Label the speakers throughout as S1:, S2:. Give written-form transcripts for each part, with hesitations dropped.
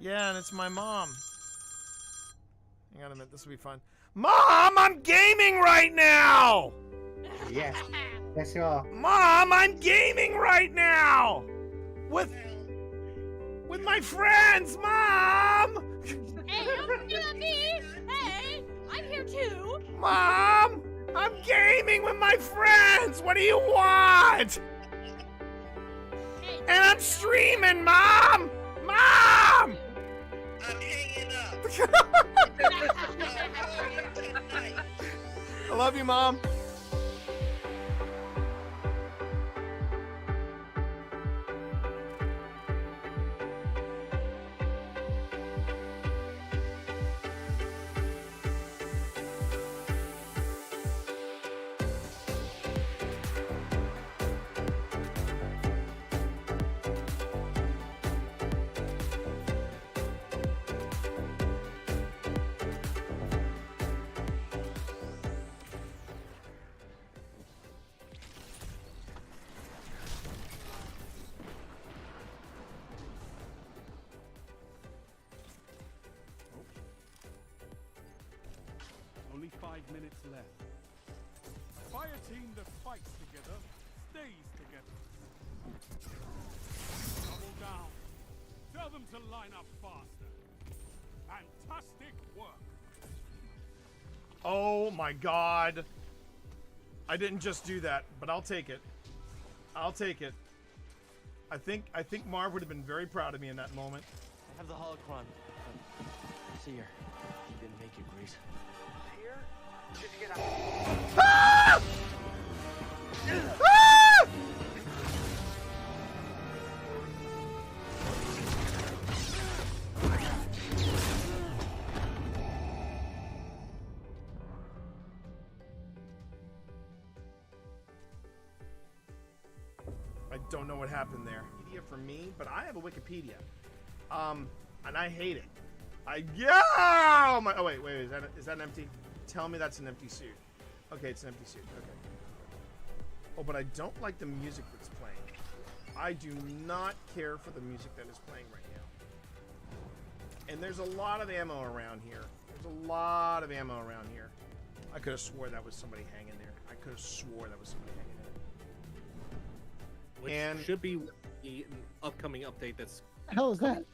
S1: Yeah, and it's my mom. Hang on a minute, this will be fun. Mom, I'm gaming right now!
S2: Yes. Yes, you are.
S1: Mom, I'm gaming right now! With my friends, Mom!
S3: Hey, don't do me! Hey, I'm here too!
S1: Mom! I'm gaming with my friends! What do you want?
S3: Hey,
S1: And I'm streaming, Mom! Mom!
S4: I'm hanging up.
S1: I love you, Mom.
S5: Only 5 minutes left. A fire team that fights together stays together. Double down. Tell them to line up faster. Fantastic work.
S1: Oh my God. I didn't just do that, but I'll take it. I'll take it. I think Marv would have been very proud of me in that moment.
S6: I have the holocron. See here. You didn't make it, Grease.
S4: Here? Did you get out?
S1: Ah! Ah! I don't know what happened there. Wikipedia for me, but I have a Wikipedia. And I hate it. Oh wait, is that an empty? Tell me that's an empty suit. Okay, it's an empty suit. Okay. Oh, but I don't like the music that's playing. I do not care for the music that is playing right now. And there's a lot of ammo around here. I could have swore that was somebody hanging there. I could have swore that was somebody hanging there.
S7: Which
S1: And-
S7: should be the upcoming update that's...
S2: What the hell is that?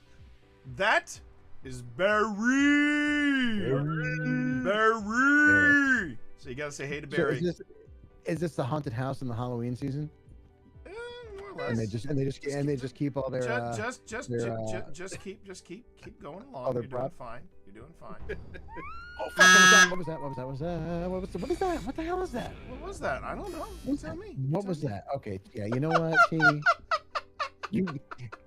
S1: That is Barry. Barry. So you gotta say hey to
S2: So
S1: Barry.
S2: is this the haunted house in the Halloween season?
S1: More or less.
S2: And they just keep all their
S1: just keep going along.
S2: their
S1: You're doing
S2: prop?
S1: fine. You're doing fine.
S2: Oh fuck! What was that? What was that? What the hell is that?
S1: What was that? I don't know. You tell me.
S2: What was that? Okay, yeah. You know what, T? You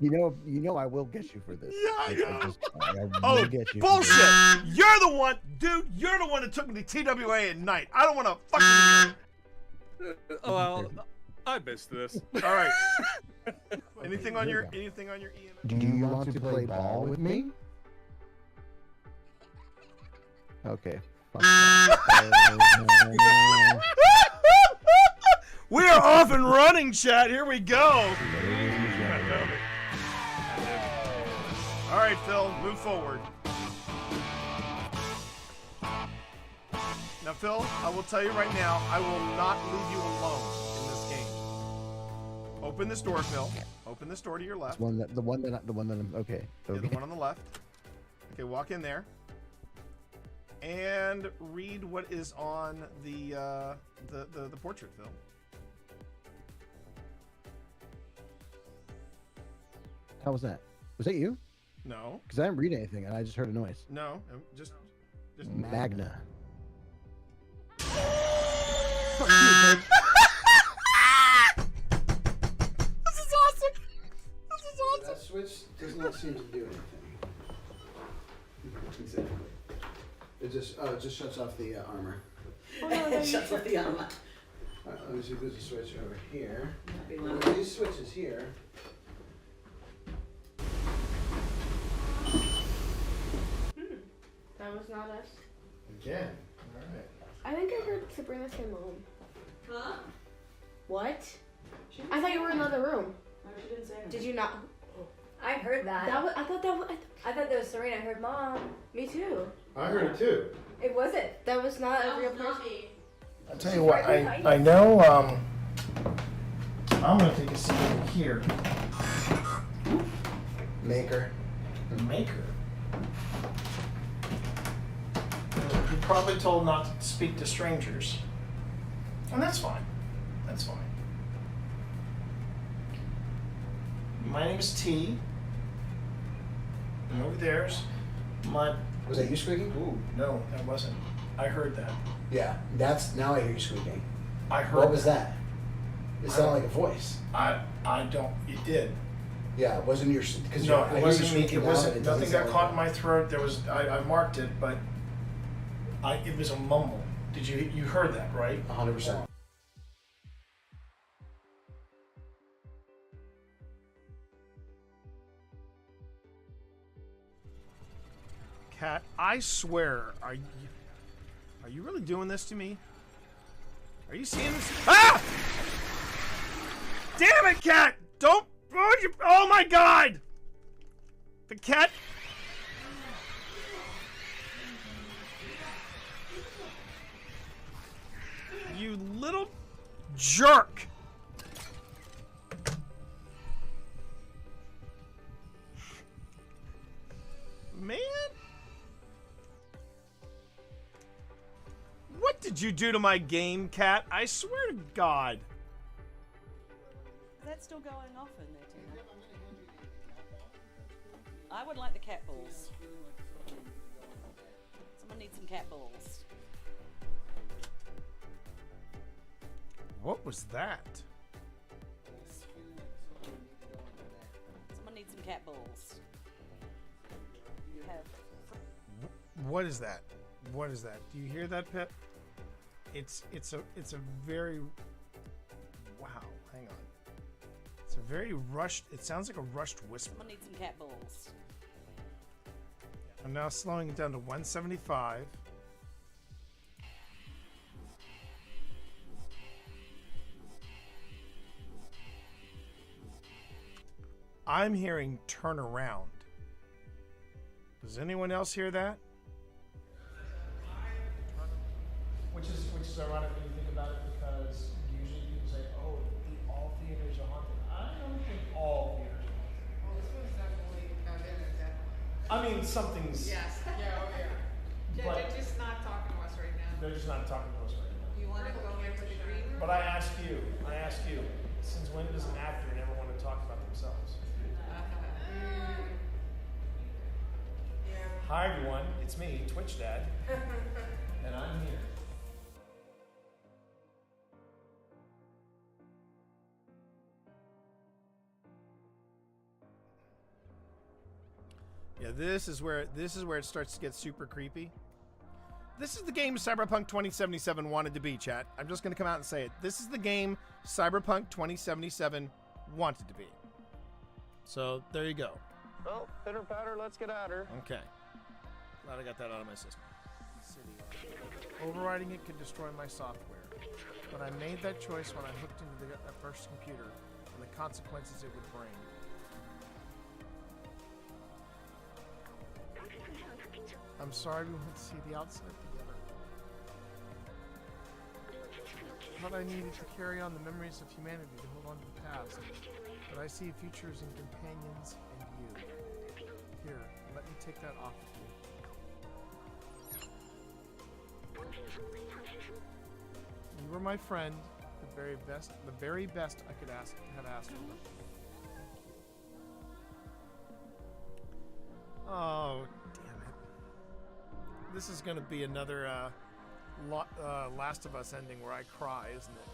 S2: know I will get you for this.
S1: Yeah, yeah.
S2: I will get you.
S1: Bullshit! You're the one, dude. You're the one that took me to TWA at night. I don't want to fucking.
S7: Oh, well, I missed this.
S1: All right. Anything on your EM?
S2: Do you want to play ball with me? Okay. Fuck that.
S1: We are off and running, chat. Here we go. All right, Phil, move forward. Now, Phil, I will tell you right now, I will not leave you alone in this game. Open this door, Phil. Open this door to your left.
S2: The one that I'm okay.
S1: Yeah, the one on the left. Okay, walk in there. And read what is on the portrait, Phil.
S2: How was that? Was that you?
S1: No.
S2: Because I didn't read anything and I just heard a noise.
S1: No. Just
S2: Magna.
S1: Fuck you, dude. This is awesome.
S2: That switch does not seem to do anything. Exactly. It just shuts off the armor.
S8: Oh, no,
S9: It shuts off the armor.
S2: Alright, let me see if there's a switch over here.
S9: Might be
S2: Well,
S9: one.
S2: these switches here.
S8: That was not us.
S2: Again. Alright.
S8: I think I heard Sabrina say mom.
S9: Huh?
S8: What?
S9: She didn't
S8: I thought
S9: say
S8: you were in
S9: that.
S8: another room.
S9: No, she didn't say anything.
S8: Did you not?
S9: I heard that.
S8: I thought that was.
S9: I thought that was Serena. I heard Mom.
S8: Me too.
S1: I heard it too.
S9: It wasn't.
S8: That was not a real person.
S1: I'll tell you what, I know, I'm gonna take a seat over here.
S2: Maker.
S1: Maker. You're probably told not to speak to strangers. And that's fine. That's fine. My name is T. And over there's my...
S2: Was that you squeaking?
S1: Ooh, no, that wasn't. I heard that.
S2: Yeah, that's now I hear you squeaking.
S1: I heard
S2: What was that? It sounded like a voice.
S1: I don't... It did.
S2: Yeah, it wasn't your... Because
S1: No, it wasn't me. It wasn't.
S2: It
S1: Nothing
S2: doesn't
S1: got
S2: sound
S1: caught
S2: like
S1: in my throat. There was... I marked it, but... It was a mumble. Did you heard that, right?
S2: 100%.
S1: Cat, I swear, are you really doing this to me? Are you seeing this? Ah! Damn it, Cat! Don't... Oh my God! The cat... You little jerk! Man? What did you do to my game, Cat? I swear to God.
S10: Is that still going off in there, Tina? I would like the cat balls. Someone needs some cat balls.
S1: What was that?
S10: Someone needs some cat balls. You have.
S1: What is that? What is that? Do you hear that, Pip? It's a very... Wow, hang on. It's a very rushed... It sounds like a rushed whisper.
S10: Someone needs some cat balls.
S1: I'm now slowing it down to 175. I'm hearing turn around. Does anyone else hear that? Which is ironic when you think about it, because usually people say, "Oh, all theaters are haunted." I don't think all theaters are haunted.
S11: Well, this one's definitely definitely.
S1: I mean, something's.
S11: Yes. Yeah. Oh yeah. They're just not talking to us right now.
S1: They're just not talking to us right now.
S11: You want to go into the green room?
S1: But I ask you, since when does an actor never want to talk about themselves?
S11: Yeah.
S1: Hi everyone, it's me, Twitch Dad, and I'm here. Yeah, this is where it starts to get super creepy. This is the game Cyberpunk 2077 wanted to be, chat. I'm just gonna come out and say it. This is the game Cyberpunk 2077 wanted to be. So there you go.
S6: Well, pitter patter, let's get at her.
S1: Okay. Glad I got that out of my system. Overriding it could destroy my software, but I made that choice when I hooked into the first computer and the consequences it would bring. I'm sorry we went to see the outside together. But I needed to carry on the memories of humanity to hold on to the past. But I see futures in companions and you. Here, let me take that off of you. You were my friend, the very best I could have asked for. Oh, damn it. This is gonna be another Last of Us ending where I cry, isn't it?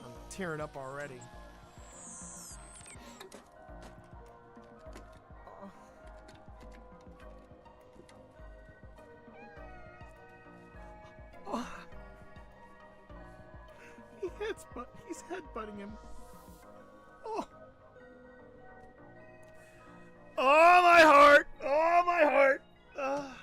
S1: I'm tearing up already. Oh. He's headbutting him. Oh. Oh, my heart! Oh, my heart! Oh.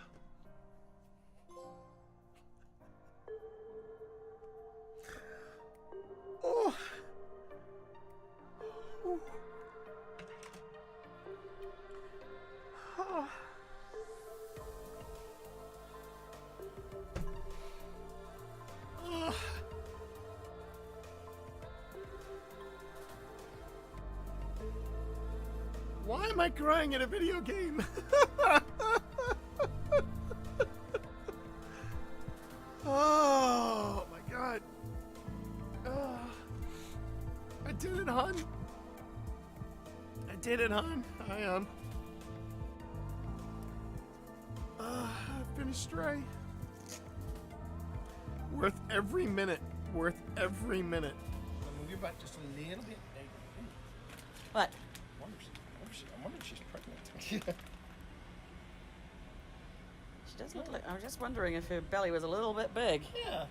S1: Why am I crying in a video game? Oh my god. I did it, hon. I did it, hon. I finished Stray. Worth every minute. Worth every minute. I'll move you back just a little bit.
S10: What?
S1: I wonder if she's pregnant.
S10: She does look like. I was just wondering if her belly was a little bit big.
S1: Yeah,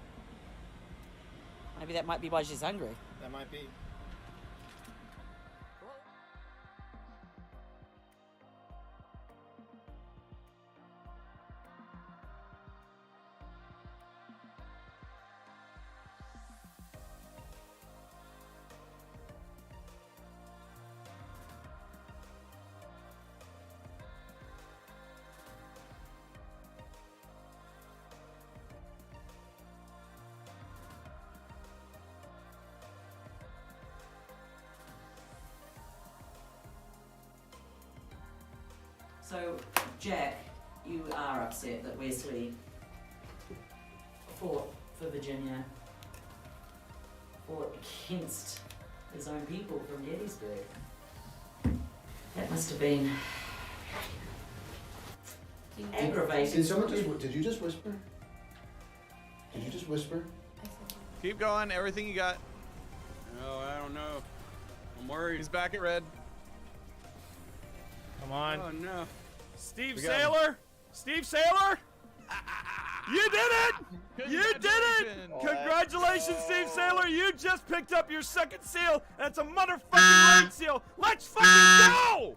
S10: Maybe that might be why she's hungry.
S1: that might be.
S10: So, Jack, you are upset that Wesley fought for Virginia, fought against his own people from Gettysburg. That must have been aggravating.
S2: Did someone just? Did you just whisper? Did you just whisper?
S7: Keep going. Everything you got. Oh, I don't know. I'm worried. He's back at red.
S1: Come on.
S7: Oh no.
S1: Steve
S7: We got him.
S1: Sailor! Steve Sailor! You did it! You did it! Congratulations, Steve Sailor! You just picked up your second seal, and it's a motherfucking raid seal! Let's fucking go!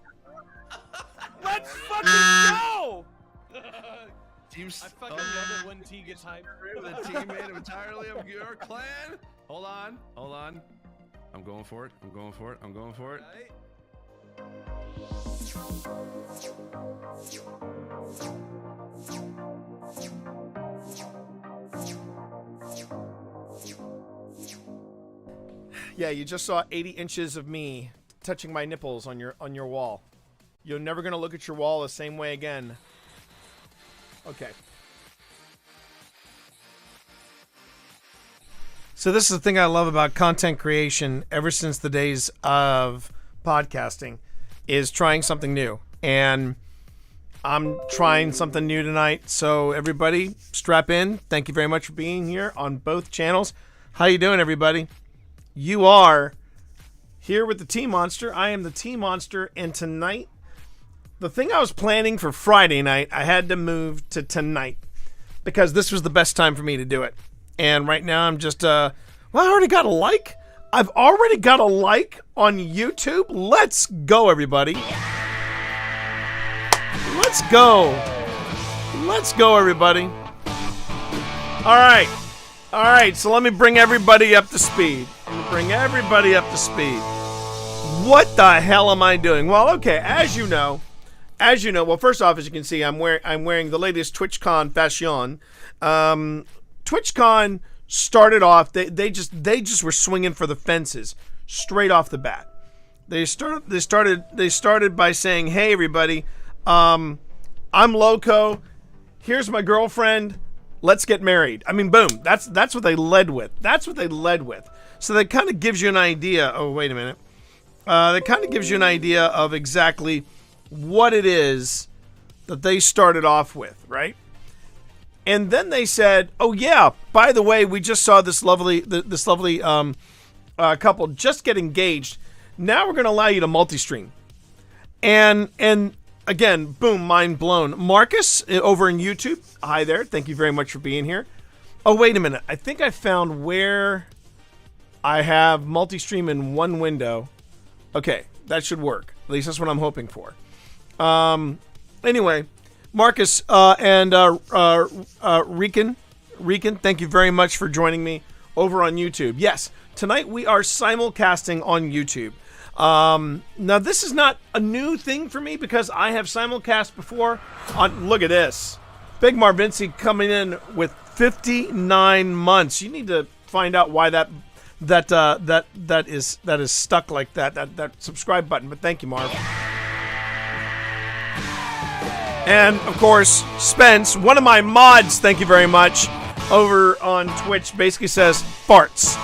S1: Let's fucking go!
S7: I fucking love it when T gets hyped.
S12: The teammate entirely of your clan. Hold on. I'm going for it.
S1: Yeah, you just saw 80 inches of me touching my nipples on your wall. You're never gonna look at your wall the same way again. Okay. So this is the thing I love about content creation ever since the days of podcasting is trying something new. And I'm trying something new tonight. So everybody, strap in. Thank you very much for being here on both channels. How you doing, everybody? You are here with the T-Monster. I am the T-Monster, and tonight, the thing I was planning for Friday night, I had to move to tonight because this was the best time for me to do it. And right now I'm just, well, I already got a like. I've already got a like on YouTube. Let's go, everybody. Let's go. Let's go, everybody. All right. All right, so let me bring everybody up to speed. What the hell am I doing? Well, okay, as you know, well, first off, as you can see, I'm wearing the latest TwitchCon fashion. TwitchCon started off, they just were swinging for the fences straight off the bat. They started by saying, "Hey, everybody, I'm Loco. Here's my girlfriend. Let's get married." I mean, boom. That's what they led with. So that kind of gives you an idea. Oh, wait a minute. That kind of gives you an idea of exactly what it is that they started off with, right? And then they said, "Oh yeah, by the way, we just saw this lovely couple just get engaged. Now we're going to allow you to multi-stream." And again, boom, mind blown. Marcus over in YouTube. Hi there. Thank you very much for being here. Oh, wait a minute. I think I found where I have multi-stream in one window. Okay, that should work. At least that's what I'm hoping for. Anyway, Marcus and Rican, thank you very much for joining me over on YouTube. Yes, tonight we are simulcasting on YouTube. Now, this is not a new thing for me because I have simulcast before on, look at this. Big Marvinci coming in with 59 months. You need to find out why that is stuck like that subscribe button. But thank you, Marv. And of course, Spence, one of my mods, thank you very much, over on Twitch, basically says farts.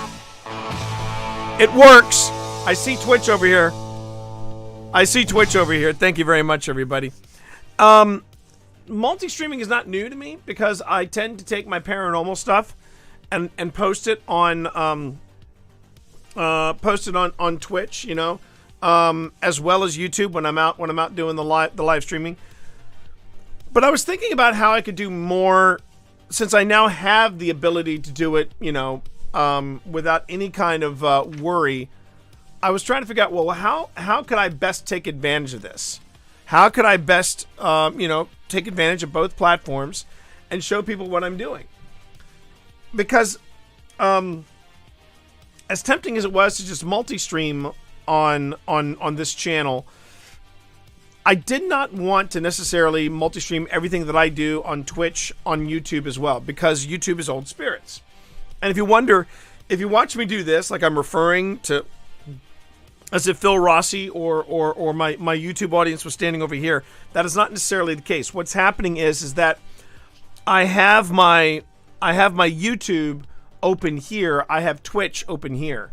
S1: It works. I see Twitch over here. Thank you very much, everybody. Multi-streaming is not new to me because I tend to take my paranormal stuff and post it on Twitch, you know, as well as YouTube when I'm out doing the live streaming. But I was thinking about how I could do more since I now have the ability to do it, you know, without any kind of worry. I was trying to figure out, well, how could I best take advantage of this? How could I best, take advantage of both platforms and show people what I'm doing? Because as tempting as it was to just multi-stream on this channel, I did not want to necessarily multi-stream everything that I do on Twitch, on YouTube as well, because YouTube is old spirits. And if you watch me do this, like I'm referring to as if Phil Rossi or my YouTube audience was standing over here, that is not necessarily the case. What's happening is that I have my YouTube open here. I have Twitch open here.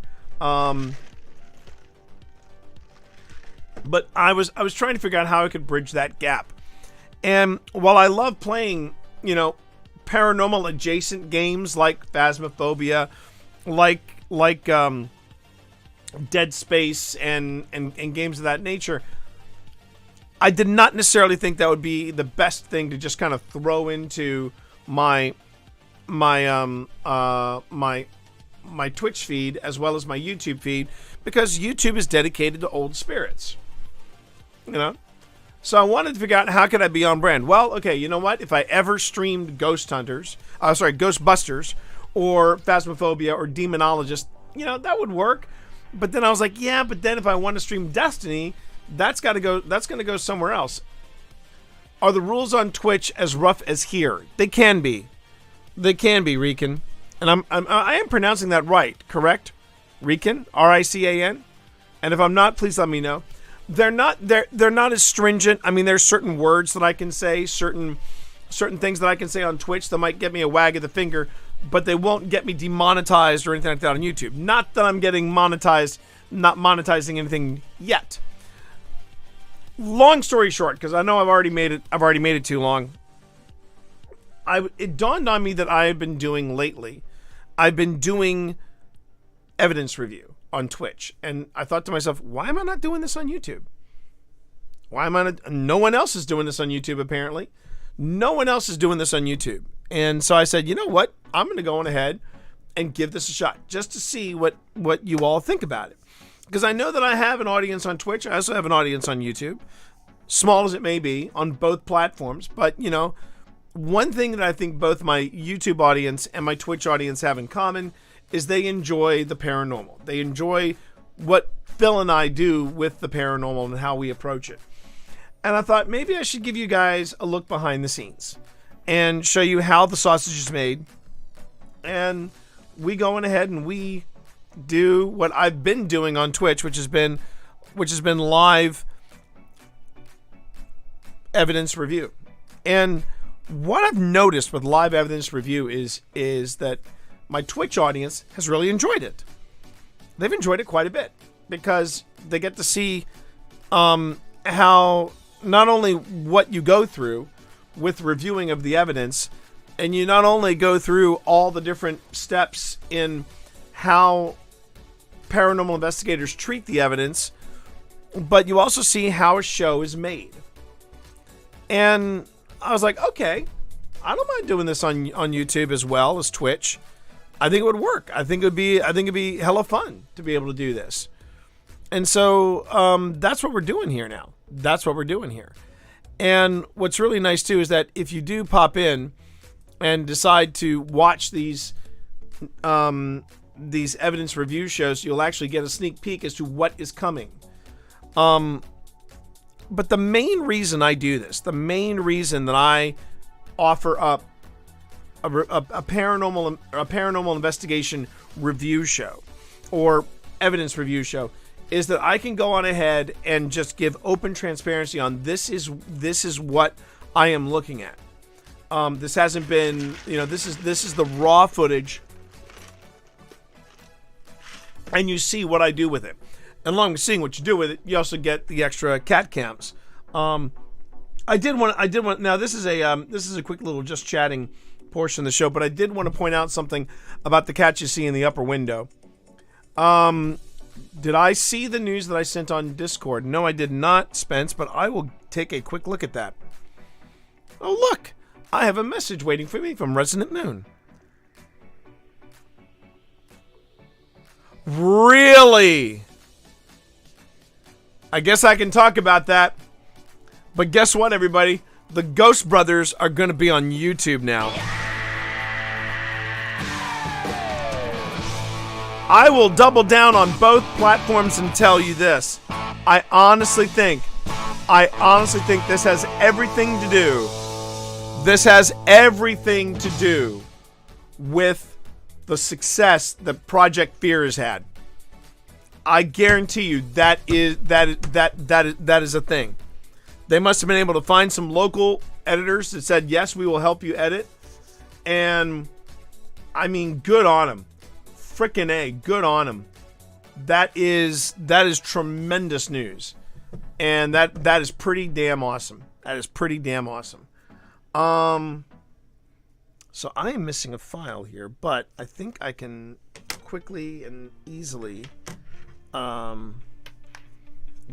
S1: But I was trying to figure out how I could bridge that gap. And while I love playing, you know, paranormal adjacent games like Phasmophobia, like Dead Space and games of that nature, I did not necessarily think that would be the best thing to just kind of throw into my Twitch feed as well as my YouTube feed, because YouTube is dedicated to old spirits. You know? So I wanted to figure out how could I be on brand. Well, okay, you know what? If I ever streamed Ghostbusters or Phasmophobia or Demonologist, you know, that would work. But then I was like, yeah, but then if I want to stream Destiny, that's going to go somewhere else. Are the rules on Twitch as rough as here? They can be. Rican. And I am pronouncing that right, correct? Rican, R-I-C-A-N. And if I'm not, please let me know. They're not as stringent. I mean, there's certain words that I can say, certain things that I can say on Twitch that might get me a wag of the finger, but they won't get me demonetized or anything like that on YouTube. Not that I'm getting monetized, not monetizing anything yet. Long story short, because I know I've already made it too long. It dawned on me that I've been doing evidence review on Twitch, and I thought to myself, why am I not doing this on YouTube? No one else is doing this on YouTube, apparently. No one else is doing this on YouTube. And so I said, you know what? I'm going to go on ahead and give this a shot just to see what you all think about it. Because I know that I have an audience on Twitch. I also have an audience on YouTube, small as it may be, on both platforms. But, you know, one thing that I think both my YouTube audience and my Twitch audience have in common is they enjoy the paranormal. They enjoy what Phil and I do with the paranormal and how we approach it. And I thought maybe I should give you guys a look behind the scenes and show you how the sausage is made. And we go on ahead and we do what I've been doing on Twitch, which has been live evidence review. And what I've noticed with live evidence review is that my Twitch audience has really enjoyed it. They've enjoyed it quite a bit because they get to see how not only what you go through with reviewing of the evidence, and you not only go through all the different steps in how paranormal investigators treat the evidence, but you also see how a show is made. And I was like, okay, I don't mind doing this on YouTube as well as Twitch. I think it would work. I think it'd be hella fun to be able to do this. And so that's what we're doing here now. That's what we're doing here. And what's really nice too is that if you do pop in and decide to watch these evidence review shows, you'll actually get a sneak peek as to what is coming. But the main reason I do this, the main reason that I offer up a paranormal investigation review show or evidence review show is that I can go on ahead and just give open transparency on this is what I am looking at. This hasn't been, this is the raw footage, and you see what I do with it. And along with seeing what you do with it, you also get the extra cat cams. I did want. Now this is a quick little just chatting portion of the show, but I did want to point out something about the cat you see in the upper window. Did I see the news that I sent on Discord? No, I did not, Spence, but I will take a quick look at that. Oh, look! I have a message waiting for me from Resident Moon. Really? I guess I can talk about that. But guess what, everybody? The Ghost Brothers are going to be on YouTube now. I will double down on both platforms and tell you this. I honestly think this has everything to do. This has everything to do with the success that Project Fear has had. I guarantee you that is a thing. They must have been able to find some local editors that said, yes, we will help you edit. And, I mean, good on them. Frickin' A, good on them. That is tremendous news. And that is pretty damn awesome. That is pretty damn awesome. So I am missing a file here, but I think I can quickly and easily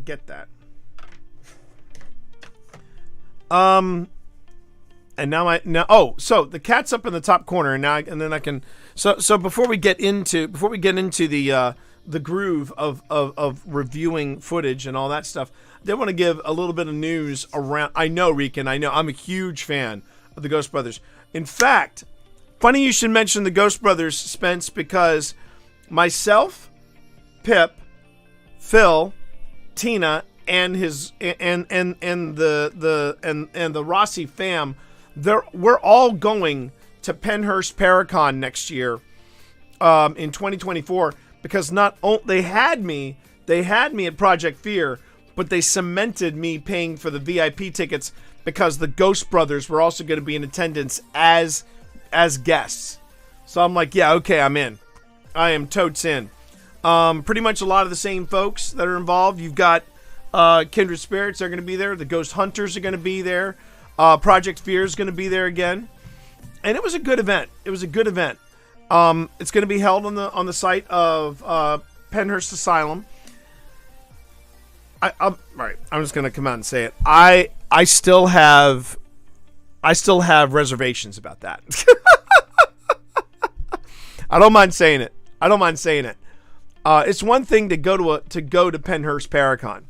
S1: get that. And so the cat's up in the top corner, and then I can. So before we get into the groove of reviewing footage and all that stuff, I did want to give a little bit of news around. I know, Rican. I know I'm a huge fan of the Ghost Brothers. In fact, funny you should mention the Ghost Brothers, Spence, because myself, Pip, Phil, Tina, and the Rossi fam, we're all going to Penhurst Paracon next year, in 2024, because they had me at Project Fear, but they cemented me paying for the VIP tickets because the Ghost Brothers were also going to be in attendance as guests. So I'm like, yeah, okay, I'm in. I am totes in. Pretty much a lot of the same folks that are involved. You've got Kindred Spirits are going to be there. The Ghost Hunters are going to be there. Project Fear is going to be there again. And it was a good event. It's going to be held on the site of Penhurst Asylum. All right, I'm just going to come out and say it. I still have reservations about that. I don't mind saying it. It's one thing to go to Penhurst Paracon,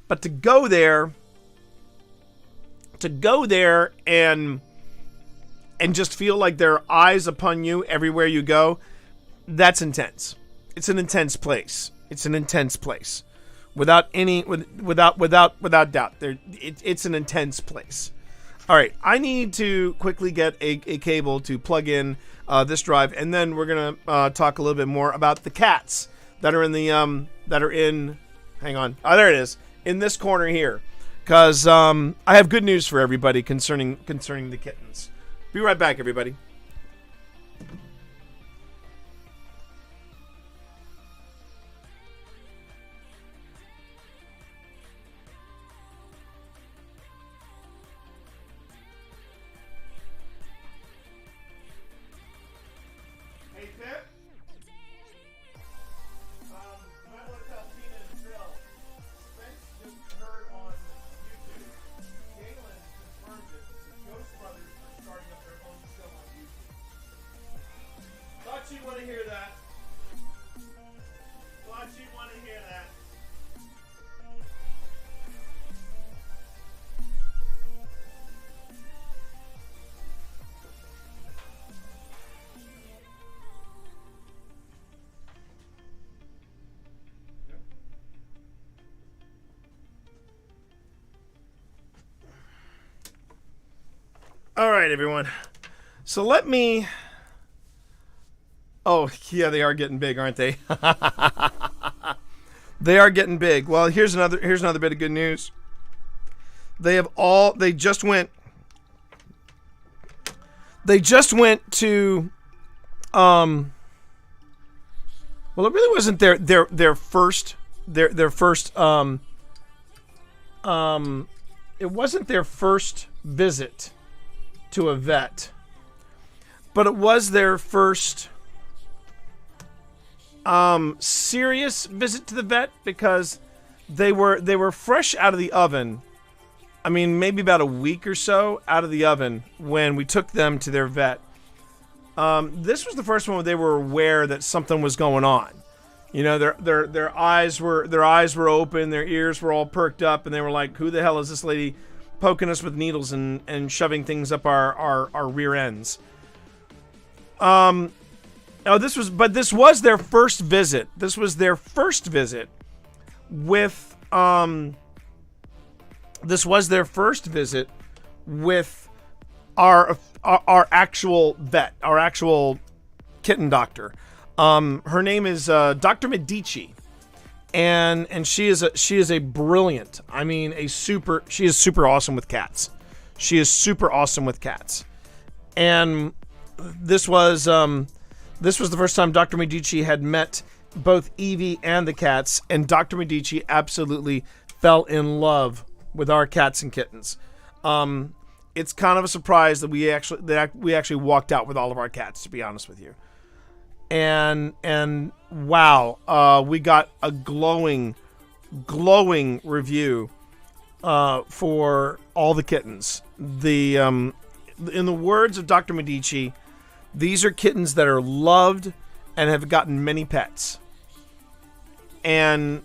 S1: but to go there and just feel like there are eyes upon you everywhere you go, that's intense. It's an intense place. Without doubt. It's an intense place. All right, I need to quickly get a cable to plug in this drive, and then we're gonna talk a little bit more about the cats that are in the hang on. Oh, there it is, in this corner here, because I have good news for everybody concerning the kittens. Be right back, everybody. Hey, Pip. You might want to tell Tina and Phil. Spence just heard on YouTube. Galen confirmed it. The Ghost Brothers are starting up their own show on YouTube. Thought you'd want to hear that. All right, everyone. So let me. Oh yeah, they are getting big, aren't they? They are getting big. Well, here's another bit of good news. They just went to well, it really wasn't their first it wasn't their first visit to a vet, but it was their first serious visit to the vet, because they were fresh out of the oven. I mean, maybe about a week or so out of the oven when we took them to their vet. This was the first one where they were aware that something was going on. You know, their eyes were open, their ears were all perked up, and they were like, "Who the hell is this lady poking us with needles and shoving things up our rear ends?" This was their first visit. This was their first visit with our actual vet, our actual kitten doctor. Her name is Dr. Medici, and she is a brilliant. I mean, she is super awesome with cats. She is super awesome with cats, and this was the first time Dr. Medici had met both Evie and the cats, and Dr. Medici absolutely fell in love with our cats and kittens. It's kind of a surprise that we actually walked out with all of our cats, to be honest with you. And wow, we got a glowing review for all the kittens. In the words of Dr. Medici, these are kittens that are loved and have gotten many pets. And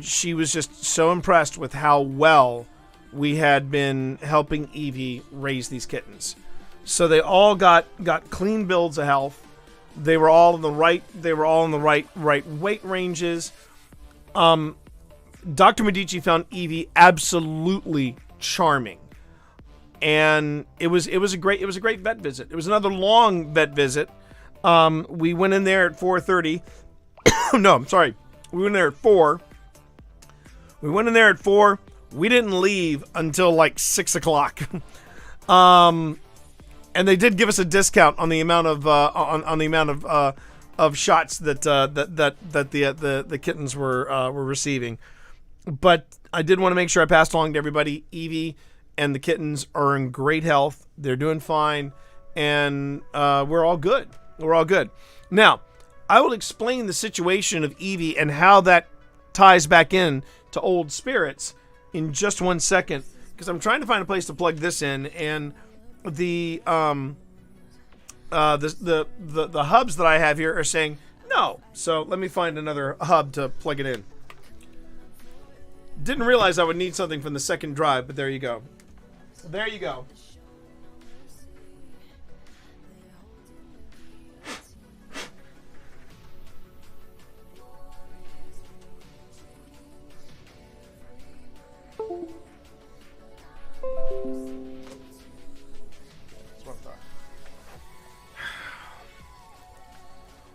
S1: she was just so impressed with how well we had been helping Evie raise these kittens. So they all got clean bills of health. They were all in the right weight ranges. Dr. Medici found Evie absolutely charming. And it was a great vet visit. It was another long vet visit. We went in there at 4:30. No, I'm sorry. We went in there at 4. We didn't leave until like 6 o'clock. And they did give us a discount on the amount of of shots that the kittens were receiving. But I did want to make sure I passed along to everybody. Evie and the kittens are in great health. They're doing fine, and we're all good. We're all good. Now, I will explain the situation of Evie and how that ties back in to old spirits in just 1 second, because I'm trying to find a place to plug this in, and the hubs that I have here are saying no. So let me find another hub to plug it in. Didn't realize I would need something from the second drive, but there you go. There you go.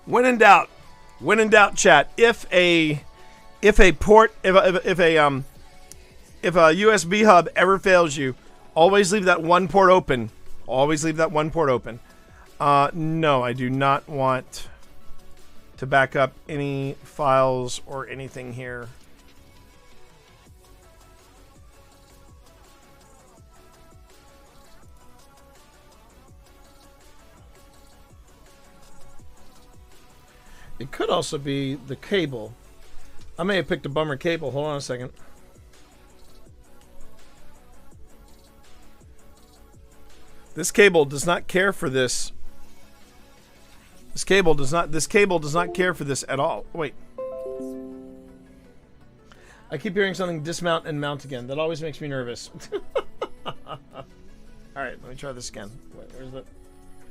S1: When in doubt, chat. If a USB hub ever fails you, always leave that one port open. Always leave that one port open. No, I do not want to back up any files or anything here. It could also be the cable. I may have picked a bummer cable. Hold on a second. This cable does not care for this. This cable does not care for this at all. Wait. I keep hearing something dismount and mount again. That always makes me nervous. All right, let me try this again.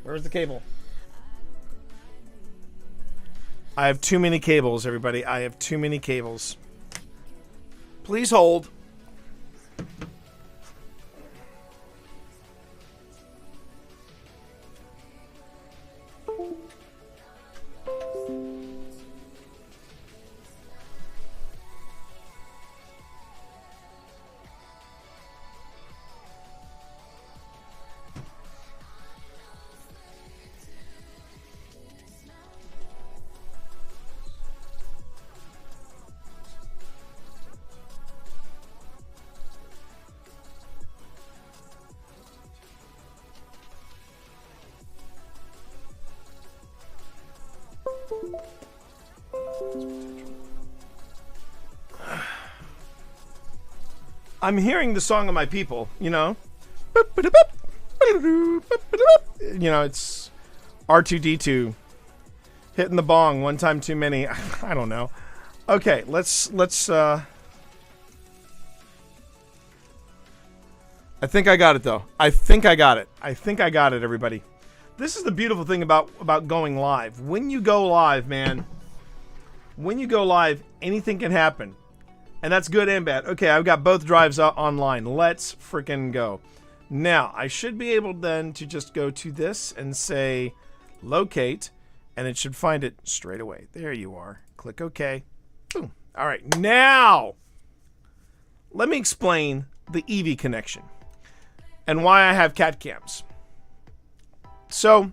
S1: Where's the cable? I have too many cables, everybody. I have too many cables. Please hold. I'm hearing the song of my people, you know. You know, it's R2D2 hitting the bong one time too many. I don't know. Okay, let's I think I got it though. I think I got it, everybody. This is the beautiful thing about going live. When you go live, man, when you go live, anything can happen. And that's good and bad. Okay, I've got both drives online. Let's freaking go. Now, I should be able then to just go to this and say locate, and it should find it straight away. There you are. Click OK. Boom. All right, now let me explain the EV connection and why I have cat cams. So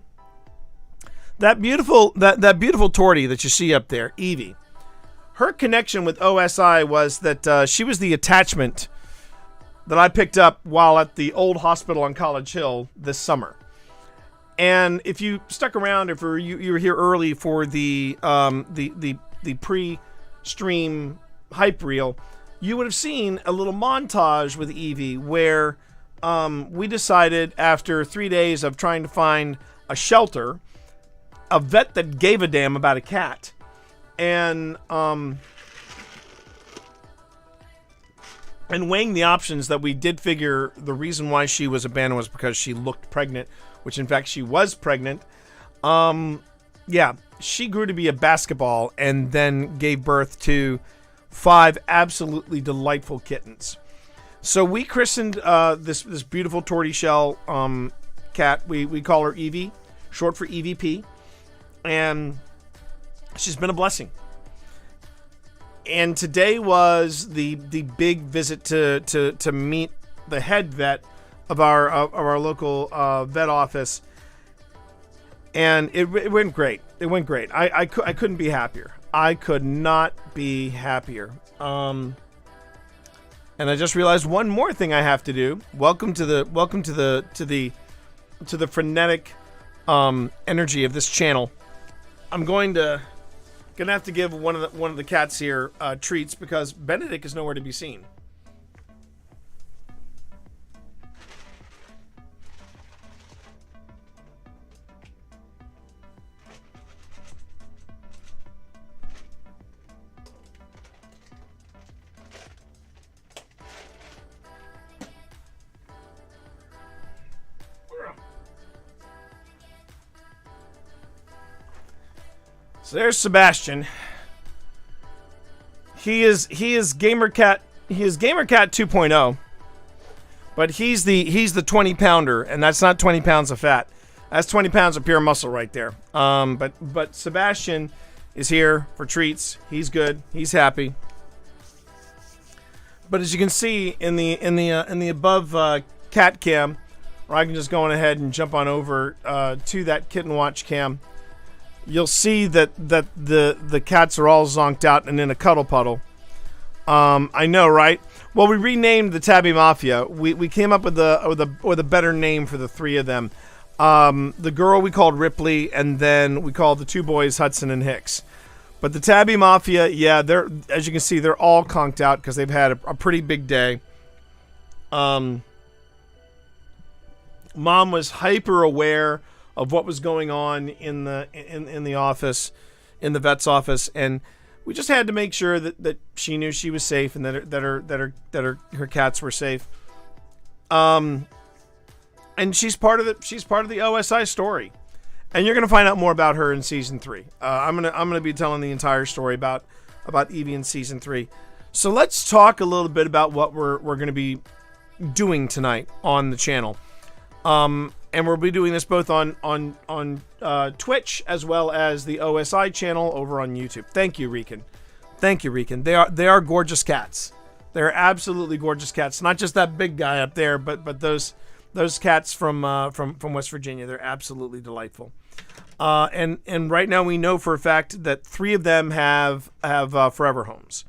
S1: that beautiful tortie that you see up there, Evie, her connection with OSI was that she was the attachment that I picked up while at the old hospital on College Hill this summer. And if you stuck around, if you were here early for the pre-stream hype reel, you would have seen a little montage with Evie where we decided after 3 days of trying to find a shelter, a vet that gave a damn about a cat, and weighing the options, that we did figure the reason why she was abandoned was because she looked pregnant, which in fact she was pregnant. Yeah, she grew to be a basketball and then gave birth to 5 absolutely delightful kittens. So we christened this beautiful tortoiseshell cat. We call her Evie, short for EVP, and she's been a blessing. And today was the big visit to meet the head vet of our local vet office, and it went great. It went great. I couldn't be happier. I could not be happier. And I just realized one more thing I have to do. Welcome to the frenetic energy of this channel. I'm gonna have to give one of the cats here treats because Benedict is nowhere to be seen. So there's Sebastian. He is GamerCat 2.0. But he's the 20 pounder, and that's not 20 pounds of fat. That's 20 pounds of pure muscle right there. But Sebastian is here for treats. He's good. He's happy. But as you can see in the above cat cam, or I can just go on ahead and jump on over to that kitten watch cam. You'll see that the cats are all zonked out and in a cuddle puddle. I know, right? Well, we renamed the Tabby Mafia. We came up with a better name for the 3 of them. The girl we called Ripley, and then we called the 2 boys Hudson and Hicks. But the Tabby Mafia, yeah, they're, as you can see, they're all conked out because they've had a pretty big day. Mom was hyper aware of what was going on in the office, in the vet's office, and we just had to make sure that she knew she was safe and that her cats were safe. And she's part of the OSI story, and you're gonna find out more about her in season 3. I'm gonna be telling the entire story about Evie in season 3. So let's talk a little bit about what we're gonna be doing tonight on the channel. And we'll be doing this both on Twitch as well as the OSI channel over on YouTube. Thank you, Rican. Thank you, Rican. They are gorgeous cats. They're absolutely gorgeous cats. Not just that big guy up there, but those cats from West Virginia. They're absolutely delightful. And right now we know for a fact that 3 of them have forever homes.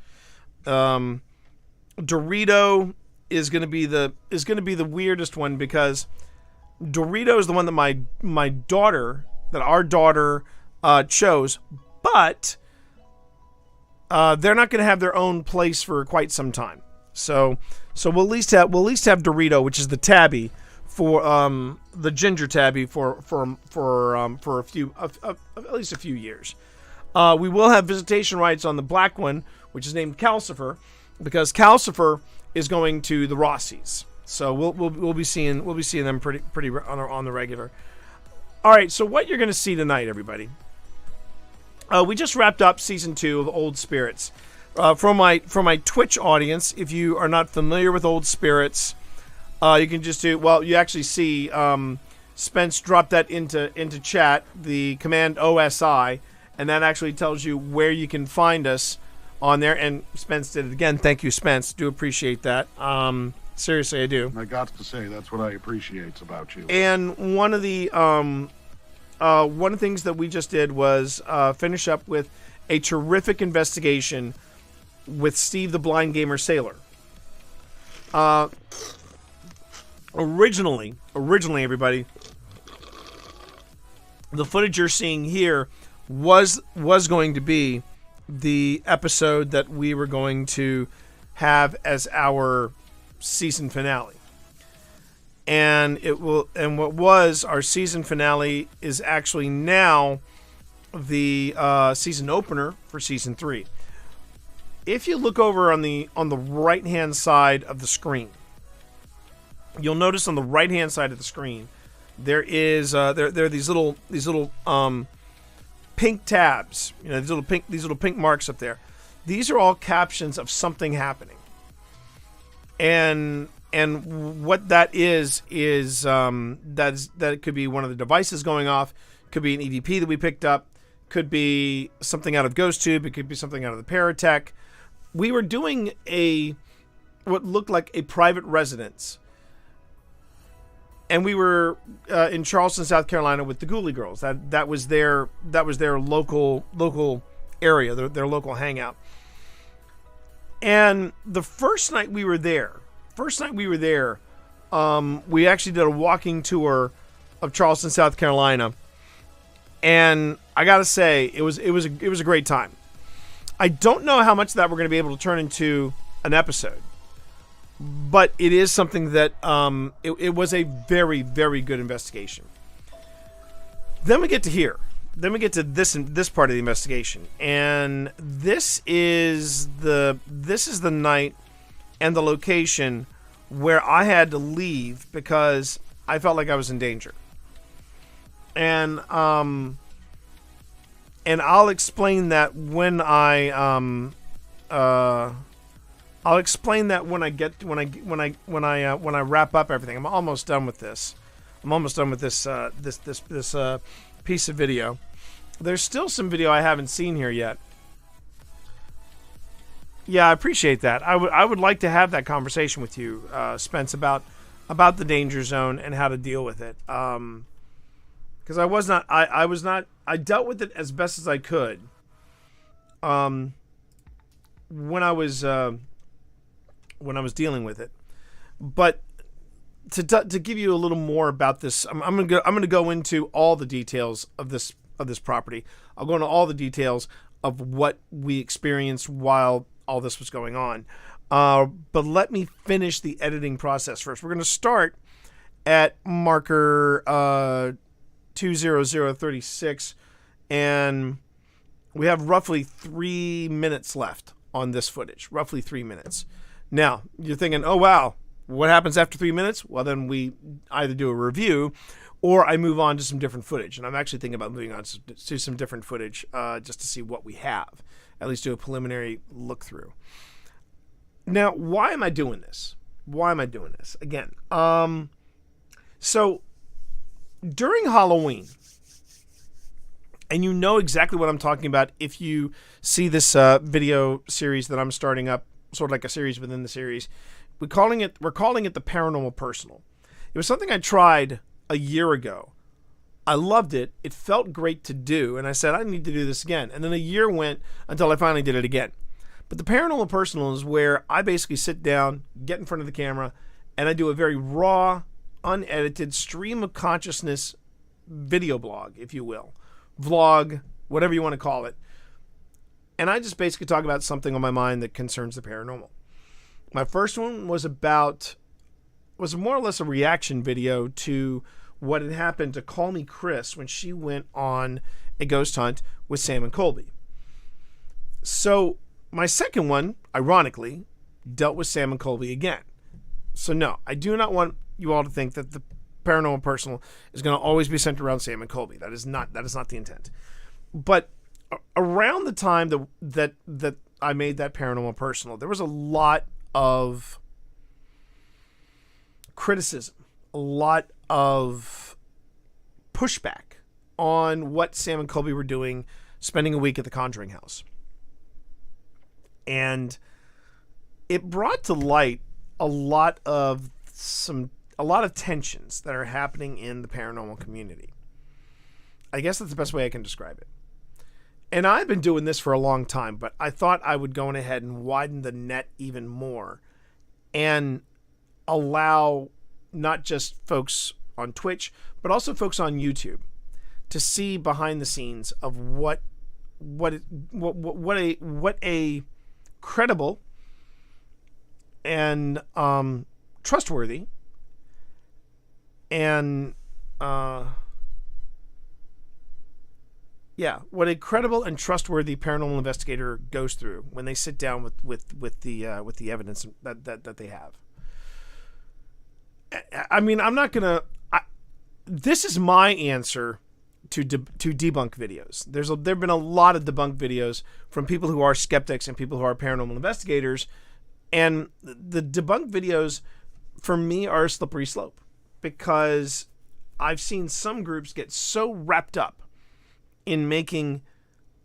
S1: Dorito is going to be the weirdest one because Dorito is the one that our daughter chose, but they're not going to have their own place for quite some time. So we'll at least have Dorito, which is the tabby, for the ginger tabby for a few at least a few years. We will have visitation rights on the black one, which is named Calcifer, because Calcifer is going to the Rossies. So we'll be seeing them pretty on the regular. All right, so what you're going to see tonight, everybody. We just wrapped up season 2 of Old Spirits. For my Twitch audience, if you are not familiar with Old Spirits, you can just do, well, you actually see Spence drop that into chat, the command OSI, and that actually tells you where you can find us on there. And Spence did it again. Thank you, Spence. Do appreciate that. Seriously, I do.
S13: I got to say, that's what I appreciate about you.
S1: And one of the things that we just did was finish up with a terrific investigation with Steve the Blind Gamer Sailor. Originally, everybody, the footage you're seeing here was going to be the episode that we were going to have as our season finale. And what was our season finale is actually now the season opener for season 3. If you look over on the right hand side of the screen, you'll notice on the right hand side of the screen there is there are these little pink tabs, these little pink marks up there. These are all captions of something happening. And what that is that it could be one of the devices going off, could be an EVP that we picked up, could be something out of GhostTube, it could be something out of the Paratech. We were doing what looked like a private residence, and we were in Charleston, South Carolina, with the Ghoulie Girls. That was their local area, their local hangout. And the first night we were there, we actually did a walking tour of Charleston, South Carolina, and I gotta say, it was a great time. I don't know how much of that we're going to be able to turn into an episode, but it is something that it was a very, very good investigation. Then we get to here. Then we get to this part of the investigation, and this is the night and the location where I had to leave because I felt like I was in danger. And I'll explain that when I wrap up everything. I'm almost done with this. This piece of video. There's still some video I haven't seen here yet. Yeah, I appreciate that. I would like to have that conversation with you, Spence, about the danger zone and how to deal with it. Because I dealt with it as best as I could. When I was dealing with it, but to give you a little more about this, I'm gonna go into all the details of this property. I'll go into all the details of what we experienced while all this was going on. But let me finish the editing process first. We're gonna start at marker 20036, and we have roughly 3 minutes left on this footage. Roughly 3 minutes. Now, you're thinking, oh, wow, what happens after 3 minutes? Well, then we either do a review or I move on to some different footage. And I'm actually thinking about moving on to some different footage just to see what we have. At least do a preliminary look through. Now, why am I doing this? Again, so during Halloween, and you know exactly what I'm talking about if you see this video series that I'm starting up, sort of like a series within the series. We're calling it the Paranormal Personal. It was something I tried a year ago. I loved it. It felt great to do, and I said I need to do this again. And then a year went until I finally did it again. But the Paranormal Personal is where I basically sit down, get in front of the camera, and I do a very raw, unedited stream of consciousness video blog, if you will. Vlog, whatever you want to call it, and I just basically talk about something on my mind that concerns the paranormal. My first one was more or less a reaction video to what had happened to Call Me Chris when she went on a ghost hunt with Sam and Colby. So my second one, ironically, dealt with Sam and Colby again. So no, I do not want you all to think that the Paranormal Personal is going to always be centered around Sam and Colby. That is not the intent. But around the time that I made that Paranormal Personal, there was a lot of criticism, a lot of pushback on what Sam and Colby were doing, spending a week at the Conjuring House. And it brought to light a lot of tensions that are happening in the paranormal community. I guess that's the best way I can describe it. And I've been doing this for a long time, but I thought I would go ahead and widen the net even more and allow not just folks on Twitch, but also folks on YouTube to see behind the scenes of what a credible and trustworthy and what a credible and trustworthy paranormal investigator goes through when they sit down with the evidence that they have. I mean, I'm not gonna. This is my answer to debunk videos. There've been a lot of debunk videos from people who are skeptics and people who are paranormal investigators, and the debunk videos for me are a slippery slope because I've seen some groups get so wrapped up in making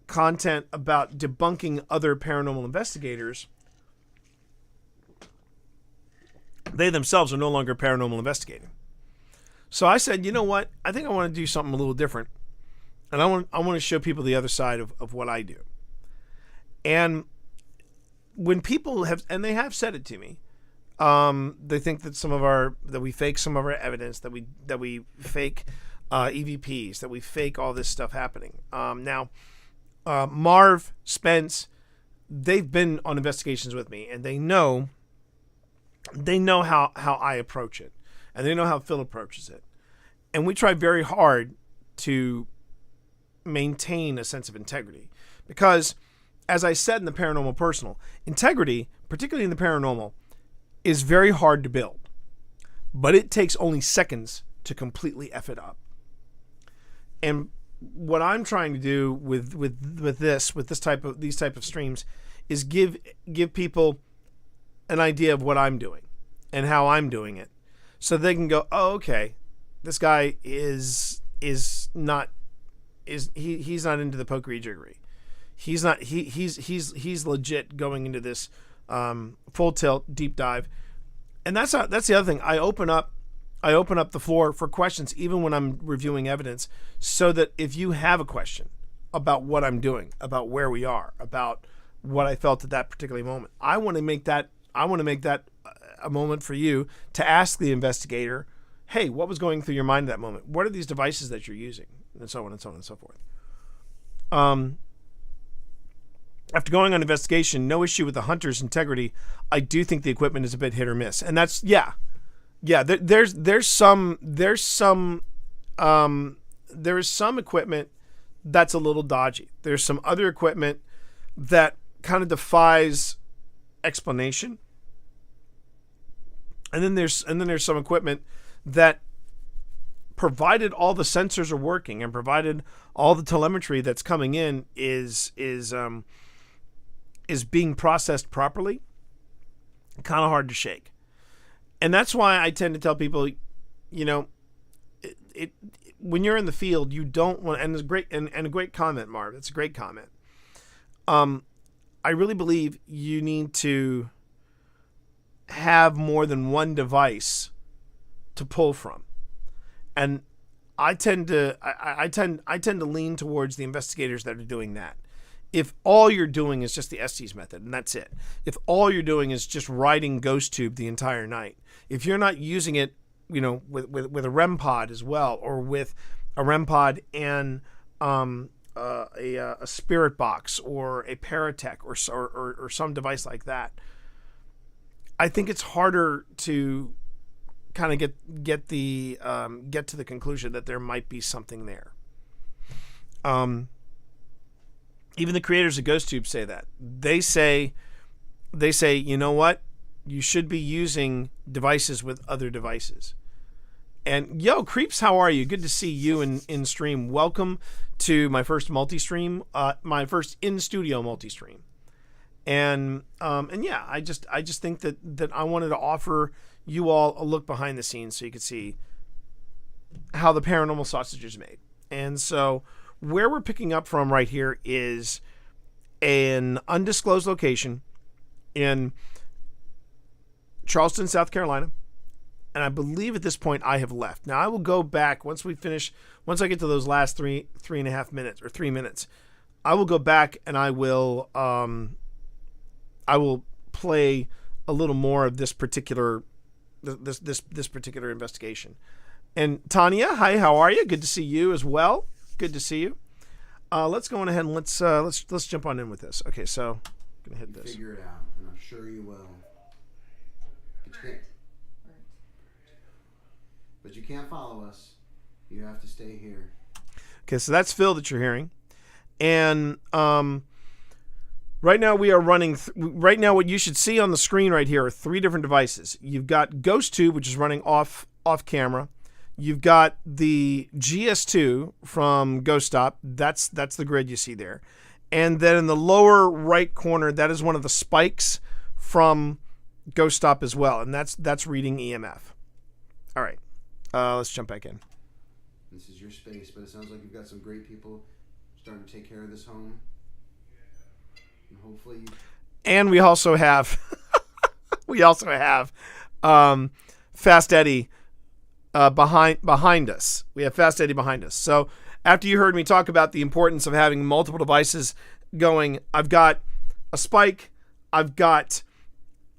S1: content about debunking other paranormal investigators, they themselves are no longer paranormal investigating. So I said, you know what? I think I want to do something a little different. And I want to show people the other side of what I do. And when people have, and they have said it to me, they think that that we fake some of our evidence, that we fake EVPs, that we fake all this stuff happening. Now, Marv, Spence, they've been on investigations with me, and they know how I approach it, and they know how Phil approaches it. And we try very hard to maintain a sense of integrity because, as I said in the Paranormal Personal, integrity, particularly in the paranormal, is very hard to build, but it takes only seconds to completely F it up. And what I'm trying to do with these type of streams is give people an idea of what I'm doing and how I'm doing it, so they can go, oh, okay, this guy he's not into the pokery jiggery. He's legit going into this full tilt deep dive. And that's the other thing. I open up the floor for questions even when I'm reviewing evidence, so that if you have a question about what I'm doing, about where we are, about what I felt at that particular moment, I want to make that a moment for you to ask the investigator, hey, what was going through your mind at that moment? What are these devices that you're using? And so on and so on and so forth. After going on investigation, no issue with the hunter's integrity. I do think the equipment is a bit hit or miss, and that's there's some equipment that's a little dodgy. There's some other equipment that kind of defies explanation, and then there's some equipment that, provided all the sensors are working and provided all the telemetry that's coming in is being processed properly, kind of hard to shake. And that's why I tend to tell people, you know, when you're in the field, you don't want, and it's great, and a great comment, Marv. It's a great comment. I really believe you need to have more than one device to pull from. And I tend to lean towards the investigators that are doing that. If all you're doing is just the Estes method and that's it, if all you're doing is just riding Ghost Tube the entire night, if you're not using it, you know, with a REM pod as well, or with a REM pod and a spirit box or a paratech or some device like that, I think it's harder to kind of get to the conclusion that there might be something there. Even the creators of GhostTube say that. They say, you know what? You should be using devices with other devices. And yo, Creeps, how are you? Good to see you in stream. Welcome to my first multi-stream, my first in-studio multi-stream. And yeah, I just think that I wanted to offer you all a look behind the scenes so you could see how the paranormal sausage is made. And so where we're picking up from right here is an undisclosed location in Charleston, South Carolina. And I believe at this point I have left. Now I will go back once I get to those last 3.5 minutes or 3 minutes. I will go back and I will play a little more of this particular investigation. And Tanya, hi, how are you? Good to see you as well. Good to see you. Let's go on ahead and let's jump on in with this. Okay, so I'm gonna hit this.
S14: Figure it out, and I'm sure you will. But you can't follow us. You have to stay here.
S1: Okay, so that's Phil that you're hearing, and right now we are running. Right now, what you should see on the screen right here are 3 different devices. You've got GhostTube, which is running off camera. You've got the GS2 from Ghost Stop. That's the grid you see there. And then in the lower right corner, that is one of the spikes from Ghost Stop as well. And that's reading EMF. All right. Let's jump back in.
S14: This is your space, but it sounds like you've got some great people starting to take care of this home. And hopefully
S1: And we also have Fast Eddie behind us. We have Fast Eddie behind us. So after you heard me talk about the importance of having multiple devices going, I've got a spike, I've got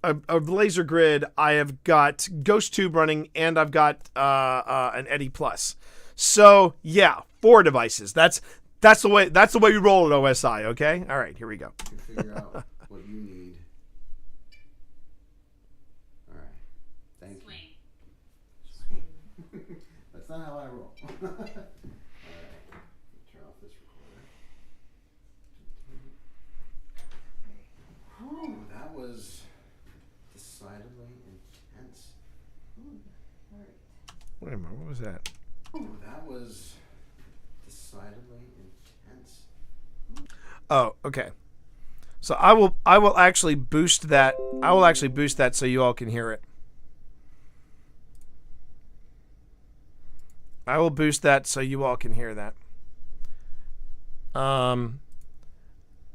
S1: a laser grid, I have got GhostTube running, and I've got an Eddie Plus. So yeah, 4 devices. That's the way we roll at OSI. Okay. All right. Here we go.
S14: you can figure out what you need. All right. Thank you. That's not how I roll. All right. Turn off this recorder. Oh, that was decidedly intense. Ooh, all right.
S1: Wait a minute. What was that?
S14: Oh, that was decidedly intense.
S1: Oh, okay. So I will actually boost that. I will actually boost that so you all can hear it. I will boost that so you all can hear that.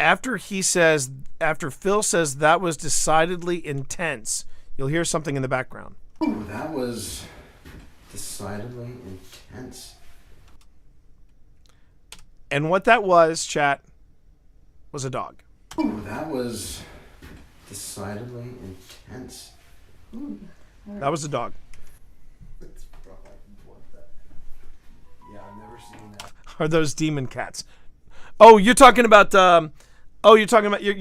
S1: After Phil says that was decidedly intense, you'll hear something in the background.
S14: Oh, that was decidedly intense.
S1: And what that was, chat, was a dog.
S14: Oh, that was decidedly intense.
S1: That was a dog.
S14: Yeah, I've never seen that.
S1: Are those demon cats? Oh, you're talking about you're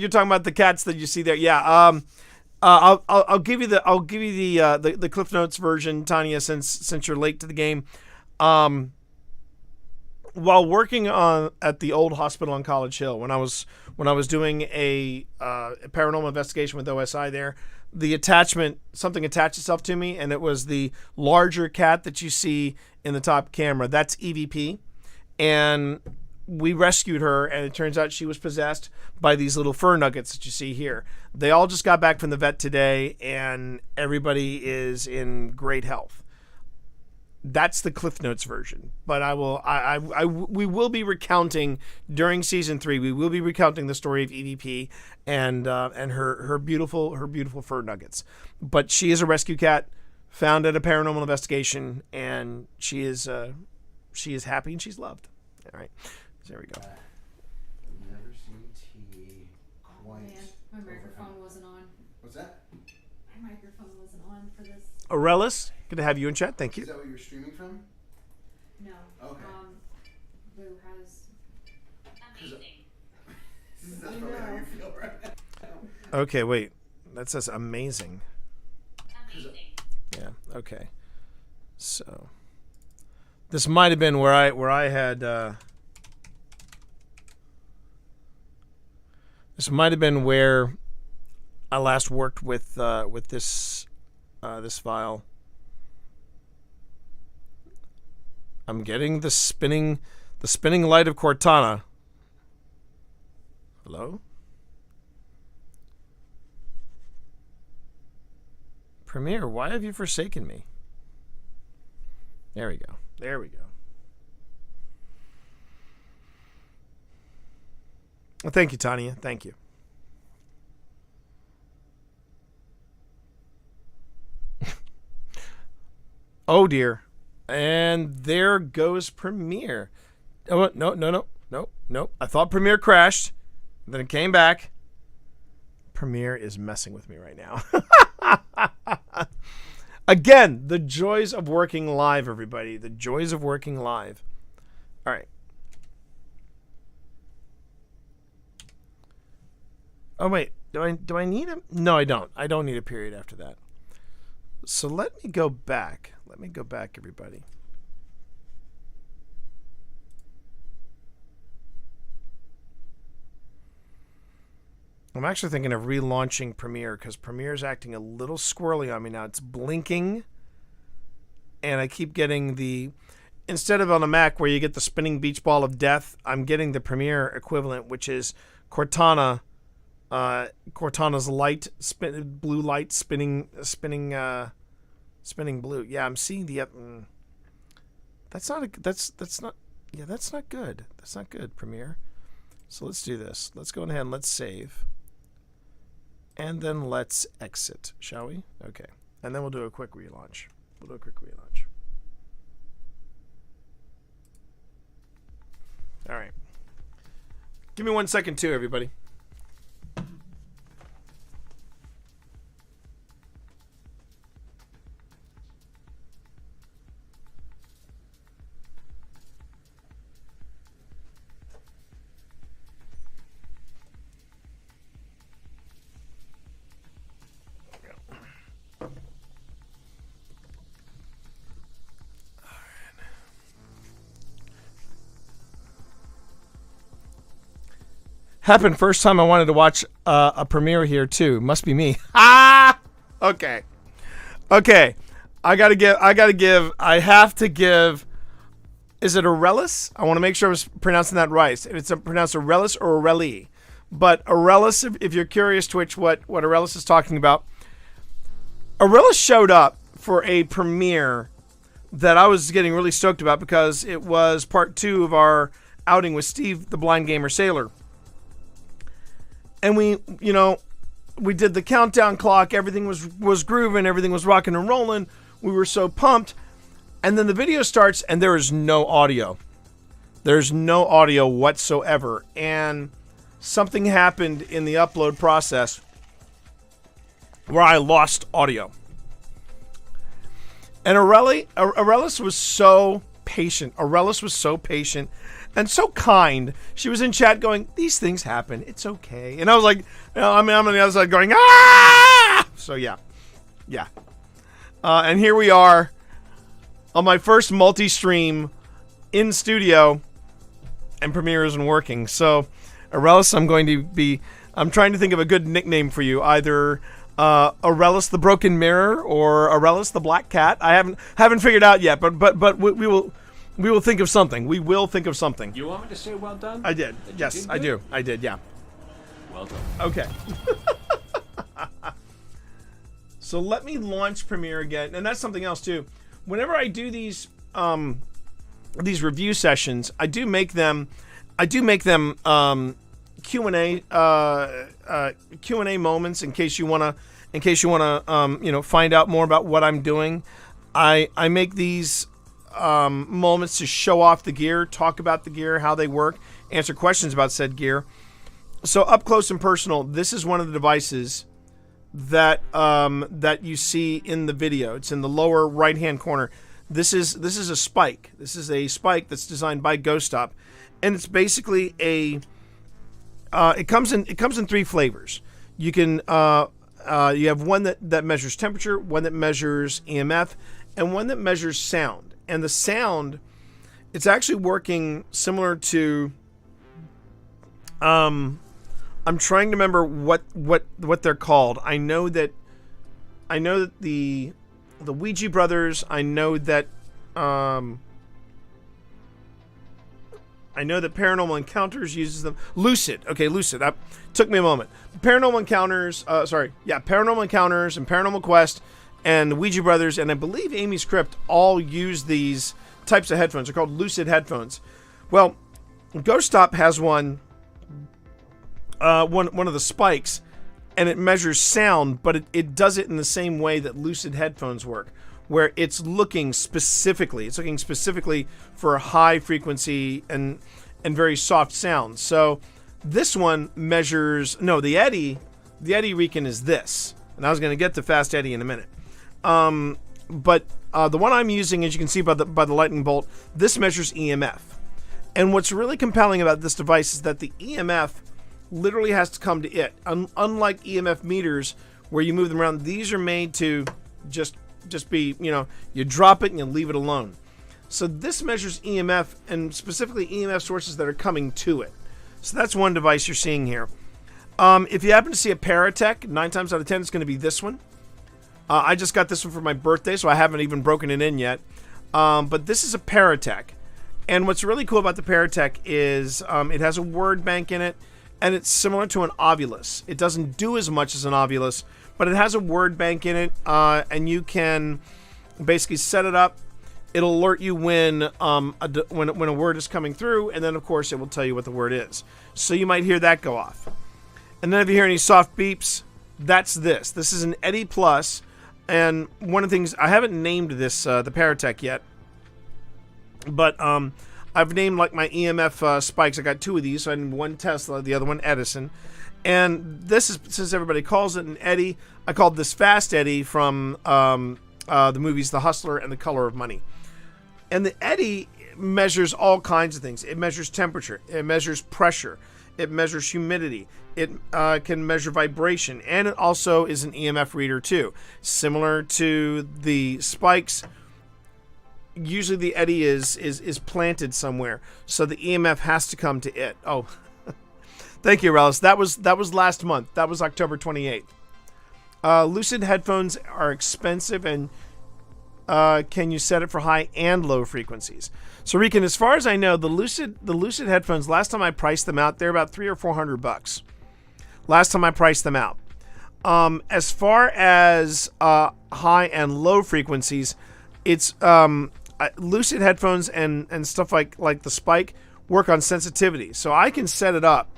S1: talking about the cats that you see there. Yeah. I'll give you the Cliff Notes version, Tanya, since you're late to the game. While working at the old hospital on College Hill, when I was doing a paranormal investigation with OSI there, something attached itself to me, and it was the larger cat that you see in the top camera. That's EVP, and we rescued her, and it turns out she was possessed by these little fur nuggets that you see here. They all just got back from the vet today, and everybody is in great health. That's the Cliff Notes version, but we will be recounting during season 3. We will be recounting the story of EVP and her beautiful fur nuggets. But she is a rescue cat found at a paranormal investigation, and she is happy and she's loved. All right, so there we go.
S14: I've never seen tea quite.
S3: My microphone wasn't on.
S14: What's that?
S3: My microphone wasn't on for this.
S1: Aurelis, good to have you in chat. Thank you.
S14: Is that what you're streaming from?
S3: No.
S14: Okay.
S3: Boo has
S14: That's probably how you feel right now.
S1: Okay, wait. That says amazing. Yeah. Okay. So this might have been where I had. This might have been where I last worked with this this file. I'm getting the spinning light of Cortana. Hello? Premiere, why have you forsaken me? There we go. There we go. Well, thank you, Tanya. Thank you. Oh, dear. And there goes Premiere. Oh, no. I thought Premiere crashed. Then it came back. Premiere is messing with me right now. Again, the joys of working live, everybody. The joys of working live. All right. Oh, wait. Do I need a... No, I don't. I don't need a period after that. So let me go back. Let me go back, everybody. I'm actually thinking of relaunching Premiere because Premiere is acting a little squirrely on me now. It's blinking, and I keep getting the... Instead of on a Mac where you get the spinning beach ball of death, I'm getting the Premiere equivalent, which is Cortana... Cortana's light, blue light spinning blue. Yeah, I'm seeing the. That's not good. That's not good, Premiere. So let's do this. Let's go ahead and let's save, and then let's exit, shall we? Okay, and then we'll do a quick relaunch. All right. Give me 1 second too, everybody. Happened first time I wanted to watch a premiere here too. Must be me. Ah! Okay. I have to give. Is it Aurelius? I want to make sure I was pronouncing that right. If it's pronounced Aurelius or Aureli. But Aurelius, if you're curious, Twitch, what Aurelius is talking about. Aurelius showed up for a premiere that I was getting really stoked about because it was part 2 of our outing with Steve, the Blind Gamer Sailor. And we did the countdown clock. Everything was grooving. Everything was rocking and rolling. We were so pumped. And then the video starts and there is no audio. There's no audio whatsoever. And something happened in the upload process where I lost audio. And Aurelius was so patient. And so kind. She was in chat going, these things happen. It's okay. And I was like, I'm on the other side going, ah! So yeah. And here we are on my first multi-stream in studio, and Premiere isn't working. So, Aurelius, I'm trying to think of a good nickname for you. Either Aurelius the Broken Mirror or Aurelius the Black Cat. I haven't figured out yet, but we will think of something. We will think of something.
S15: You want me to say well done?
S1: I did. Yes, I do. I did, yeah.
S15: Well done.
S1: Okay. So let me launch Premiere again. And that's something else, too. Whenever I do these review sessions, I do make them Q&A moments in case you want to find out more about what I'm doing. I make these moments to show off the gear, talk about the gear, how they work, answer questions about said gear. So up close and personal, this is one of the devices that you see in the video. It's in the lower right hand corner. This is a spike. This is a spike that's designed by Ghost Stop, and it's basically a. It comes in 3 flavors. You can you have one that measures temperature, one that measures EMF, and one that measures sound. And the sound, it's actually working similar to. I'm trying to remember what they're called. I know that the Ouija brothers. I know that Paranormal Encounters uses them. Lucid. Okay, Lucid. That took me a moment. Paranormal Encounters. Paranormal Encounters and Paranormal Quest and the Ouija brothers, and I believe Amy's Crypt all use these types of headphones. They're called Lucid headphones. Well, Ghost Stop has one of the spikes, and it measures sound, but it does it in the same way that Lucid headphones work, where it's looking specifically for a high frequency and very soft sound. So this one measures, the Eddy Recon is this, and I was going to get to Fast Eddy in a minute. But the one I'm using, as you can see by the lightning bolt, this measures EMF. And what's really compelling about this device is that the EMF literally has to come to it. Unlike EMF meters where you move them around, these are made to just be, you drop it and you leave it alone. So this measures EMF, and specifically EMF sources that are coming to it. So that's one device you're seeing here. If you happen to see a Paratech, 9 times out of 10 it's going to be this one. I just got this one for my birthday, so I haven't even broken it in yet. But this is a Paratech. And what's really cool about the Paratech is it has a word bank in it, and it's similar to an Ovilus. It doesn't do as much as an Ovilus, but it has a word bank in it, and you can basically set it up. It'll alert you when a word is coming through, and then, of course, it will tell you what the word is. So you might hear that go off. And then if you hear any soft beeps, that's this. This is an Eddy Plus. And one of the things, I haven't named this, the Paratech yet, but I've named like my EMF spikes. I got 2 of these, so I named one Tesla, the other one Edison. And this is, since everybody calls it an Eddy, I called this Fast Eddy from the movies The Hustler and The Color of Money. And the Eddy measures all kinds of things. It measures temperature, it measures pressure, it measures humidity, it can measure vibration, and it also is an EMF reader too. Similar to the spikes, usually the Eddy is planted somewhere, so the EMF has to come to it. Oh, thank you, Relish. That was last month. That was October 28th. Lucid headphones are expensive, and can you set it for high and low frequencies? So, Rican, as far as I know, the Lucid headphones, last time I priced them out, they're about $300 or $400. Last time I priced them out. As far as high and low frequencies, it's Lucid headphones and stuff like the Spike work on sensitivity. So I can set it up,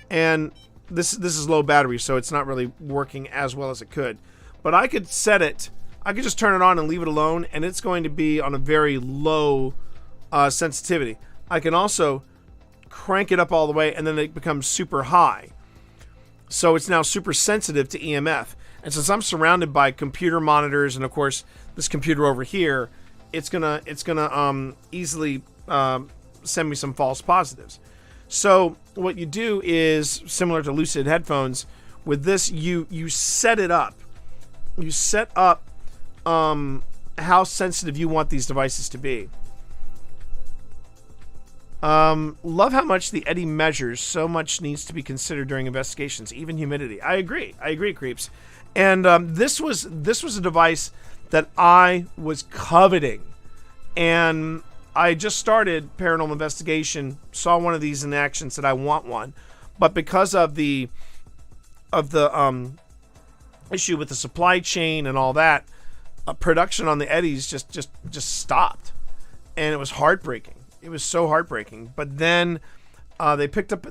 S1: and this is low battery, so it's not really working as well as it could. But I could set it. I could just turn it on and leave it alone, and it's going to be on a very low sensitivity. I can also crank it up all the way, and then it becomes super high. So it's now super sensitive to EMF. And since I'm surrounded by computer monitors, and of course this computer over here, it's gonna easily send me some false positives. So what you do is similar to Lucid headphones. With this, you set it up. You set up how sensitive you want these devices to be. Love how much the Eddy measures. So much needs to be considered during investigations, even humidity. I agree, creeps. And this was a device that I was coveting, and I just started paranormal investigation. Saw one of these in action, said I want one, but because of the issue with the supply chain and all that, production on the Eddies just stopped, and it was heartbreaking. It was so heartbreaking. But then they picked up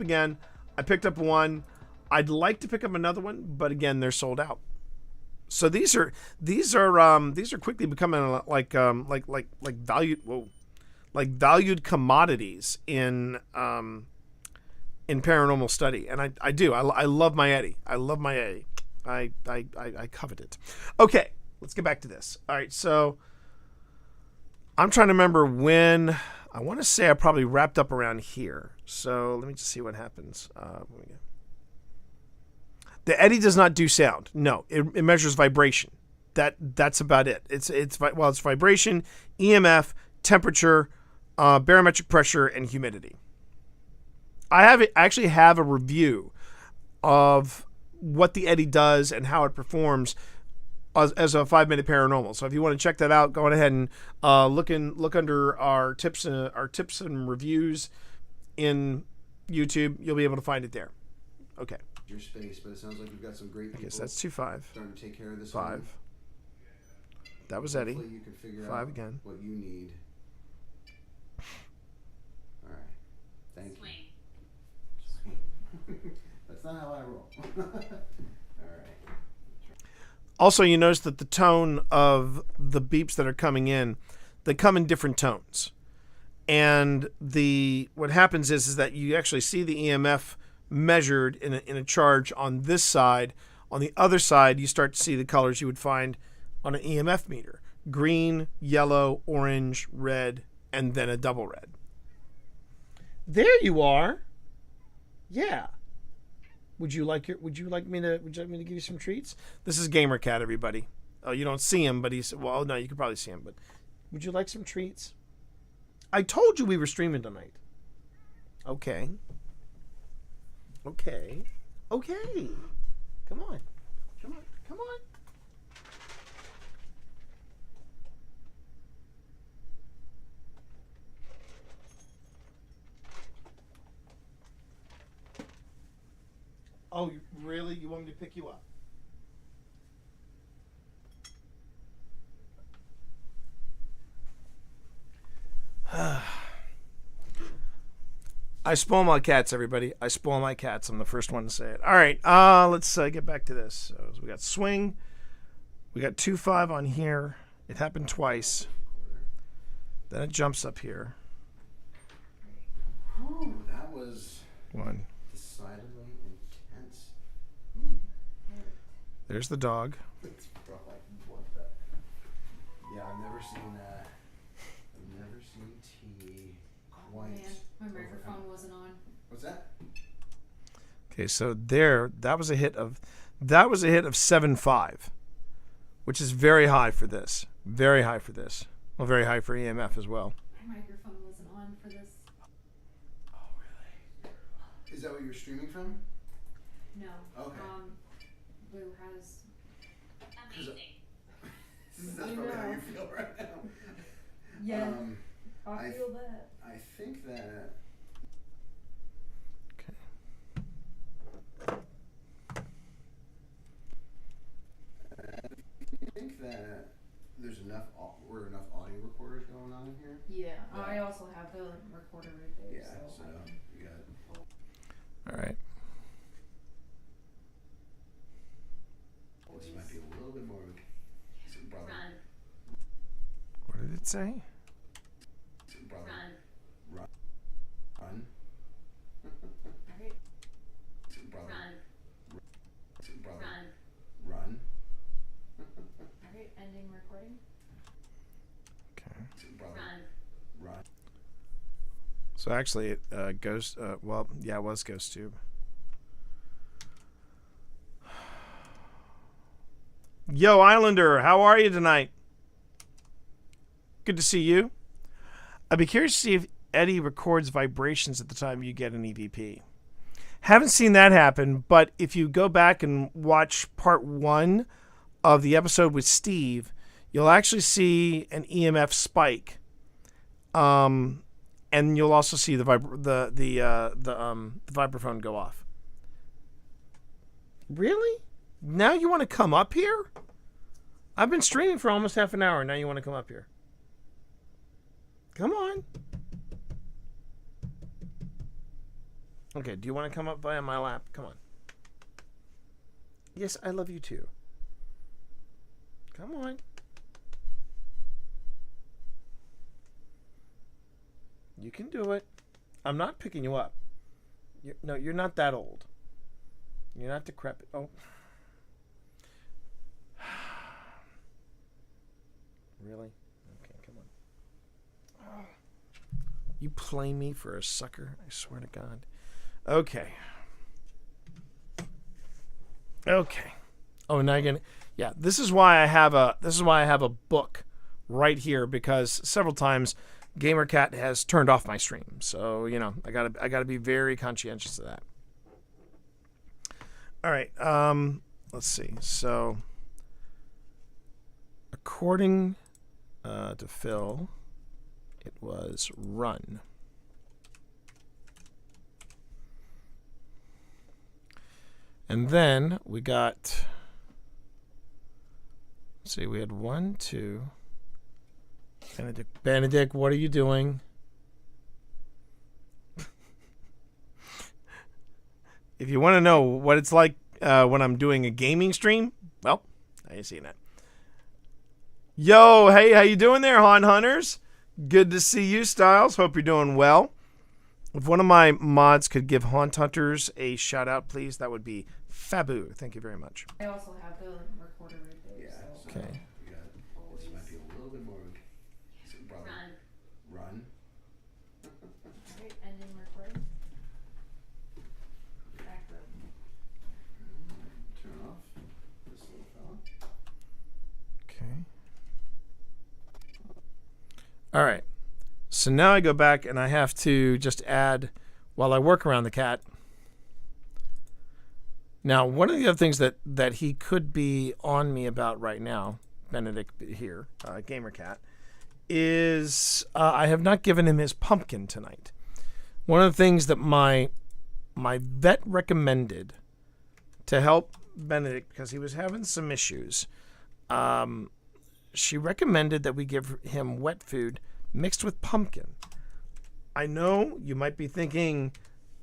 S1: again. I picked up one. I'd like to pick up another one, but again, they're sold out. So these are quickly becoming like valued commodities in paranormal study, and I love my Eddy. I love my Eddy. I covet it. Okay, let's get back to this. All right, so I'm trying to remember when. I want to say I probably wrapped up around here. So let me just see what happens. The Eddy does not do sound. No, it measures vibration. That's about it. It's vibration, EMF, temperature, barometric pressure, and humidity. I actually have a review of what the Eddy does and how it performs as a 5-minute paranormal. So if you want to check that out, go on ahead and look under our tips and reviews in YouTube. You'll be able to find it there. Okay.
S14: Your space, but it sounds like you've got some great people.
S1: Okay, so that's 2-5.
S14: Starting to take care of this.
S1: 5. That was Eddy.
S14: Hopefully you can figure
S1: 5
S14: out
S1: again.
S14: what you need. All right. Thank you. That's not how I roll. All right.
S1: Also, you notice that the tone of the beeps that are coming in, they come in different tones. And what happens is that you actually see the EMF measured in a charge on this side. On the other side, you start to see the colors you would find on an EMF meter. Green, yellow, orange, red, and then a double red. There you are. Yeah. Would you like me to give you some treats? This is Gamer Cat, everybody. Oh, you don't see him, but no, you can probably see him, but would you like some treats? I told you we were streaming tonight. Okay. Okay. Okay. Come on. Come on. Come on. Oh, really? You want me to pick you up? I spoil my cats, everybody. I spoil my cats. I'm the first one to say it. All right, let's get back to this. So we got swing. We got 2-5 on here. It happened twice. Then it jumps up here.
S14: Oh, that was
S1: 1.
S14: decidedly intense.
S1: There's the dog.
S14: What the? Yeah, I've never seen that. I've never seen tea quite.
S3: Man, my microphone wasn't on.
S14: What's that?
S1: Okay, so that was a hit of 7.5, which is very high for this. Very high for this. Well, very high for EMF as well.
S3: My microphone wasn't on for this.
S14: Oh, really? Is that what you're streaming from?
S3: No.
S14: Okay.
S3: Blue has.
S14: Amazing. That's probably how you feel right now.
S9: Yeah. I feel that.
S14: I think that. I think that there's enough audio recorders going on in here.
S3: Yeah. I also have the recorder right there.
S14: Yeah. So you got.
S1: All right.
S14: This might be a little bit more.
S3: Run.
S1: What did it say?
S3: Run.
S14: Run.
S3: Alright. Run.
S14: Run.
S3: Alright, ending recording.
S1: Okay.
S14: Run.
S1: So actually, it goes. Well, yeah, it was Ghost Tube. Yo, Islander, how are you tonight? Good to see you. I'd be curious to see if Eddy records vibrations at the time you get an EVP. Haven't seen that happen, but if you go back and watch part 1 of the episode with Steve, you'll actually see an EMF spike. And you'll also see the vibraphone go off. Really? Now you want to come up here? I've been streaming for almost half an hour. Now you want to come up here? Come on. Okay, do you want to come up via my lap? Come on. Yes, I love you too. Come on. You can do it. I'm not picking you up. You're not that old. You're not decrepit. Oh. really? Okay, come on. You play me for a sucker? I swear to God. Okay. Okay. Oh, now you're gonna. Yeah, this is why I have a book right here, because several times GamerCat has turned off my stream. So, you know, I gotta be very conscientious of that. All right. Let's see. So, according to Phil, it was run. And then we got, let's see, we had 1, 2. Benedict, what are you doing? If you want to know what it's like when I'm doing a gaming stream, well, I ain't seen it. Yo, hey, how you doing there, Haunt Hunters? Good to see you, Styles. Hope you're doing well. If one of my mods could give Haunt Hunters a shout out, please, that would be Fabu. Thank you very much.
S9: I also have the recorder right there.
S14: Yeah.
S9: So.
S1: Okay.
S14: This might be a little bit more. Run.
S9: Right, ending recording. Back row.
S14: Turn off this little fella.
S1: Okay. All right. So now I go back and I have to just add, while I work around the cat. Now, one of the other things that he could be on me about right now, Benedict here, GamerCat, is I have not given him his pumpkin tonight. One of the things that my vet recommended to help Benedict, because he was having some issues, she recommended that we give him wet food mixed with pumpkin. I know you might be thinking,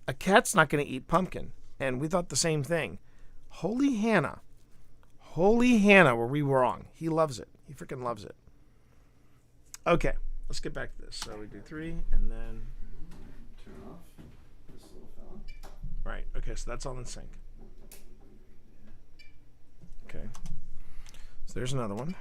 S1: a cat's not going to eat pumpkin. And we thought the same thing. Holy Hannah, were we wrong? He loves it. He freaking loves it. Okay, let's get back to this. So we do 3, and then
S14: Turn off this little fella.
S1: right. Okay, so that's all in sync. Okay, so there's another one.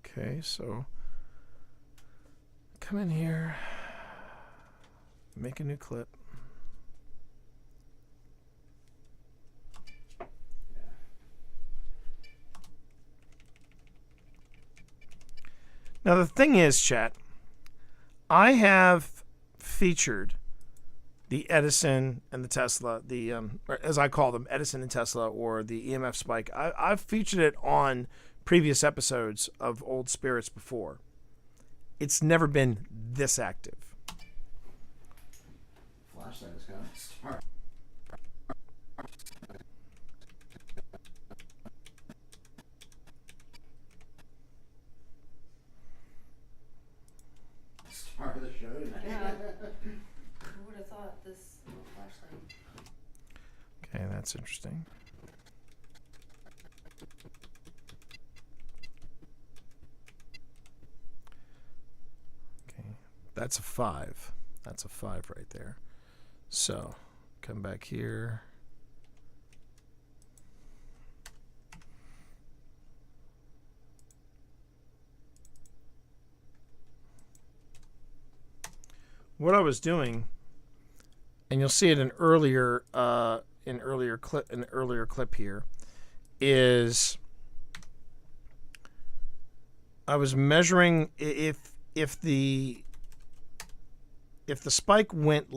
S1: Okay, so come in here, make a new clip. Now the thing is, chat, I have featured the Edison and the Tesla, or as I call them, Edison and Tesla, or the EMF spike. I've featured it on previous episodes of Old Spirits before. It's never been this active.
S14: Flashlight is kind of start. Start of the show tonight.
S9: Yeah. Who would have thought this little flashlight?
S1: Okay, that's interesting. That's a 5. That's a 5 right there. So, come back here. What I was doing, and you'll see it in earlier clip here, is I was measuring if the spike went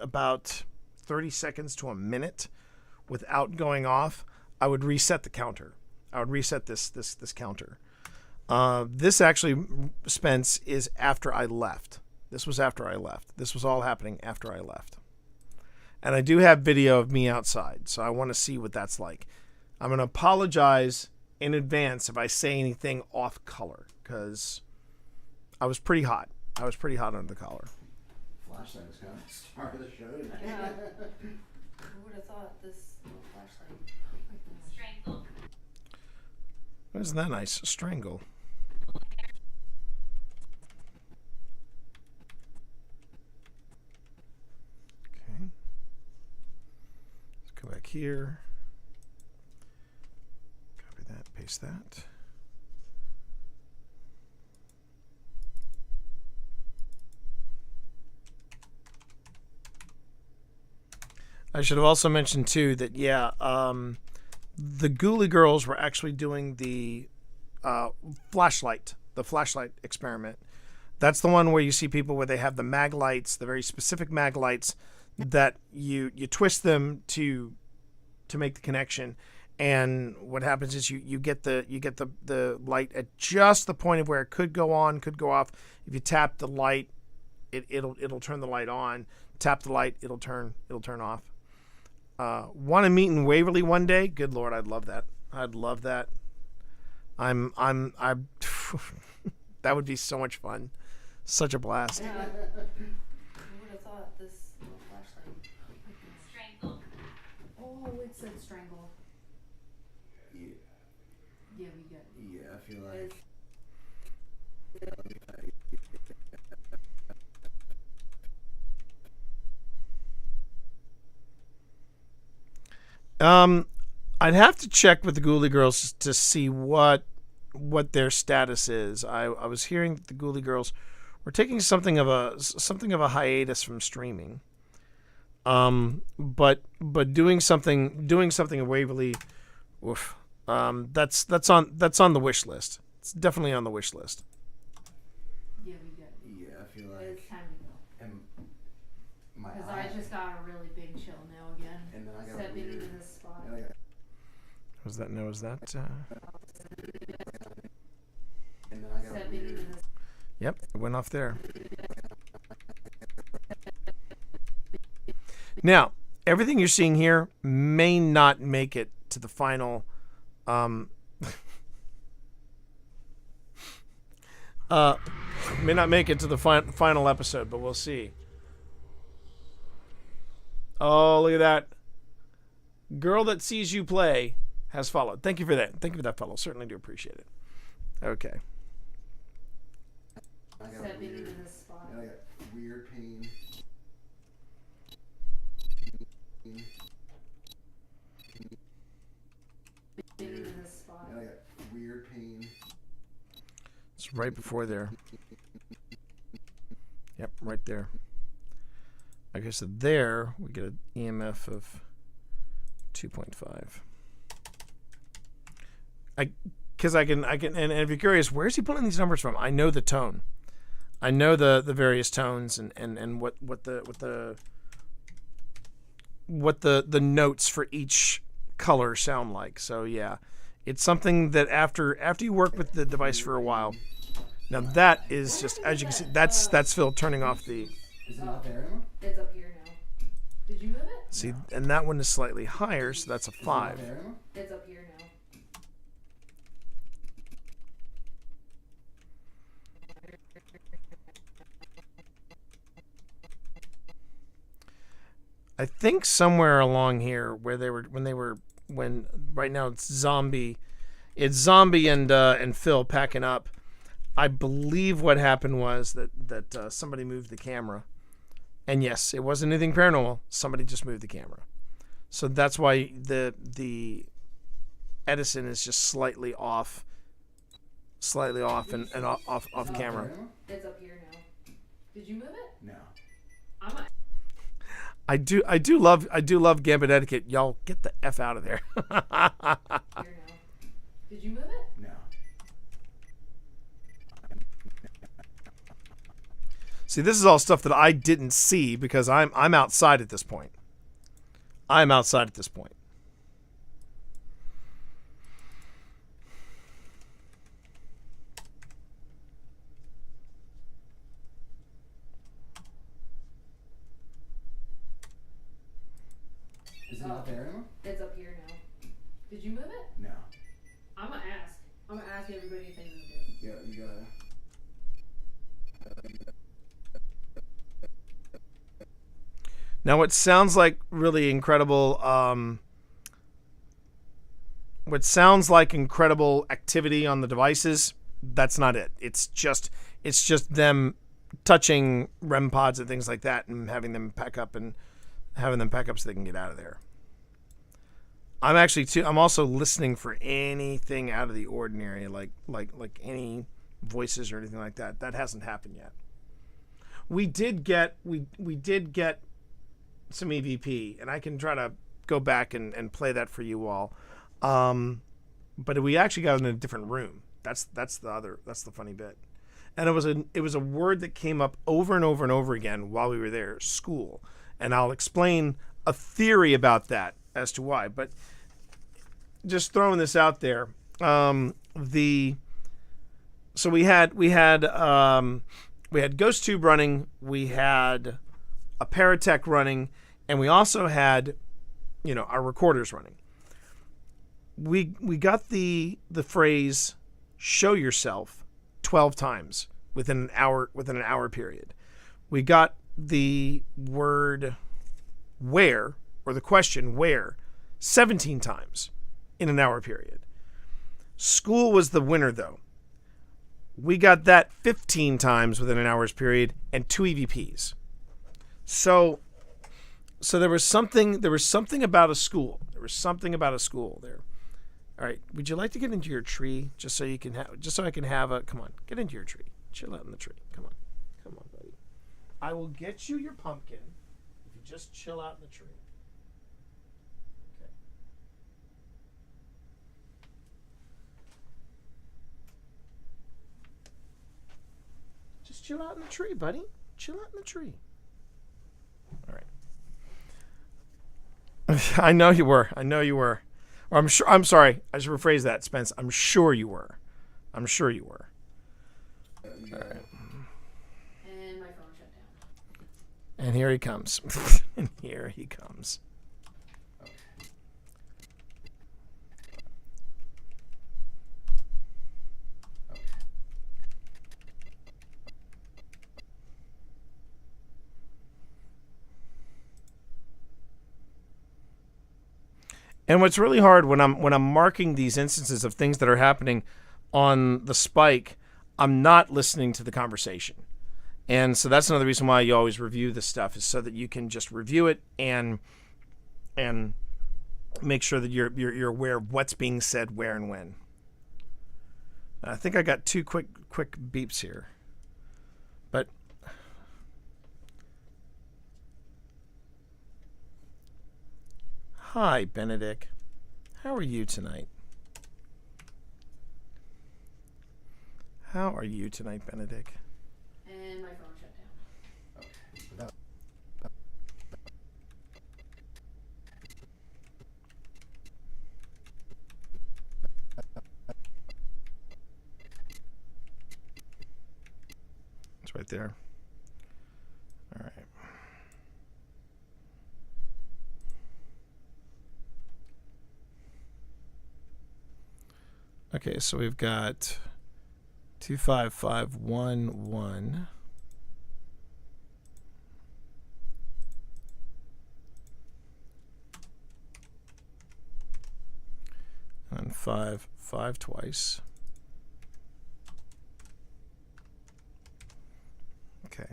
S1: about 30 seconds to a minute without going off, I would reset the counter. I would reset this counter. This actually, Spence, is after I left. This was after I left. This was all happening after I left. And I do have video of me outside, so I want to see what that's like. I'm going to apologize in advance if I say anything off color, because I was pretty hot. I was pretty hot under the collar.
S14: Flashlight is kind of start of the show tonight.
S9: Yeah. Who would have thought this little flashlight?
S3: Strangle.
S1: Isn't that nice? Strangle. Okay. Come back here. Copy that, paste that. I should have also mentioned too that the Ghoulie Girls were actually doing the flashlight experiment. That's the one where you see people where they have the mag lights, the very specific mag lights that you twist them to make the connection, and what happens is you get the light at just the point of where it could go on, could go off. If you tap the light, it'll turn the light on. Tap the light, it'll turn off. Want to meet in Waverly one day? Good Lord, I'd love that. I'd love that. I that would be so much fun. Such a blast.
S9: Yeah. Who would have thought this little flashlight?
S3: Strangle.
S9: Oh, it said strangle.
S14: Yeah.
S9: Yeah, we get.
S14: Yeah, I feel like.
S1: I'd have to check with the Ghoulie Girls to see what their status is. I was hearing that the Ghoulie Girls were taking something of a hiatus from streaming. But doing something in Waverly, oof. That's on the wish list. It's definitely on the wish list.
S9: Yeah, we get.
S14: Yeah, I feel like.
S9: It's time to go.
S14: And my
S9: Because
S14: eye.
S9: I just got a really big chill now again.
S14: And then I got
S9: Stepping
S14: weird.
S9: into this spot.
S14: And I got,
S1: Was that? No, was that?
S14: and then I got
S9: Stepping
S14: weird.
S9: into this.
S1: Yep, it went off there. Now, everything you're seeing here may not make it to the final. May not make it to the final episode, but we'll see. Oh, look at that. Girl that sees you play has followed. Thank you for that. Thank you for that, fellow. Certainly do appreciate it. Okay.
S14: I got
S9: Stepping
S14: weird.
S9: into this spot.
S14: And I got weird pain.
S9: Stepping into this spot.
S14: And I got weird pain.
S1: It's right before there. Yep, right there. Like I said, there we get an EMF of 2.5. Because I can, and if you're curious, where's he pulling these numbers from? I know the tone. I know the various tones and what the notes for each color sound like. So yeah, it's something that after you work with the device for a while. Now that is just, as you can see, that's Phil turning off the.
S14: Is it not there anymore?
S9: It's up here now. Did you move it?
S1: See, and that one is slightly higher, so that's a 5.
S14: There anymore?
S9: It's up here now.
S1: I think somewhere along here where when right now it's zombie and Phil packing up. I believe what happened was that somebody moved the camera, and yes, it wasn't anything paranormal. Somebody just moved the camera, so that's why the Edison is just slightly off and off camera.
S9: It's up here now. Did you move it?
S14: No.
S9: I'm a.
S1: I do love Gambit etiquette. Y'all get the F out of there.
S9: Here now. Did you move it?
S14: No.
S1: See, this is all stuff that I didn't see because I'm outside at this point. I'm outside at this point.
S14: Is it not there anymore?
S9: It's up here now. Did you move it?
S14: No.
S9: I'm gonna ask. I'm gonna ask everybody if they moved it.
S14: Yeah, you gotta.
S1: Now, what sounds like really incredible, activity on the devices, that's not it. It's just them touching REM pods and things like that, and having them pack up so they can get out of there. I'm actually too. I'm also listening for anything out of the ordinary, like any voices or anything like that. That hasn't happened yet. We did get some EVP, and I can try to go back and play that for you all. But we actually got in a different room. That's the funny bit. And it was a word that came up over and over and over again while we were there, school. And I'll explain a theory about that as to why. But just throwing this out there, so we had Ghost Tube running, we had a Paratech running, and we also had, our recorders running. We got the phrase "show yourself" 12 times within an hour period. We got the word "where" or the question "where" 17 times in an hour period. School was the winner though. We got that 15 times within an hour's period and 2 EVPs. So there was something about a school. There was something about a school there. All right, would you like to get into your tree just so I can have a, come on, get into your tree. Chill out in the tree. Come on, buddy. I will get you your pumpkin if you just chill out in the tree. Okay. Just chill out in the tree, buddy. Chill out in the tree. All right. I know you were. Or I'm sorry. I should rephrase that, Spence. I'm sure you were.
S9: And my phone shut down.
S1: And here he comes. And here he comes. And what's really hard when I'm marking these instances of things that are happening on the spike, I'm not listening to the conversation. And so that's another reason why you always review this stuff, is so that you can just review it and make sure that you're aware of what's being said where and when. I think I got 2 quick beeps here. But hi, Benedict. How are you tonight? Benedict?
S9: And my phone shut down.
S1: It's right there. All right. Okay, so we've got 25511. And 5 twice. Okay.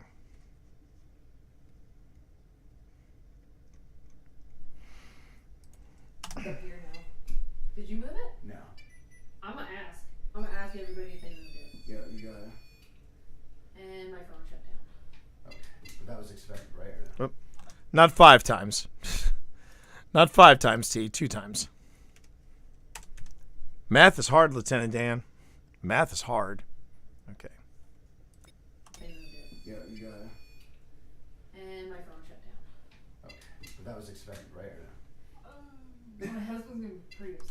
S9: It's up here now. Did you move it?
S14: No.
S9: I'm gonna ask everybody if they moved it.
S14: Yeah, you gotta.
S9: And my phone shut down.
S14: Okay. But that was expected, right? Or no?
S1: Oop. Not 5 times. Not 5 times, T. 2 times. Math is hard, Lieutenant Dan. Math is hard. Okay.
S9: They moved it.
S14: Yeah, you gotta.
S9: And my phone shut down.
S14: Okay. But that was expected, right? Or no?
S9: My husband's gonna be pretty upset.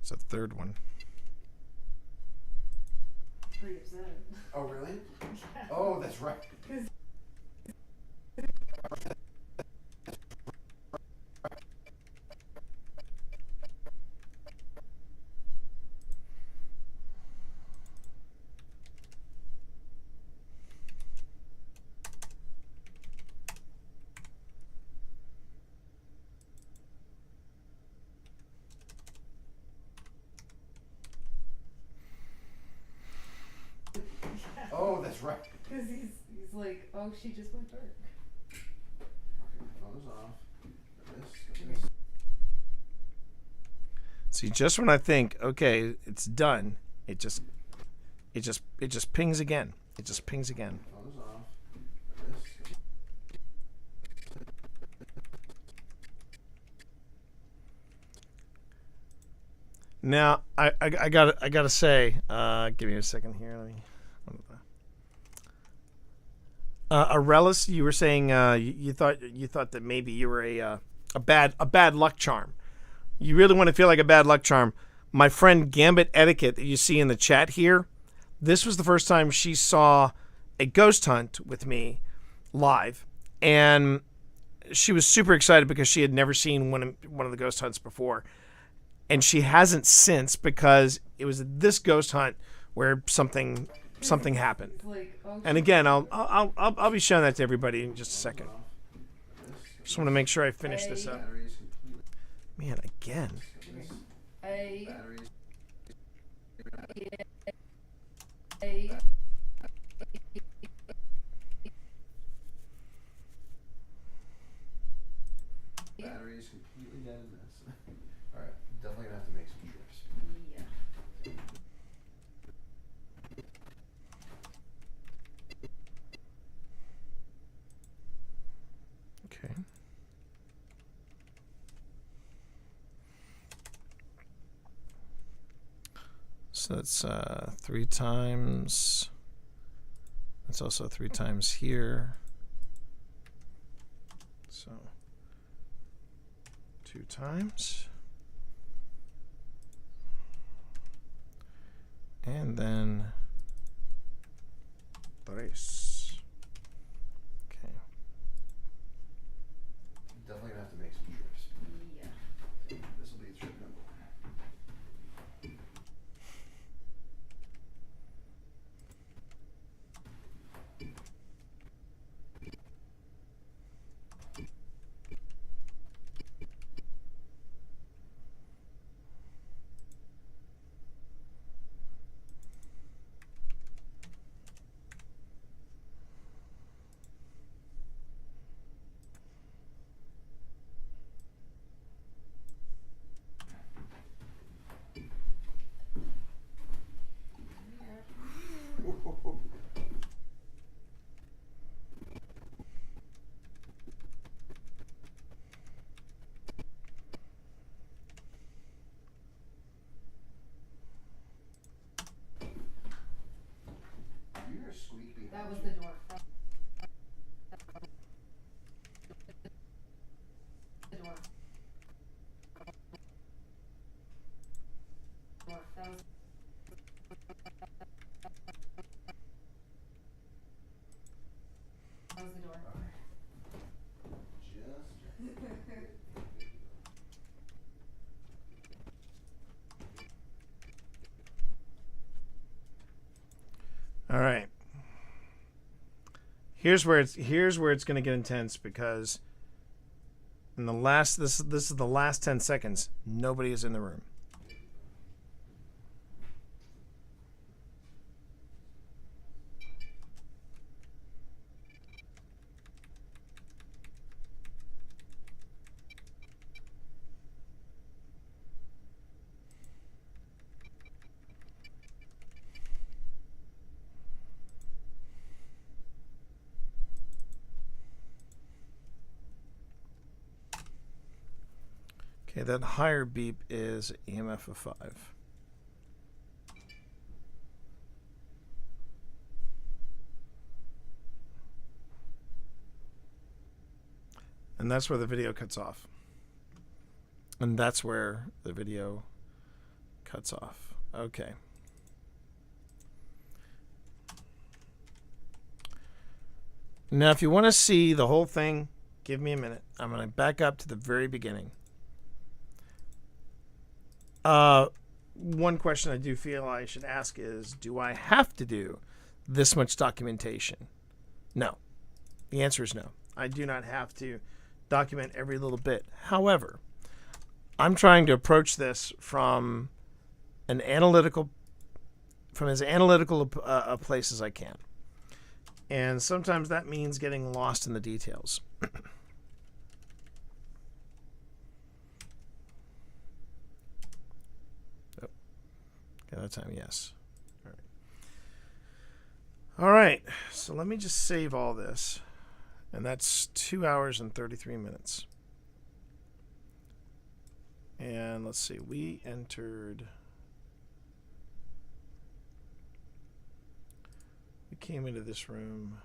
S1: It's a third one.
S9: Pretty upset.
S14: Oh, really?
S9: Yeah.
S14: Oh, that's right. Oh, that's right.
S9: Because he's like, oh, she just went dark.
S14: Okay, my phone is off. This.
S1: See, just when I think, okay, it's done, it just pings again. It just pings again.
S14: Phone is off. This.
S1: Now, I gotta say, give me a second here. Let me. Arelis, you were saying you thought that maybe you were a bad luck charm. You really want to feel like a bad luck charm. My friend Gambit Etiquette that you see in the chat here, this was the first time she saw a ghost hunt with me live, and she was super excited because she had never seen one of the ghost hunts before, and she hasn't since because it was this ghost hunt where something happened. And again, I'll be showing that to everybody in just a second. Just want to make sure I finish this up. Man, again.
S14: Battery is completely dead in this. Alright, definitely gonna have to make some trips.
S9: Yeah.
S1: Okay. So that's 3 times. That's also 3 times here. So 2 times. And then 3. Okay.
S14: Definitely gonna have to make some trips.
S9: Yeah.
S14: This will be trip number 1. You hear a squeak behind
S9: That was
S14: you?
S9: the door. The door. That was. That was the door.
S1: All right. Here's where it's going to get intense because in the last this is the last 10 seconds. Nobody is in the room. Okay, that higher beep is EMF of 5. And that's where the video cuts off. And that's where the video cuts off. Okay. Now, if you want to see the whole thing, give me a minute. I'm going to back up to the very beginning. One question I do feel I should ask is, do I have to do this much documentation? No. The answer is no. I do not have to document every little bit. However, I'm trying to approach this from as analytical a place as I can. And sometimes that means getting lost in the details. Oh. Okay, that time, yes. All right. All right. So let me just save all this. And that's 2 hours and 33 minutes. And let's see. We entered... We came into this room.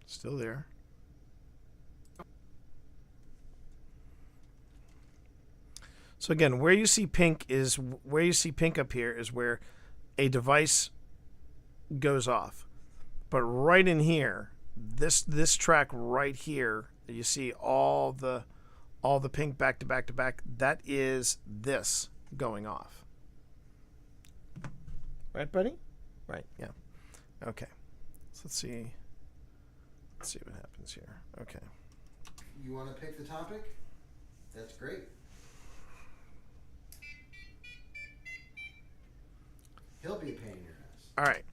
S1: Still there. So again, where you see pink up here is where a device goes off. But right in here, this track right here, you see all the pink back to back to back, that is this going off. Right, buddy? Right, yeah. Okay. So let's see what happens here. Okay.
S14: You want to pick the topic? That's great. He'll be a pain in your ass.
S1: All right.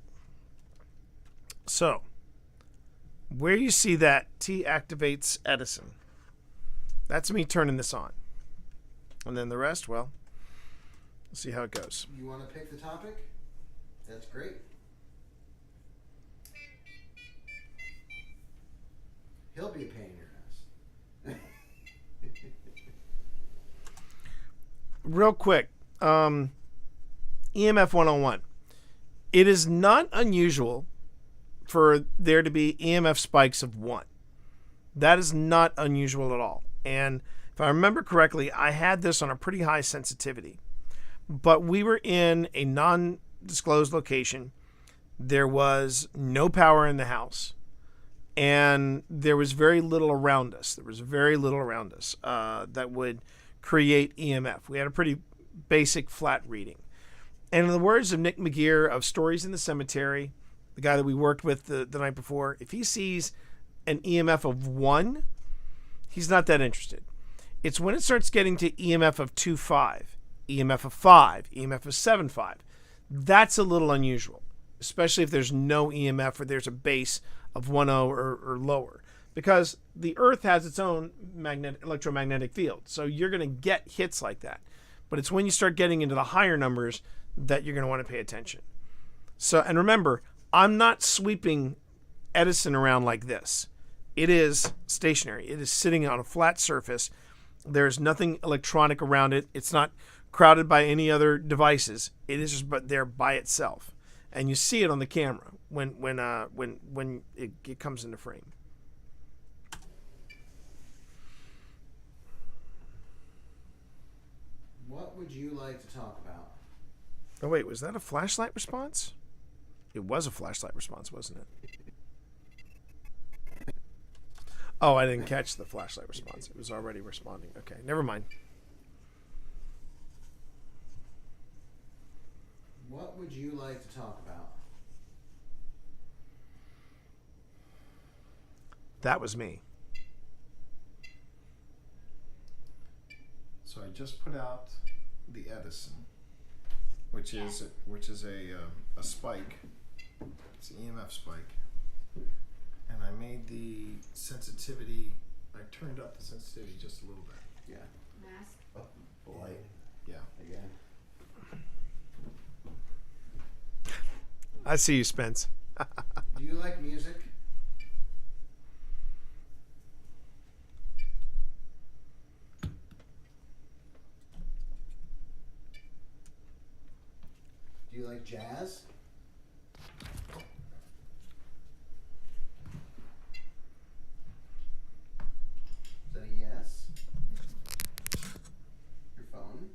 S1: So, where you see that T activates Edison, that's me turning this on. And then the rest, well, we'll see how it goes.
S14: You want to pick the topic? That's great. He'll be a pain in your ass.
S1: Real quick, EMF 101. It is not unusual for there to be EMF spikes of 1. That is not unusual at all. And if I remember correctly, I had this on a pretty high sensitivity. But we were in a non-disclosed location. There was no power in the house. And there was very little around us. That would create EMF. We had a pretty basic flat reading. And in the words of Nick McGear of Stories in the Cemetery, the guy that we worked with the night before, if he sees an EMF of 1, he's not that interested. It's when it starts getting to EMF of 2.5, EMF of 5, EMF of 7.5. That's a little unusual, especially if there's no EMF or there's a base of 1.0 or lower, because the Earth has its own electromagnetic field. So you're going to get hits like that. But it's when you start getting into the higher numbers that you're going to want to pay attention. So, and remember, I'm not sweeping Edison around like this. It is stationary. It is sitting on a flat surface. There's nothing electronic around it. It's not crowded by any other devices. It is just there by itself. And you see it on the camera when it comes into frame.
S14: What would you like to talk about?
S1: Oh, wait, was that a flashlight response? It was a flashlight response, wasn't it? Oh, I didn't catch the flashlight response. It was already responding. Okay, never mind.
S14: What would you like to talk about?
S1: That was me. So I just put out the Edison, which is a spike. It's an EMF spike, and I made the sensitivity. I turned up the sensitivity just a little bit.
S14: Yeah.
S9: Mask.
S1: The light. Yeah.
S14: Again.
S1: I see you, Spence.
S14: Do you like music? Do you like jazz? Is that a yes? Your phone?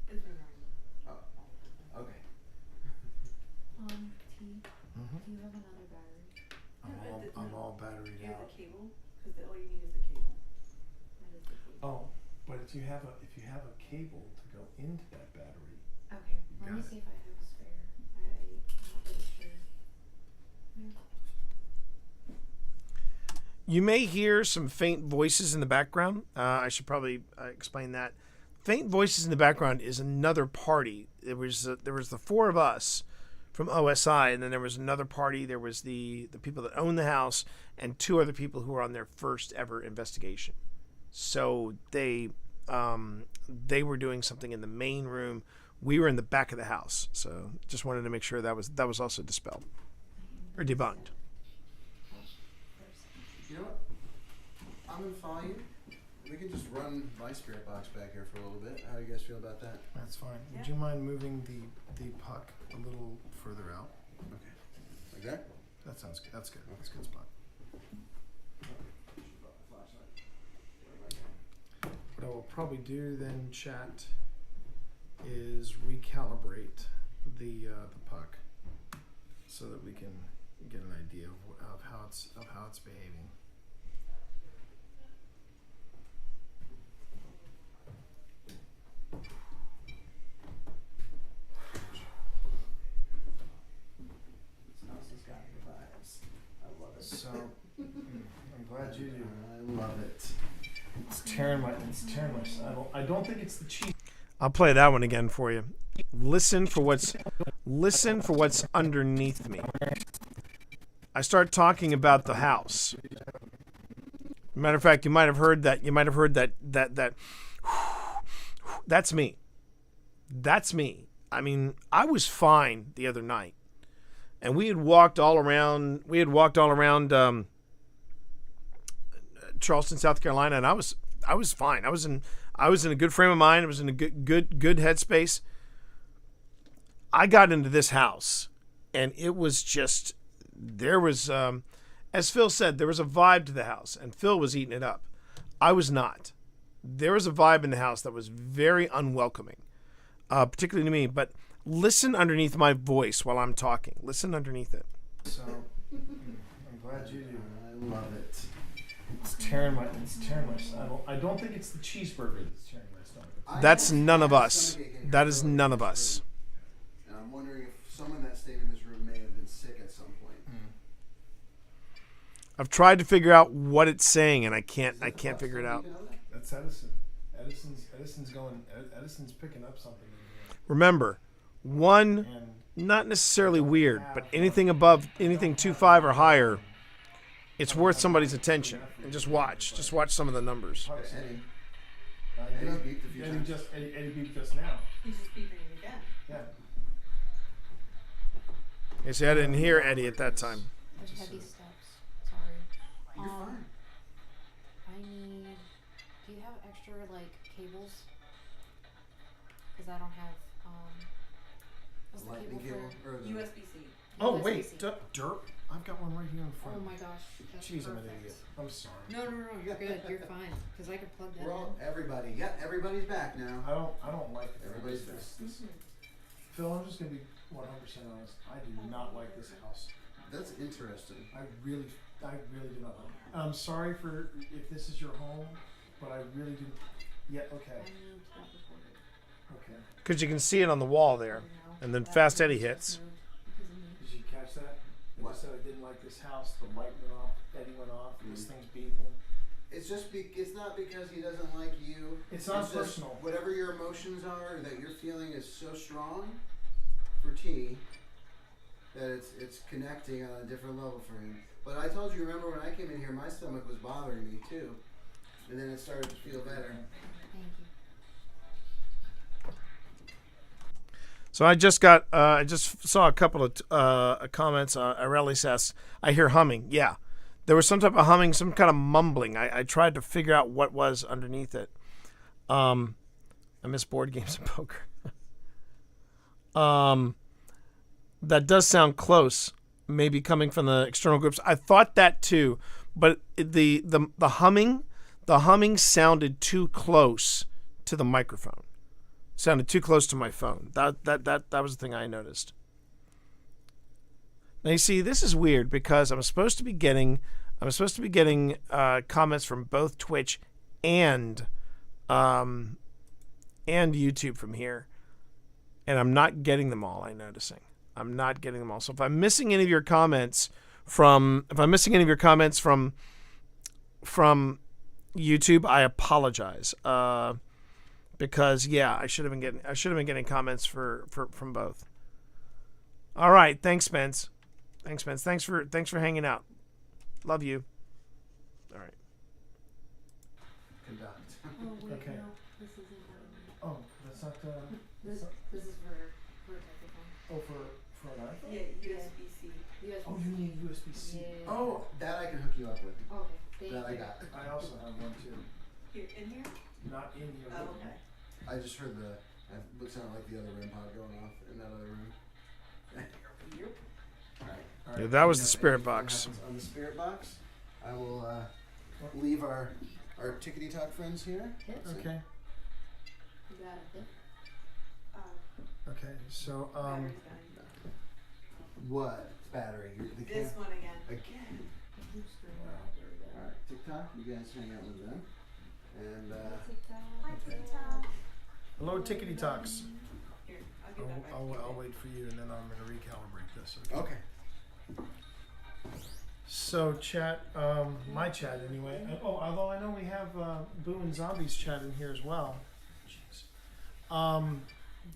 S9: It's ringing.
S14: Oh, okay.
S9: T, do you have another battery?
S1: I'm all batteried
S9: Do you have
S1: out.
S9: a cable? Because all you need is the cable. That is the cable.
S1: Oh, but if you have a cable to go into that battery.
S9: Okay, let
S1: got
S9: me
S1: it.
S9: see if I have a spare. I'm not really sure.
S1: You may hear some faint voices in the background. I should probably explain that. Faint voices in the background is another party. There was the four of us from OSI, and then there was another party. There was the people that own the house and two other people who were on their first ever investigation. So they were doing something in the main room. We were in the back of the house. So just wanted to make sure that was also dispelled or debunked.
S14: You know what? I'm gonna follow you. We can just run my spirit box back here for a little bit. How do you guys feel about that?
S1: That's fine. Would you mind moving the puck a little further out?
S14: Okay. Like that?
S1: That sounds good. That's good. That's a good spot. What I will probably do then, chat, is recalibrate the puck so that we can get an idea of how it's behaving. So, I'm glad you do.
S14: I love it.
S1: It's tearing my. I don't think it's the cheese. I'll play that one again for you. Listen for what's underneath me. I start talking about the house. Matter of fact, you might have heard that. That's me. That's me. I mean, I was fine the other night. And we had walked all around. Charleston, South Carolina, and I was fine. I was in a good frame of mind. I was in a good headspace. I got into this house, and it was just there was, as Phil said, there was a vibe to the house, and Phil was eating it up. I was not. There was a vibe in the house that was very unwelcoming, particularly to me. But listen underneath my voice while I'm talking. Listen underneath it. So, I'm glad you do.
S14: I love it.
S1: It's tearing my. I don't think it's the cheeseburger that's tearing my stomach. That's none of us. That is none of us.
S14: And I'm wondering if someone that stayed in this room may have been sick at some point.
S1: I've tried to figure out what it's saying, and I can't figure it out.
S16: That's Edison. Edison's picking up something in here.
S1: Remember, one, not necessarily weird, but anything 2.5 or higher, it's worth somebody's attention. And just watch some of the numbers.
S16: Eddie beeped just now.
S11: He's just beeping again.
S16: Yeah.
S1: You see, I didn't hear Eddie at that time.
S9: There's heavy steps. Sorry.
S14: You're fine.
S9: Do you have extra cables? Because I don't have what's the
S14: Lightning
S9: cable for
S11: USB-C.
S1: Oh wait, derp! I've got one right here in front.
S9: Oh my gosh, that's
S1: Jeez, I'm an
S9: perfect.
S1: idiot. I'm sorry.
S9: No, you're good. You're fine. Because I could plug that in.
S14: Everybody's back now.
S16: I don't like
S14: Everybody's
S16: this. Phil, I'm just gonna be 100% honest. I do not like this house.
S14: That's interesting.
S16: I really do not like it. I'm sorry for if this is your home, but I really do. Yeah. Okay. Okay.
S1: Because you can see it on the wall there, and then Fast Eddie hits.
S16: Did you catch that? I said I didn't like this house. The light went off. Eddie went off. This thing's beeping.
S14: It's just it's not because he doesn't like you.
S16: It's not
S14: just
S16: personal.
S14: Whatever your emotions are that you're feeling is so strong for T that it's connecting on a different level for him. But I told you, remember when I came in here, my stomach was bothering me too, and then it started to feel better.
S9: Thank you.
S1: So I just saw a couple of comments. Aurelis asks, I hear humming. Yeah, there was some type of humming, some kind of mumbling. I tried to figure out what was underneath it. I miss board games and poker. That does sound close, maybe coming from the external groups. I thought that too, but the humming sounded too close to the microphone. Sounded too close to my phone. That was the thing I noticed. Now you see, this is weird because I'm supposed to be getting comments from both Twitch and YouTube from here, and I'm not getting them all. I'm not getting them all. So if I'm missing any of your comments from from YouTube, I apologize. Because yeah, I should have been getting comments from both. All right, thanks, Spence. Thanks for hanging out. Love you. All right.
S14: Conduct.
S9: Oh, wait,
S16: Okay.
S9: no, this isn't what
S16: Oh, that's not the.
S9: This is for a microphone.
S16: Oh, for an iPhone?
S11: Yeah, USB-C.
S16: Oh, you need USB-C.
S9: Yeah.
S14: Oh, that I can hook you up with.
S9: Okay, thank
S14: That I
S9: you.
S14: got.
S16: I also have one too.
S11: Here, in here?
S16: Not in here.
S11: Oh,
S16: but-
S11: okay.
S14: I just heard what sounded like the other REM pod going off in that other room.
S11: Yep.
S14: Alright.
S1: Yeah, that was the
S14: If
S1: spirit
S14: anything
S1: box.
S14: happens on the spirit box, I will leave our tickety talk friends here.
S16: Okay.
S9: You got it.
S16: Okay. So
S11: Battery's dying.
S14: What battery?
S11: This one again.
S14: Again. Alright, TikTok, you guys hang out with them. And
S11: Hi, TikTok.
S16: hello, Tickety Talks.
S11: Here, I'll get that back to you.
S16: I'll wait for you, and then I'm gonna recalibrate this.
S14: okay.
S16: So chat, my chat anyway. Oh, although I know we have Boo and Zombies chat in here as well. Jeez.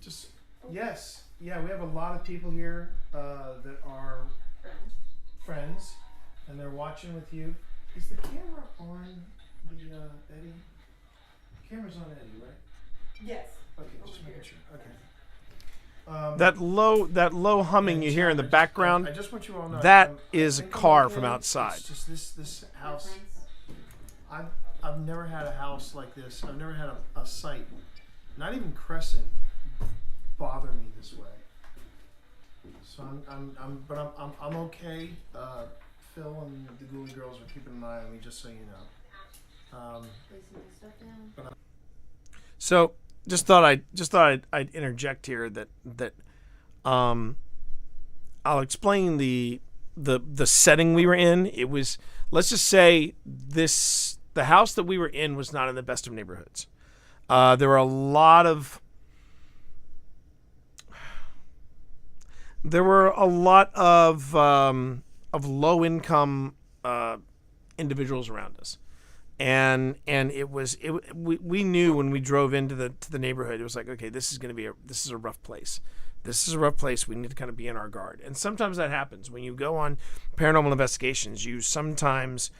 S16: Just yes, yeah, we have a lot of people here that are friends, and they're watching with you. Is the camera on the Eddie? The camera's on Eddie, right?
S11: Yes.
S16: Okay, just making sure. Okay.
S1: That low humming you hear in the background,
S16: I just want you all to know
S1: that
S16: I
S1: is a
S16: think I'm
S1: car
S16: okay.
S1: from outside.
S16: It's just this house. I've never had a house like this. I've never had a site, not even Crescent, bother me this way. So I'm okay. Phil and the Ghoulie girls are keeping an eye on me, just so you know.
S1: So just thought I'd interject here that I'll explain the setting we were in. It was, let's just say, the house that we were in was not in the best of neighborhoods. There were a lot of low income individuals around us. And we knew when we drove into the neighborhood, it was like, okay, this is a rough place. This is a rough place. We need to kind of be in our guard. And sometimes that happens when you go on paranormal investigations. You sometimes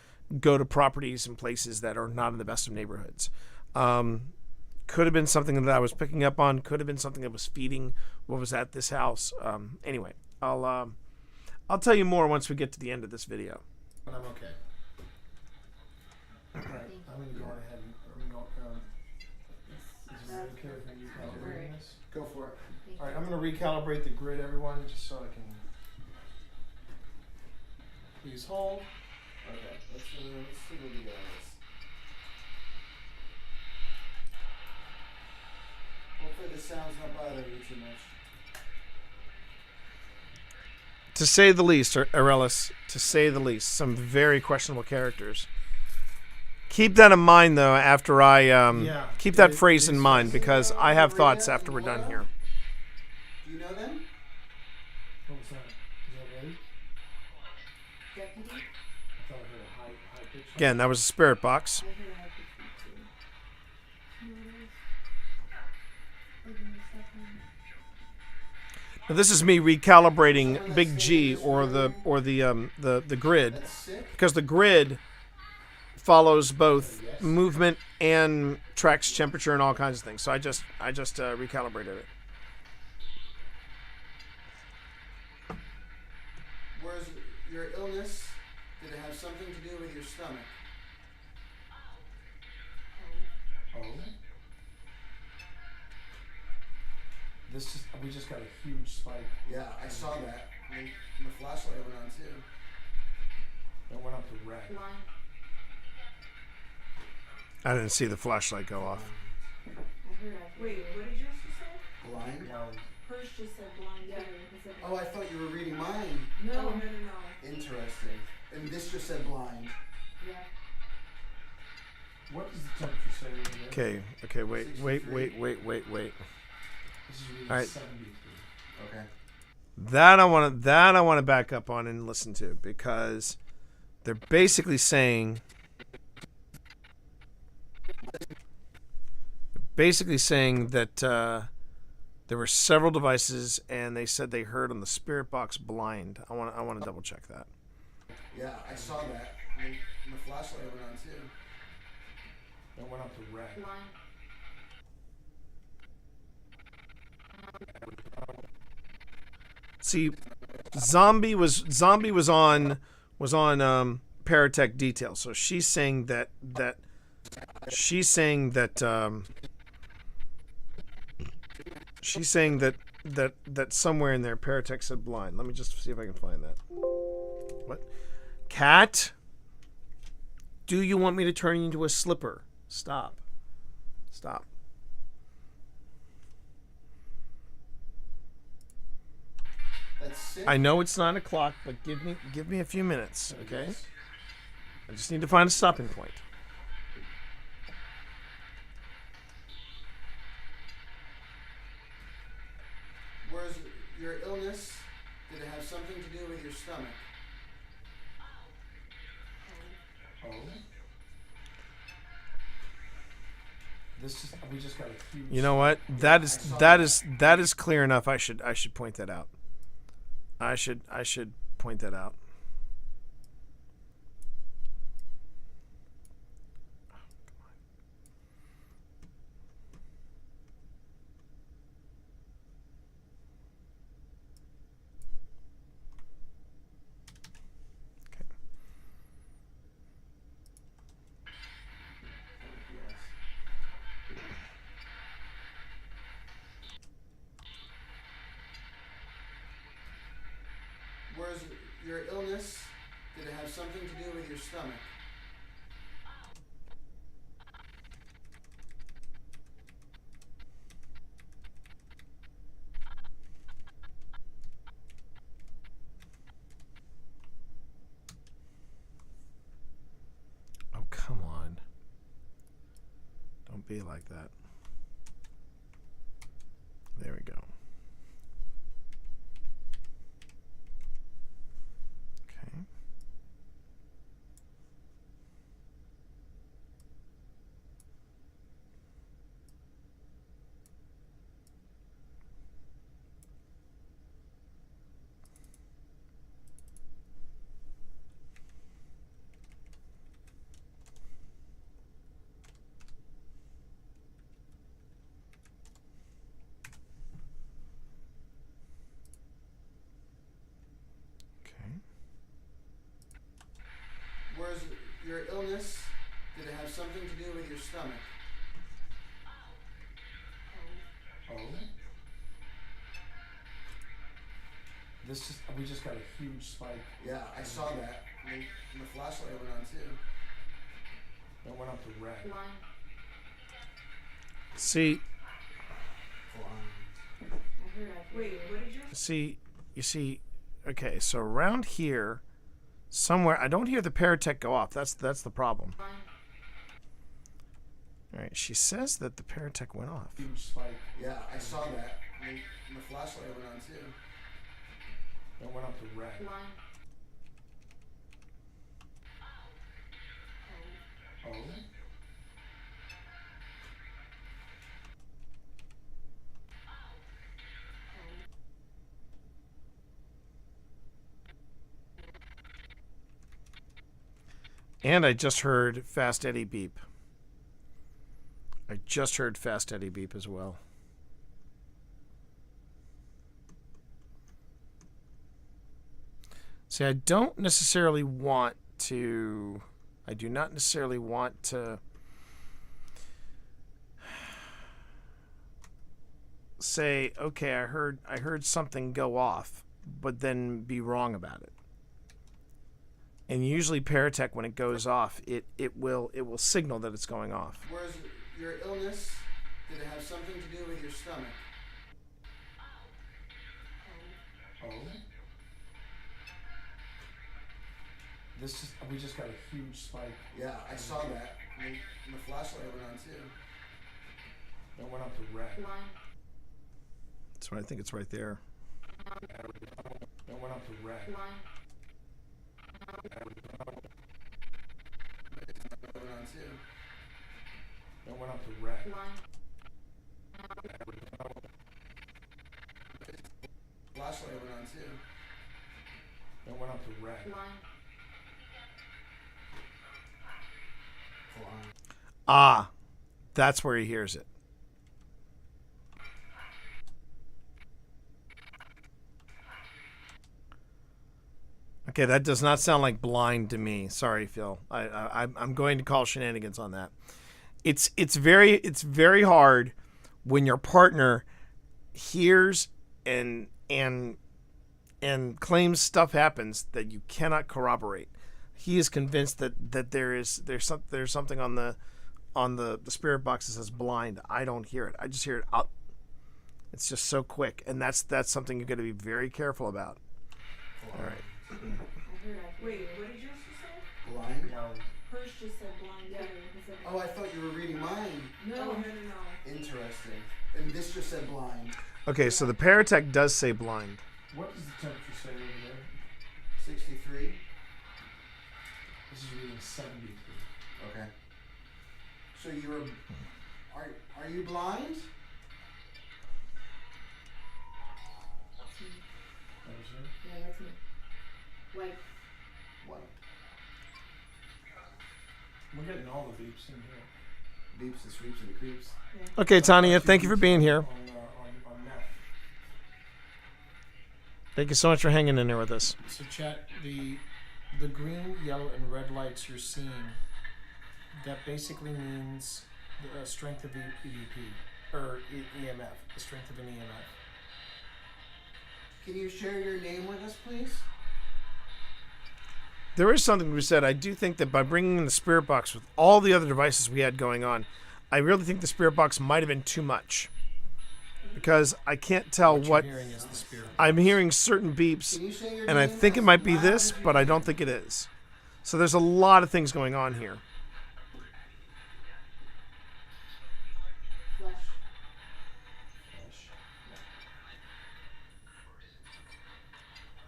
S1: go to properties and places that are not in the best of neighborhoods. Could have been something that I was picking up on. Could have been something that was feeding what was at this house. Anyway, I'll tell you more once we get to the end of this video.
S16: But I'm okay. All right, I'm gonna go on ahead and is it okay if I recalibrate this?
S14: Go for it.
S16: All right, I'm gonna recalibrate the grid, everyone, just so I can. Please hold.
S14: Okay, let's see what we got on this. Hopefully the sound's not bothering you too much.
S1: To say the least, Arelis, to say the least, some very questionable characters. Keep that in mind, though, after I keep that phrase in mind, because I have thoughts after we're done here.
S14: Do you know them?
S16: What was that? Is that ready?
S9: Deputy?
S16: I thought I heard a high pitch.
S1: Again, that was a spirit box.
S9: I heard a high pitch too.
S1: Now, this is me recalibrating Big G or the grid, because the grid follows both movement and tracks temperature and all kinds of things. So I just recalibrated it.
S14: Was your illness, did it have something to do with your stomach? Oh.
S16: We just got a huge spike.
S14: Yeah, I saw that. And the flashlight went on too.
S16: That went up to red.
S1: I didn't see the flashlight go off.
S11: Wait, what did yours just say?
S14: Blind?
S11: Hers just said blind.
S9: Yeah.
S11: too.
S14: Oh, I thought you were reading mine.
S11: No.
S14: Interesting. And this just said blind.
S9: Yeah.
S16: What does the temperature say over there?
S1: Okay, wait.
S16: This is reading
S1: All right.
S16: 73.
S14: Okay.
S1: That I want to back up on and listen to, because they're basically saying basically saying that there were several devices, and they said they heard on the spirit box blind. I want to double check that.
S14: Yeah, I saw that. And the flashlight went on too.
S16: That went up to red.
S1: See, Zombie was on Paratech Detail, so she's saying that she's saying that somewhere in there Paratech said blind. Let me just see if I can find that. What? Cat? Do you want me to turn you into a slipper? Stop. Stop. I know it's 9 o'clock, but give me a few minutes, okay? I just need to find a stopping point.
S14: Whereas your illness, did it have something to do with your stomach?
S16: Oh. We just got a huge.
S1: You know what? That is clear enough. I should point that out. I should point that out.
S14: Whereas your illness, did it have something to do with your stomach?
S1: Oh, come on. Don't be like that. There we go. Okay.
S14: Whereas your illness, did it have something to do with your stomach?
S16: Oh. We just got a huge spike.
S14: Yeah, I saw that. And the flashlight went on too.
S16: That went up to red.
S1: See.
S11: Wait, what did you?
S1: See, you see. Okay, so around here, somewhere, I don't hear the Paratech go off. That's the problem. All right, she says that the Paratech went off.
S16: Huge spike.
S14: Yeah, I saw that. And the flashlight went on too.
S16: That went up to red. Oh.
S1: And I just heard Fast Eddie beep. I just heard Fast Eddie beep as well. See, I don't necessarily want to... I do not necessarily want to say, okay, I heard something go off, but then be wrong about it. And usually Paratech, when it goes off, it will signal that it's going off.
S14: Whereas your illness, did it have something to do with your stomach?
S16: Oh. We just got a huge spike.
S14: Yeah, I saw that. And the flashlight went on too.
S16: That went up to red.
S1: That's right. I think it's right there.
S16: That went up to red.
S14: Went on too.
S16: That went up to red.
S14: flashlight went on too.
S16: That went up to red.
S9: Blind.
S1: Ah, that's where he hears it. Okay, that does not sound like blind to me. Sorry, Phil. I'm going to call shenanigans on that. It's very hard when your partner hears and claims stuff happens that you cannot corroborate. He is convinced that there's something on the spirit box that says blind. I don't hear it. I just hear it out. It's just so quick, and that's something you're going to be very careful about. All right.
S11: Wait, what did yours just say?
S14: Blind?
S11: Hers just said blind. Yeah.
S14: Oh, I thought you were reading mine.
S11: No.
S14: Interesting. And this just said blind.
S1: Okay, so the Paratech does say blind.
S16: What does the temperature say over there?
S14: 63.
S16: This is reading 73.
S14: Okay. So you're, are you blind?
S16: That was her?
S9: Yeah, that's me. White.
S14: White.
S16: We're getting all the beeps in here.
S14: Beeps, the sweeps, and the creeps.
S1: Okay, Tanya, thank you for being here.
S16: On meth.
S1: Thank you so much for hanging in there with us.
S16: So chat, the green, yellow, and red lights you're seeing, that basically means the strength of EVP, or EMF, the strength of an EMF.
S14: Can you share your name with us, please?
S1: There is something to be said. I do think that by bringing in the spirit box with all the other devices we had going on, I really think the spirit box might have been too much. Because I can't tell what I'm hearing certain beeps, and I think it might be this, but I don't think it is. So there's a lot of things going on here.
S9: Flesh.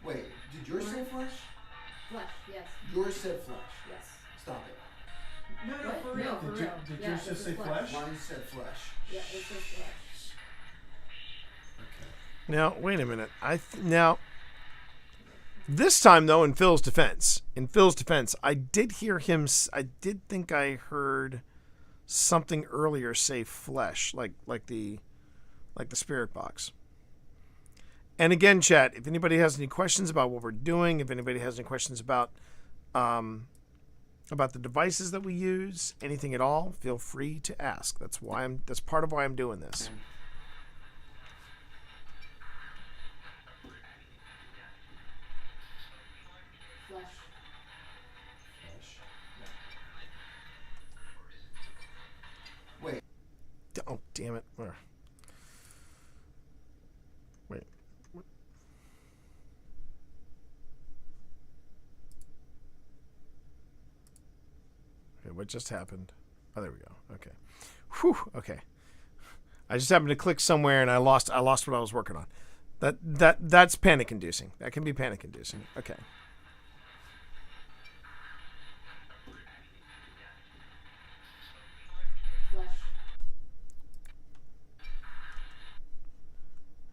S14: Wait, did yours say flesh?
S9: Flesh, yes.
S14: Yours said flesh.
S9: Yes.
S14: Stop it.
S11: No,
S9: What?
S11: for real.
S9: No, for
S16: Did
S9: real.
S16: did
S9: Yeah,
S16: yours
S9: it
S16: just
S9: says
S16: say flesh?
S14: Mine said flesh.
S9: Yeah, it says flesh.
S1: Now, wait a minute. Now, this time, though, in Phil's defense, I did hear him, I did think I heard something earlier say flesh, like the spirit box. And again, chat, if anybody has any questions about what we're doing, if anybody has any questions about the devices that we use, anything at all, feel free to ask. That's part of why I'm doing this.
S9: Flesh.
S14: Wait.
S1: Oh, damn it. Where? Wait. Okay, what just happened? Oh, there we go. Okay. Whew. Okay. I just happened to click somewhere and I lost what I was working on. That's panic inducing. That can be panic inducing. Okay.
S9: Flesh.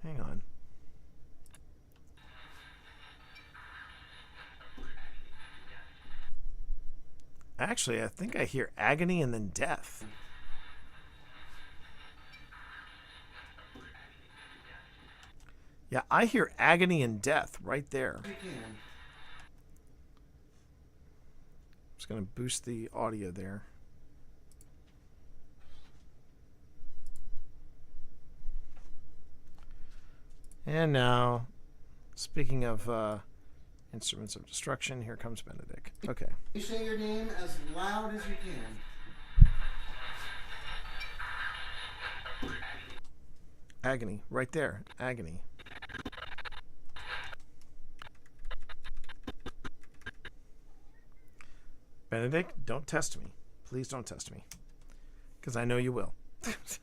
S1: Hang on. Actually, I think I hear agony and then death. Yeah, I hear agony and death right there.
S14: You can.
S1: Just going to boost the audio there. And now, speaking of instruments of destruction, here comes Benedict. Okay.
S14: You say your name as loud as you can.
S1: Agony, right there. Agony. Benedict, don't test me. Please don't test me. Because I know you will. Okay.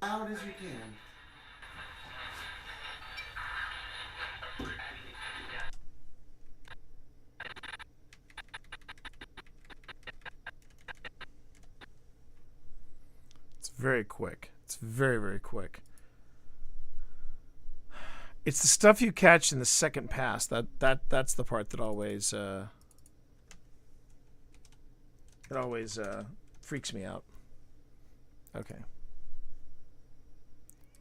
S14: Loud as you can.
S1: It's very quick. It's very, very quick. It's the stuff you catch in the second pass. That's the part that always freaks me out. Okay.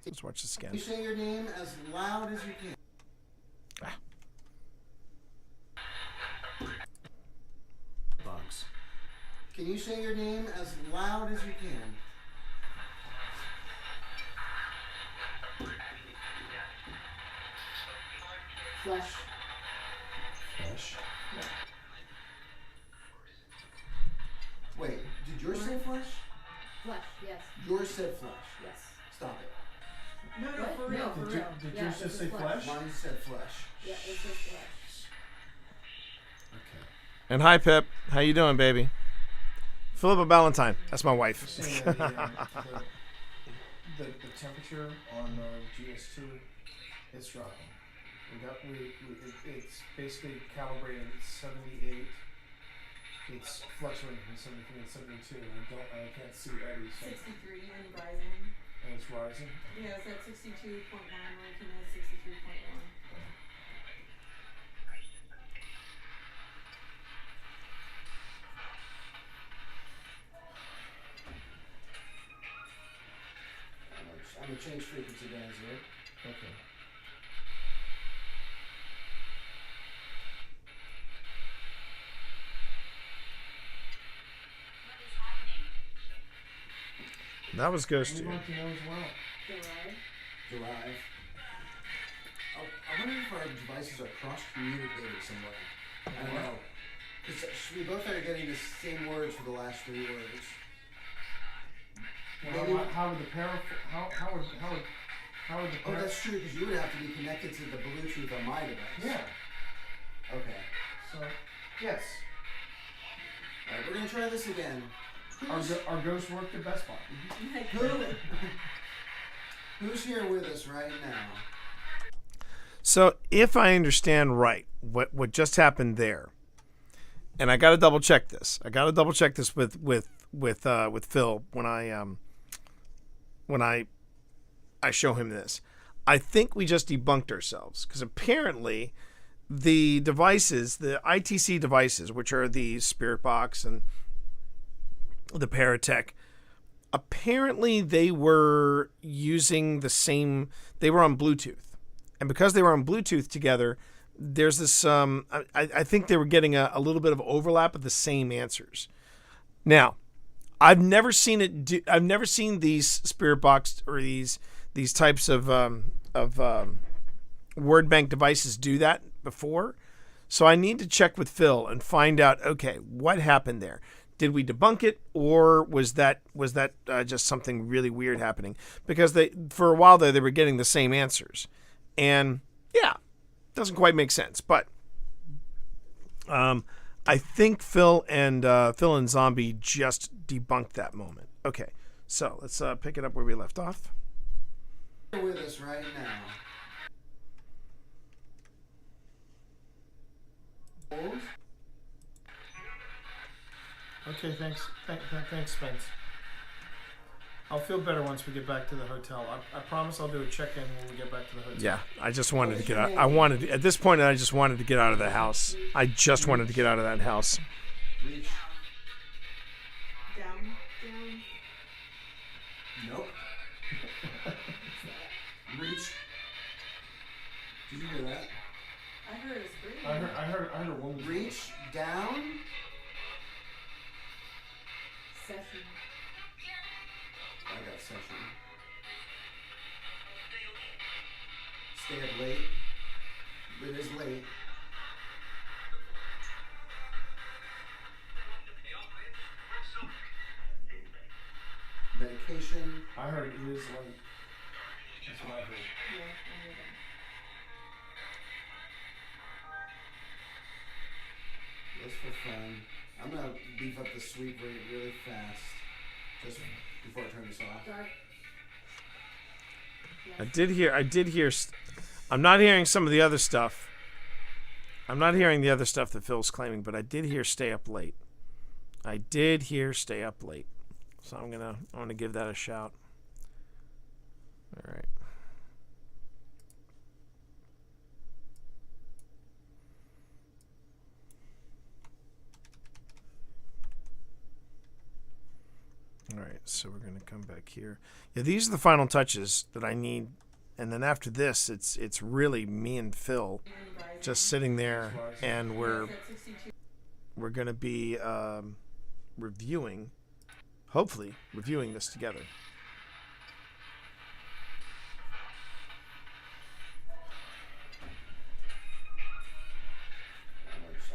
S1: Let's watch this again.
S14: You say your name as loud as you can. Box. Can you say your name as loud as you can?
S9: Flush.
S14: Flesh. Yeah. Wait, did yours say flesh?
S9: Flush, yes.
S14: Yours said flesh.
S9: Yes.
S14: Stop it.
S11: No, no,
S9: What?
S11: for real.
S9: No, for
S16: Did,
S9: real.
S16: did
S9: Yeah,
S16: yours
S9: this
S16: just
S9: is
S16: say
S9: flesh.
S16: flesh?
S14: Mine said flesh.
S9: Yeah, it says flush.
S14: Okay.
S1: And hi, Pip. How you doing, baby? Philippa Ballantyne. That's my wife.
S16: You're saying that the temperature on GS2, it's dropping. It's basically calibrated at 78. It's fluctuating from 73 and 72. I can't see eddies. So,
S11: 63 and rising.
S16: and it's rising.
S11: Yeah, it's at 62.9 when it came in at 63.1.
S14: I'm gonna change frequency bands here.
S16: Okay.
S1: That was Ghost
S16: We
S1: 2.
S16: want to know as well.
S14: Derive. I wonder if our devices are cross-communicated somewhere. I don't know. Because we both are getting the same words for the last 3 words.
S16: Well, how would the how would the
S14: Oh, that's true, because you would have to be connected to the Bluetooth on my device.
S16: Yeah.
S14: Okay.
S16: So, yes.
S14: Alright, we're gonna try this again.
S16: Our ghost worked at Best Buy.
S14: Who's here with us right now?
S1: So, if I understand right, what just happened there, and I got to double check this. I got to double check this with Phil when I show him this. I think we just debunked ourselves because apparently the devices, the ITC devices, which are the Spirit Box and the Paratech, apparently they were using the same. They were on Bluetooth, and because they were on Bluetooth together, there's this. I think they were getting a little bit of overlap of the same answers. Now, I've never seen it. I've never seen these Spirit Box or these types of word bank devices do that before. So I need to check with Phil and find out. Okay, what happened there? Did we debunk it, or was that just something really weird happening? Because for a while there they were getting the same answers, and yeah, doesn't quite make sense. But I think Phil and Zombie just debunked that moment. Okay, so let's pick it up where we left off.
S14: You're with us right now.
S16: Okay, thanks. Thanks, Spence. I'll feel better once we get back to the hotel. I promise I'll do a check-in when we get back to the hotel.
S1: Yeah, I just wanted to get out. At this point, I just wanted to get out of the house. I just wanted to get out of that house.
S14: Reach.
S11: Down.
S14: Nope. Reach. Did you hear that?
S11: I heard a scream.
S16: I heard a woman.
S14: Reach down.
S9: Session.
S14: I got session. Stay up late. It is late. Medication.
S16: I heard it is late. That's what I heard.
S9: Yeah, I heard that.
S14: Just for fun. I'm gonna beef up the sweep rate really fast. Just before I turn this off.
S9: Dark.
S1: I did hear. I'm not hearing some of the other stuff. I'm not hearing the other stuff that Phil's claiming, but I did hear stay up late. I did hear stay up late. So I'm gonna give that a shout. All right. All right, so we're gonna come back here. Yeah, these are the final touches that I need, and then after this, it's really me and Phil just sitting there, and we're gonna be hopefully reviewing this together.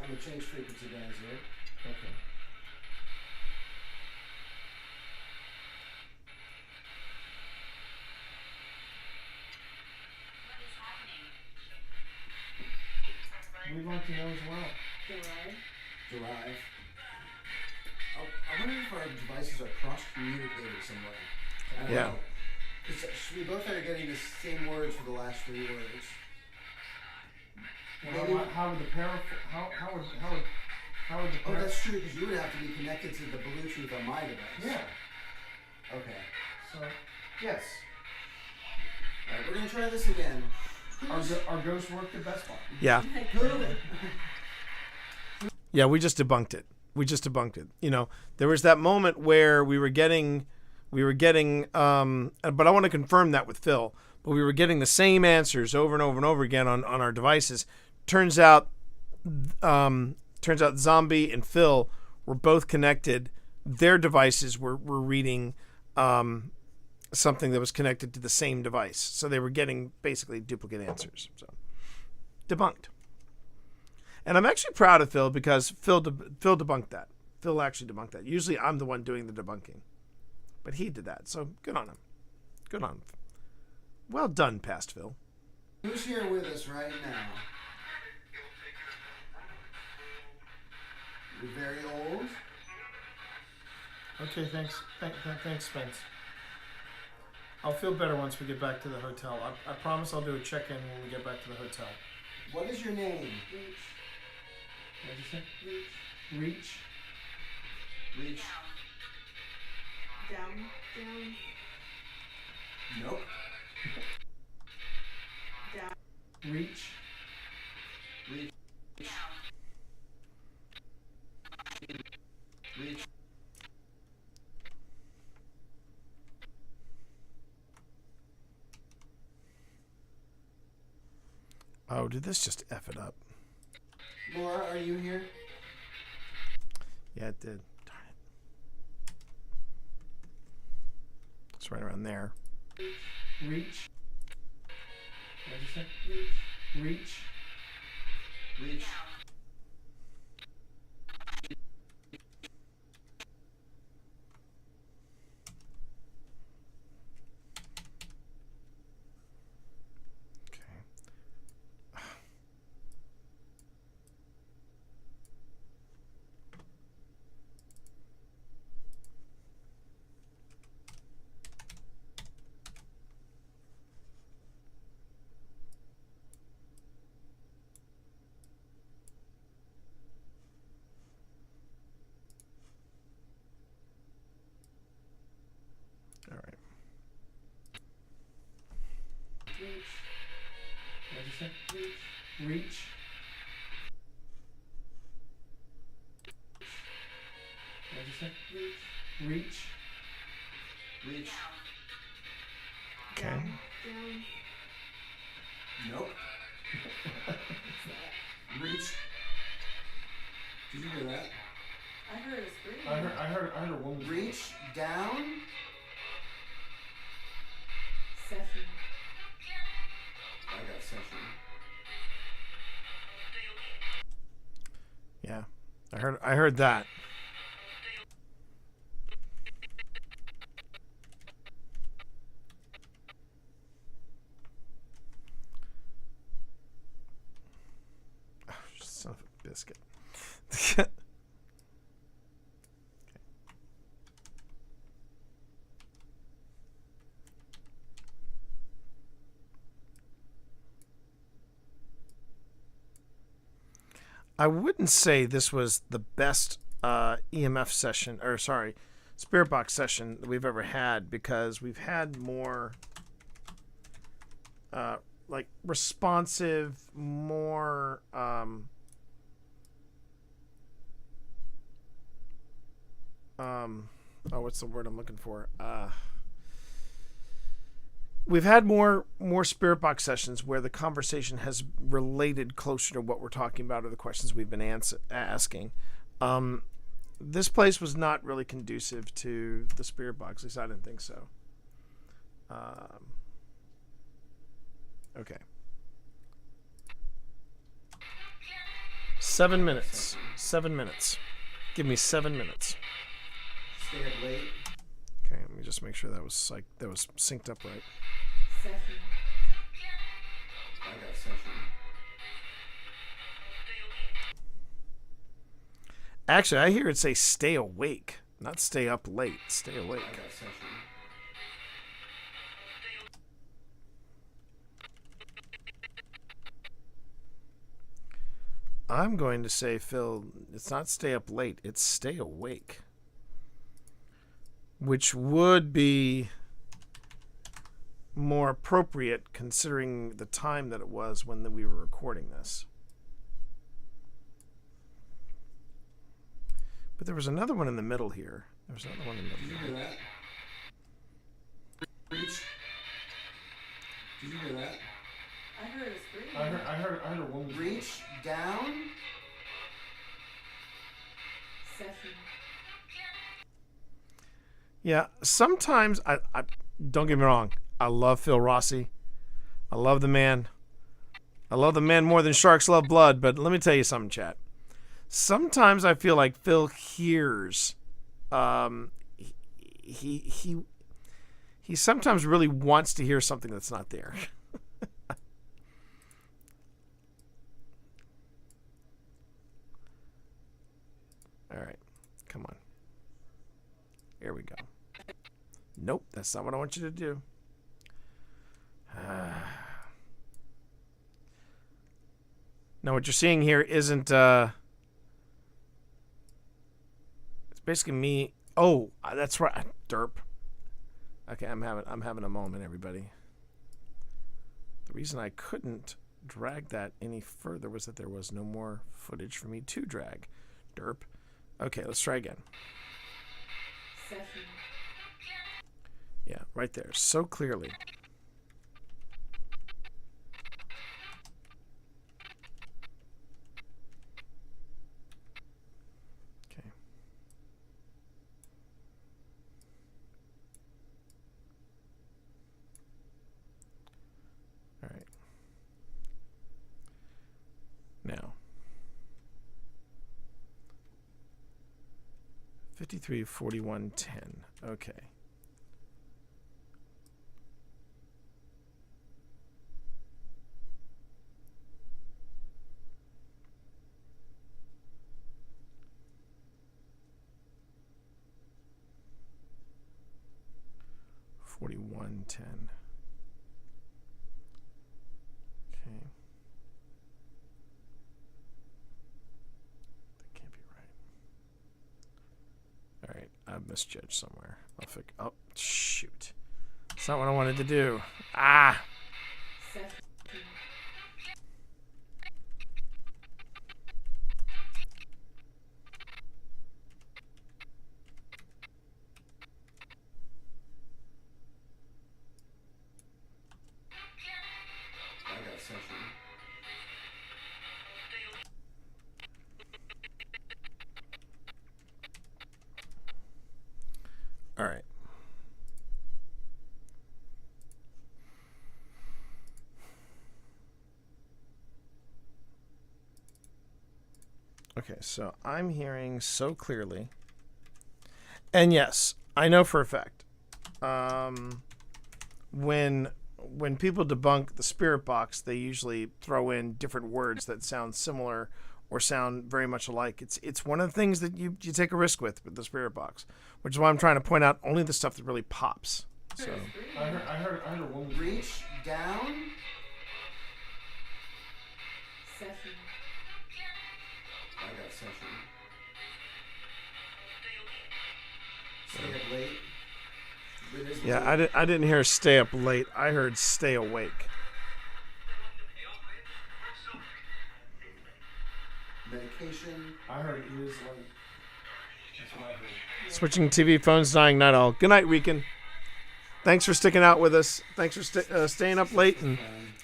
S14: I'm gonna change frequency guys here.
S16: Okay. We'd like to know as well.
S14: Derive. I wonder if our devices are cross-communicated some way. I don't know. 'Cause we both are getting the same words for the last 3 words.
S16: Well, how would the pair? How would the
S14: Oh,
S16: pair?
S14: that's true, because you would have to be connected to the Bluetooth on my device.
S16: Yeah.
S14: Okay.
S16: So, yes.
S14: Alright, we're gonna try this again.
S16: Our ghost worked at Best Buy.
S1: Yeah.
S14: Good.
S1: Yeah, we just debunked it. You know, there was that moment where we were getting, but I want to confirm that with Phil, but we were getting the same answers over and over and over again on our devices. Turns out Zombie and Phil were both connected. Their devices were reading something that was connected to the same device. So they were getting basically duplicate answers. So debunked. And I'm actually proud of Phil because Phil debunked that. Phil actually debunked that. Usually I'm the one doing the debunking. But he did that. So good on him. Good on him. Well done, past Phil.
S14: Who's here with us right now? You're very old.
S16: Okay, thanks. Thanks, Spence. I'll feel better once we get back to the hotel. I promise I'll do a check-in when we get back to the hotel.
S14: What is your name?
S16: What did you say? Reach.
S14: Reach.
S11: Down.
S14: Nope.
S11: Down.
S16: Reach.
S14: Reach. Reach.
S1: Oh, did this just F it up?
S14: Laura, are you here?
S1: Yeah, it did. Darn it. It's right around there.
S16: Reach. What did you say? Reach.
S14: Reach.
S1: All right.
S16: Reach. What did you say? Reach. What did you say? Reach.
S14: Reach.
S1: Okay.
S11: Down.
S14: Nope. Reach. Did you hear that?
S11: I heard a scream.
S16: I heard a woman.
S14: Reach down.
S11: Session.
S14: I got session.
S1: Yeah. I heard that. Oh, son of a biscuit. I wouldn't say this was the best EMF session, or sorry, spirit box session that we've ever had, because we've had more like responsive, more oh, what's the word I'm looking for? We've had more spirit box sessions where the conversation has related closer to what we're talking about or the questions we've been asking. This place was not really conducive to the spirit box. At least I didn't think so. Okay. 7 minutes. 7 minutes. Give me 7 minutes.
S14: Stay up late.
S1: Okay, let me just make sure that was synced up right.
S14: Session. I got session.
S1: Actually, I hear it say stay awake, not stay up late. Stay awake.
S14: I got session.
S1: I'm going to say, Phil, it's not stay up late, it's stay awake. Which would be more appropriate considering the time that it was when we were recording this. But there was another one in the middle here. There was another one in the middle.
S14: Did you hear that? Reach. Did you hear that?
S10: I heard a scream.
S16: I heard a woman.
S14: Reach down.
S10: Session.
S1: Yeah, sometimes I don't get me wrong. I love Phil Rossi. I love the man. I love the man more than sharks love blood. But let me tell you something, chat. Sometimes I feel like Phil hears. He sometimes really wants to hear something that's not there. All right, come on. Here we go. Nope, that's not what I want you to do. Now, what you're seeing here isn't. It's basically me. Oh, that's right, derp. Okay, I'm having a moment, everybody. The reason I couldn't drag that any further was that there was no more footage for me to drag. Derp. Okay, let's try again.
S10: Session.
S1: Yeah, right there, so clearly. Okay. All right. Now. 53, 41, 10. Okay. $41.10. Okay. That can't be right. All right, I've misjudged somewhere. I'll fix. Oh, shoot! That's not what I wanted to do. Ah. All right. Okay, so I'm hearing so clearly. And yes, I know for a fact. When people debunk the spirit box, they usually throw in different words that sound similar or sound very much alike. It's one of the things that you take a risk with the spirit box, which is why I'm trying to point out only the stuff that really pops. So
S16: I heard a woman.
S14: Reach down.
S10: Session.
S14: I got session. Stay up late. It is
S1: Yeah,
S14: late.
S1: I didn't hear stay up late. I heard stay awake.
S14: Medication.
S16: I heard it is like. That's what I heard.
S1: Switching TV, phones dying, night all. Good night, Weekend. Thanks for sticking out with us. Thanks for staying up late and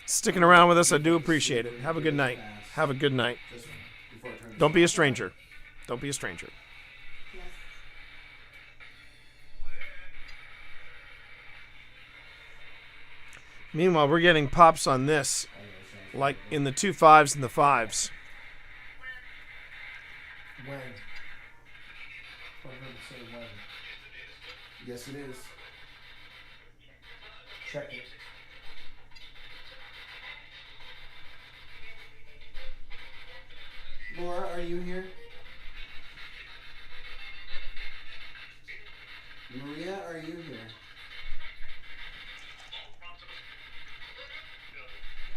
S1: sticking around with us. I do appreciate it. Have a good night. Have a good night. Don't be a stranger. Don't be a stranger. Meanwhile, we're getting pops on this, like in the 2 5s and the 5s.
S16: When? I heard it say when.
S14: Yes, it is.
S16: Check it.
S14: Laura, are you here? Maria, are you here?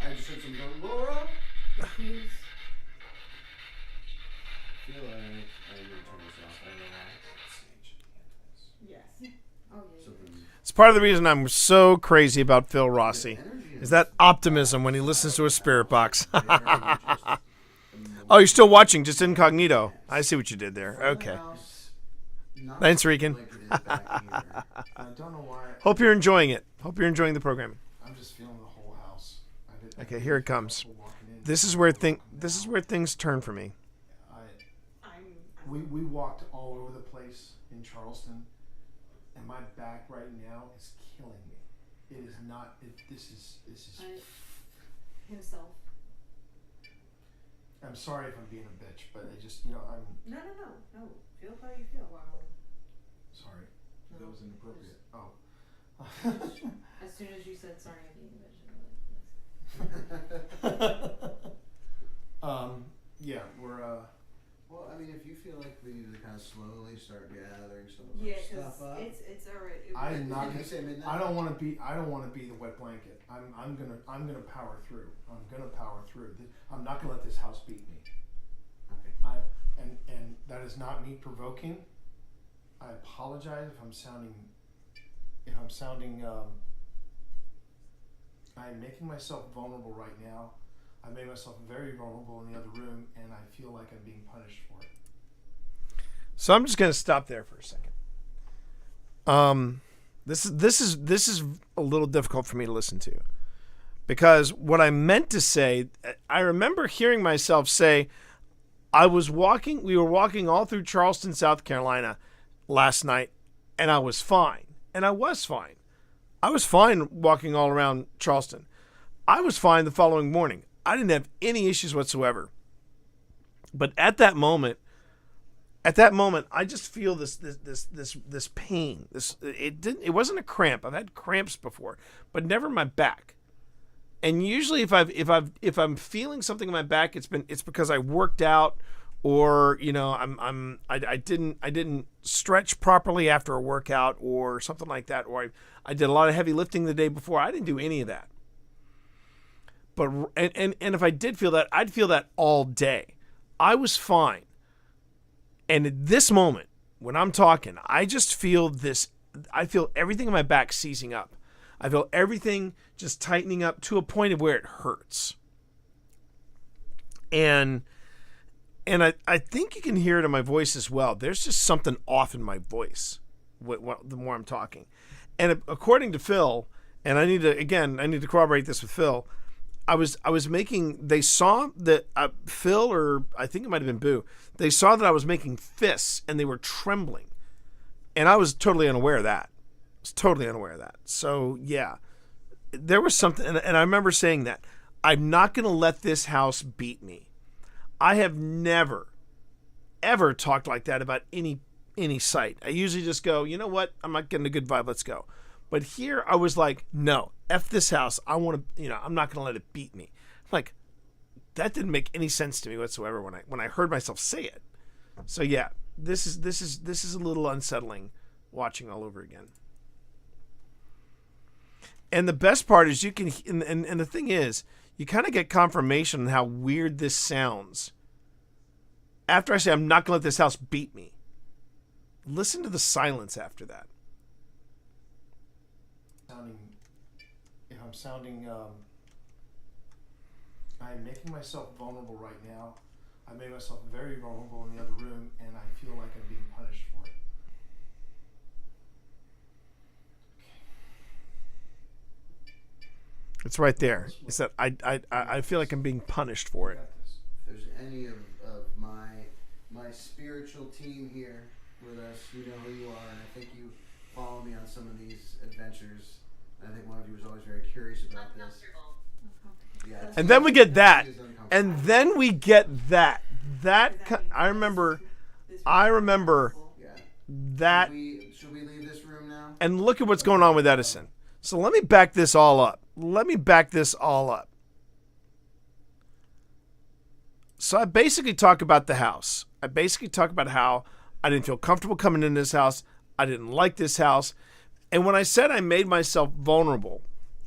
S14: I just heard some go, Laura?
S9: Refuse.
S14: I feel like I need to turn this off. I don't know why.
S9: Yes. Oh, yeah.
S1: It's part of the reason I'm so crazy about Phil Rossi. Is that optimism when he listens to a spirit box. Oh, you're still watching, just incognito. I see what you did there. Okay. Thanks, Regan.
S16: I don't know why.
S1: Hope you're enjoying it. Hope you're enjoying the programming.
S16: I'm just feeling the whole house.
S1: Okay, here it comes. This is where things turn for me.
S16: We walked all over the place in Charleston, and my back right now is killing me. It is not. This is.
S9: Himself.
S16: I'm sorry if I'm being a bitch, but I just, I'm
S11: No. Feel how you feel. Wow.
S16: sorry. That was inappropriate. Oh.
S9: As soon as you said sorry, I'm being a bitch.
S16: Yeah, we're
S14: Well, I mean, if you feel like we need to kind of slowly start gathering some of
S11: Yeah,
S14: our
S11: because
S14: stuff up.
S11: it's already.
S16: I'm not
S14: Did you say
S16: gonna,
S14: midnight?
S16: I don't want to be the wet blanket. I'm gonna power through. I'm not gonna let this house beat me.
S14: Okay.
S16: And that is not me provoking. I apologize if I'm sounding I'm making myself vulnerable right now. I made myself very vulnerable in the other room, and I feel like I'm being punished for it.
S1: So I'm just going to stop there for a second. This is a little difficult for me to listen to, because what I meant to say, I remember hearing myself say, we were walking all through Charleston, South Carolina last night, and I was fine. And I was fine. I was fine walking all around Charleston. I was fine the following morning. I didn't have any issues whatsoever. But at that moment, I just feel this pain. It wasn't a cramp. I've had cramps before, but never my back. And usually if I'm feeling something in my back, it's because I worked out, or I didn't stretch properly after a workout or something like that, or I did a lot of heavy lifting the day before. I didn't do any of that. But and if I did feel that, I'd feel that all day. I was fine. And at this moment, when I'm talking, I just feel this. I feel everything in my back seizing up. I feel everything just tightening up to a point of where it hurts. And I think you can hear it in my voice as well. There's just something off in my voice the more I'm talking. And according to Phil, and I need to corroborate this with Phil, they saw that Phil, or I think it might have been Boo, they saw that I was making fists and they were trembling. And I was totally unaware of that. So yeah, there was something, and I remember saying that. I'm not going to let this house beat me. I have never, ever talked like that about any site. I usually just go, you know what? I'm not getting a good vibe. Let's go. But here I was like, no, F this house. I want to, I'm not going to let it beat me. Like, that didn't make any sense to me whatsoever when I heard myself say it. So yeah, this is a little unsettling watching all over again. And the best part is you can, and the thing is, you kind of get confirmation on how weird this sounds After I say I'm not going to let this house beat me, listen to the silence after that.
S16: I'm making myself vulnerable right now. I made myself very vulnerable in the other room, and I feel like I'm being punished for it.
S1: It's right there. It's that I feel like I'm being punished for it.
S14: If there's any of my spiritual team here with us, you know who you are, and I think you follow me on some of these adventures. I think one of you was always very curious about this. Yeah,
S1: And then we get that. And then we get that. I remember that.
S14: Should we leave this room now?
S1: And look at what's going on with Edison. So let me back this all up. So I basically talk about the house. I basically talk about how I didn't feel comfortable coming in this house. I didn't like this house. And when I said I made myself vulnerable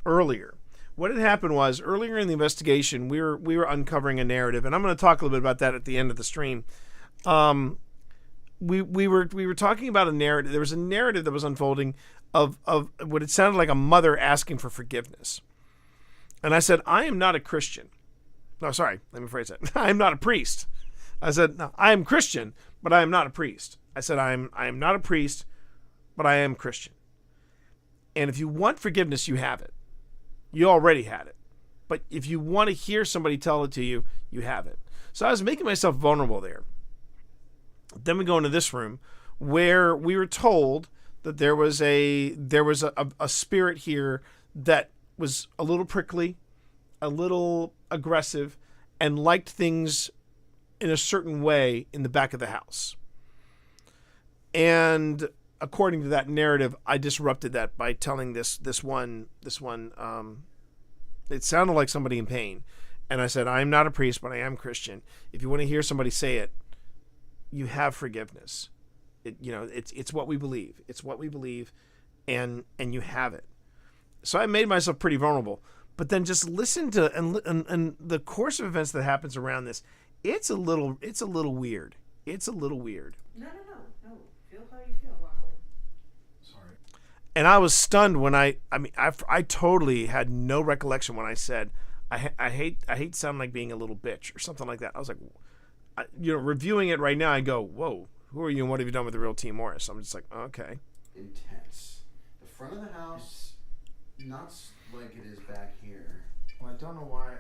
S1: earlier, what had happened was earlier in the investigation, we were uncovering a narrative, and I'm going to talk a little bit about that at the end of the stream. We were talking about a narrative. There was a narrative that was unfolding of what it sounded like a mother asking for forgiveness. And I said, I am not a Christian. No, sorry, let me phrase that. I am not a priest. I said, no, I am Christian, but I am not a priest. I said, I am not a priest, but I am Christian. And if you want forgiveness, you have it. You already had it. But if you want to hear somebody tell it to you, you have it. So I was making myself vulnerable there. Then we go into this room where we were told that there was a spirit here that was a little prickly, a little aggressive, and liked things in a certain way in the back of the house. And according to that narrative, I disrupted that by telling this one. It sounded like somebody in pain, and I said, "I am not a priest, but I am Christian. If you want to hear somebody say it, you have forgiveness. It's what we believe. It's what we believe, and you have it." So I made myself pretty vulnerable. But then just listen to and the course of events that happens around this. It's a little weird. It's a little weird.
S10: No. Feel how you feel. Wow.
S16: Sorry.
S1: And I was stunned when I totally had no recollection when I said I hate sounding like being a little bitch or something like that. I was like, reviewing it right now, I go, whoa, who are you and what have you done with the real T. Morris? I'm just like, okay.
S14: Intense. The front of the house, not like it is back here.
S16: Well, I don't know why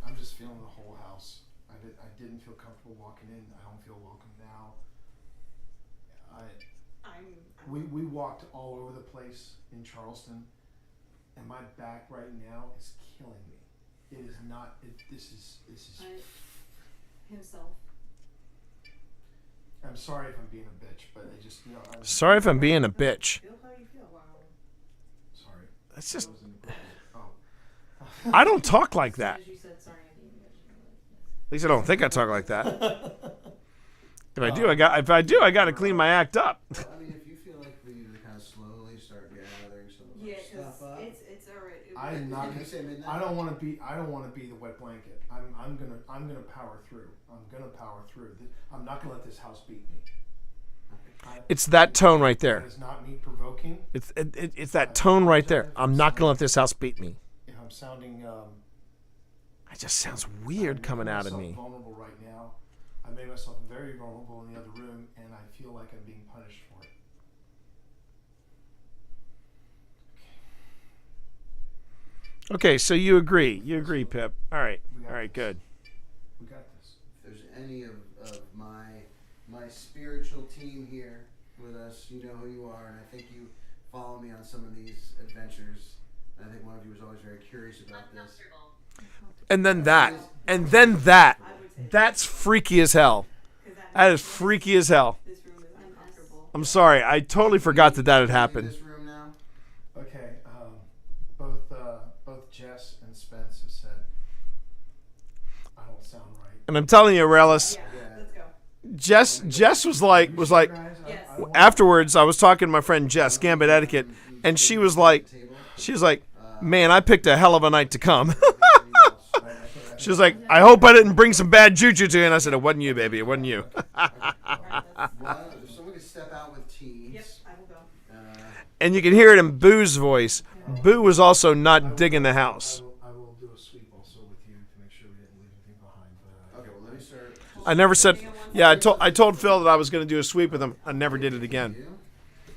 S16: I'm just feeling the whole house. I didn't feel comfortable walking in. I don't feel welcome now. We walked all over the place in Charleston, and my back right now is killing me. It is not. This is.
S9: Himself.
S16: I'm sorry if I'm being a bitch, but I just
S1: Sorry if I'm being a bitch.
S10: Feel how you feel. Wow.
S16: Sorry.
S1: That's just.
S16: Oh.
S1: I don't talk like that.
S10: As you said, sorry, I'm being a bitch.
S1: At least I don't think I talk like that. If I do, I got to clean my act up.
S14: Well, I mean, if you feel like we need to kind of slowly start gathering some of our stuff up.
S10: It's already.
S16: I'm not gonna
S14: say midnight.
S16: I don't want to be the wet blanket. I'm gonna power through. I'm not gonna let this house beat me.
S1: It's that tone right there.
S16: That is not me provoking.
S1: It's that tone right there. I'm not gonna let this house beat me.
S16: If I'm sounding
S1: It just sounds weird coming out of me.
S16: Vulnerable right now. I made myself very vulnerable in the other room, and I feel like I'm being punished for it.
S1: Okay, so you agree. You agree, Pip. All right, good.
S16: We got this.
S14: If there's any of my spiritual team here with us, you know who you are, and I think you follow me on some of these adventures. I think one of you was always very curious about this.
S1: And then that's freaky as hell. That is freaky as hell.
S10: This room is uncomfortable.
S1: I'm sorry, I totally forgot that had happened.
S14: This room now.
S16: Okay, both Jess and Spence have said I don't sound right.
S1: And I'm telling you, Relis,
S10: Let's go.
S1: Jess was like afterwards. I was talking to my friend Jess, Gambit Etiquette, and she was like, man, I picked a hell of a night to come. She was like, I hope I didn't bring some bad juju to you. And I said, it wasn't you, baby. It wasn't you.
S14: If someone could step out with teas.
S11: Yep, I will go.
S1: And you can hear it in Boo's voice. Boo was also not digging the house.
S16: I will do a sweep also with you to make sure we didn't leave anything behind. But,
S14: Okay, well, let me start.
S1: I never said. Yeah, I told Phil that I was going to do a sweep with him. I never did it again.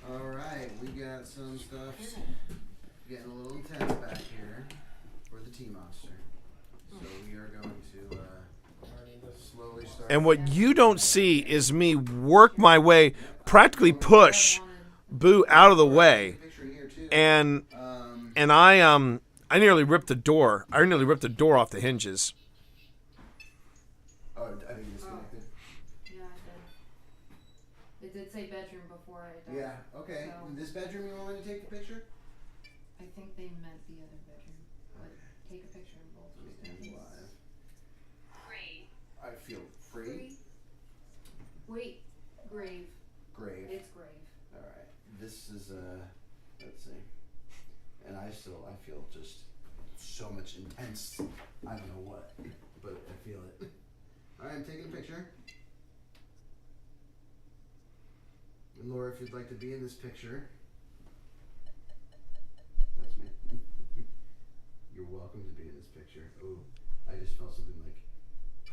S14: All right, we got some stuff getting a little intense back here for the tea monster. So we are going to slowly start.
S1: And what you don't see is me work my way, practically push Boo out of the way, and I nearly ripped the door. I nearly ripped the door off the hinges.
S14: Oh, I think you disconnected.
S9: Yeah, I did. It did say bedroom before I died.
S14: Yeah. Okay.
S9: So
S14: In this bedroom, you want me to take the picture?
S9: I think they meant the other bedroom. But take a picture of both.
S14: Live. I feel free.
S9: Wait, grave.
S14: Grave.
S9: It's grave.
S14: All right. This is let's see. And I feel just so much intense. I don't know what, but I feel it. All right, I'm taking a picture. And Laura, if you'd like to be in this picture, that's me. You're welcome to be in this picture. Ooh, I just felt something like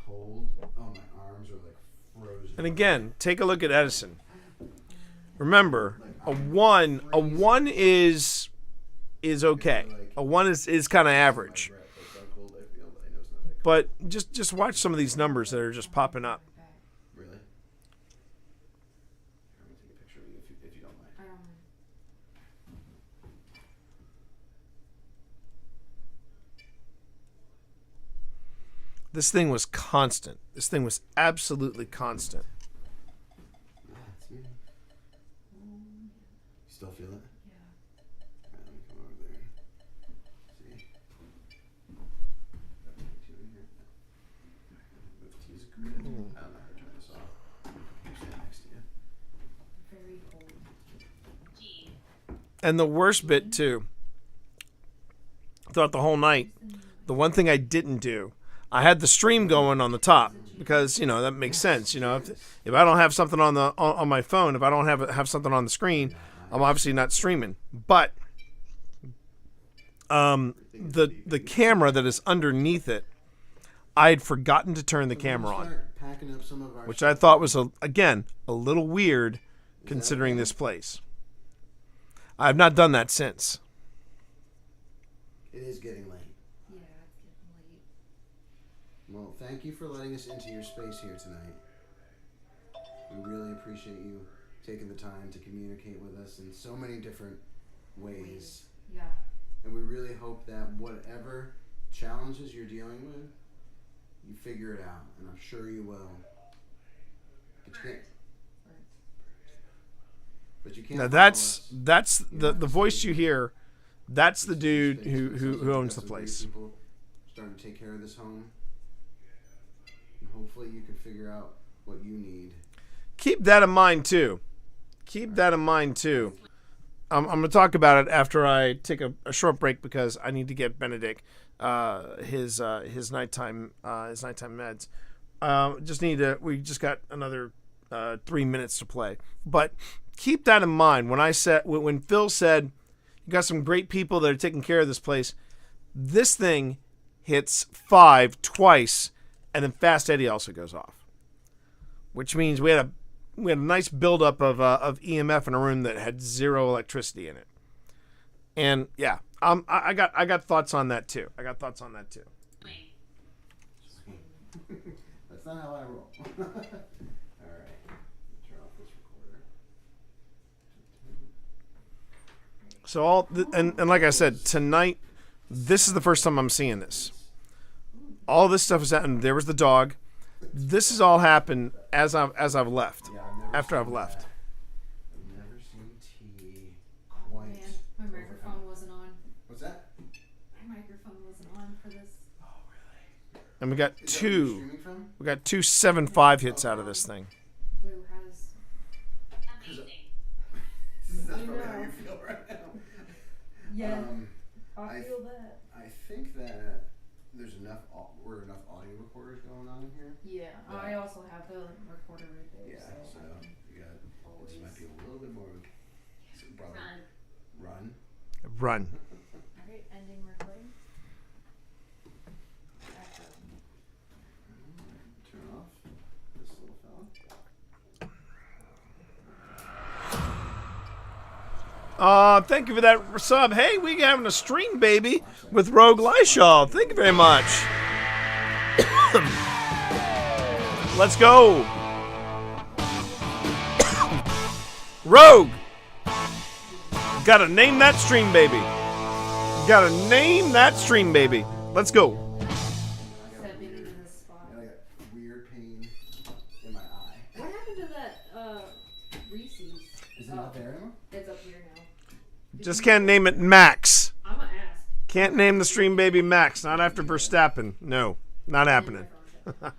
S14: cold. Oh, my arms are like frozen.
S1: And again, take a look at Edison. Remember, a one is okay. A 1 is kind of average. But just watch some of these numbers that are just popping up.
S14: Really? I'm gonna take a picture of you if you don't mind.
S9: I don't mind.
S1: This thing was constant. This thing was absolutely constant.
S14: That's me. You still feel it?
S9: Yeah.
S14: Alright, let me come over there. See? Move teas a grid. I don't know how to turn this off. I'm standing next to you.
S9: Very cold.
S1: And the worst bit too, throughout the whole night, the one thing I didn't do, I had the stream going on the top because that makes sense. If I don't have something on my phone, if I don't have something on the screen, I'm obviously not streaming. But the camera that is underneath it, I had forgotten to turn the camera on,
S14: Packing up some of our
S1: which I thought was again a little weird considering this place. I have not done that since.
S14: It is getting late.
S9: Yeah, it's getting late.
S14: Well, thank you for letting us into your space here tonight. We really appreciate you taking the time to communicate with us in so many different ways.
S9: Yeah.
S14: And we really hope that whatever challenges you're dealing with, you figure it out. And I'm sure you will. But you can't. But you can't.
S1: Now that's the voice you hear. That's the dude who owns the place.
S14: People starting to take care of this home. And hopefully you can figure out what you need.
S1: Keep that in mind too. Keep that in mind too. I'm going to talk about it after I take a short break because I need to get Benedict his nighttime meds. We just got another 3 minutes to play. But keep that in mind when Phil said you got some great people that are taking care of this place. This thing hits 5 twice, and then Fast Eddie also goes off, which means we had a nice buildup of EMF in a room that had 0 electricity in it. And yeah, I got thoughts on that too.
S14: That's not how I roll. All right, turn off this recorder.
S1: So and like I said, tonight, this is the first time I'm seeing this. All this stuff is happening. There was the dog. This has all happened as I've left.
S14: Yeah,
S1: after I've left.
S14: I've never seen tea quite.
S9: Man, my microphone wasn't on.
S14: What's that?
S9: My microphone wasn't on for this.
S14: Oh, really?
S1: And we got
S14: Is that where you're
S1: two.
S14: streaming from?
S1: We got 2 7.5 hits out of this thing.
S9: Who has?
S14: That's probably how you feel right now.
S9: Yeah.
S14: I
S9: feel that.
S14: I think that there's enough audio recorders going on in here.
S9: Yeah, I also have the recorder right there.
S14: Yeah, so you got this might be a little bit more. Run.
S1: Run.
S9: Alright, ending recording.
S14: Turn off this little fella.
S1: Thank you for that sub. Hey, we having a stream, baby, with Rogue Lyshaw. Thank you very much. Let's go. Rogue. Gotta name that stream, baby. Gotta name that stream, baby. Let's go.
S9: Stepping into this spot.
S14: I got weird pain in my eye.
S9: What happened to that Reese's?
S14: Is it not there anymore?
S9: It's up here now.
S1: Just can't name it Max.
S9: I'm gonna ask.
S1: Can't name the stream baby Max. Not after Verstappen. No, not happening.
S14: That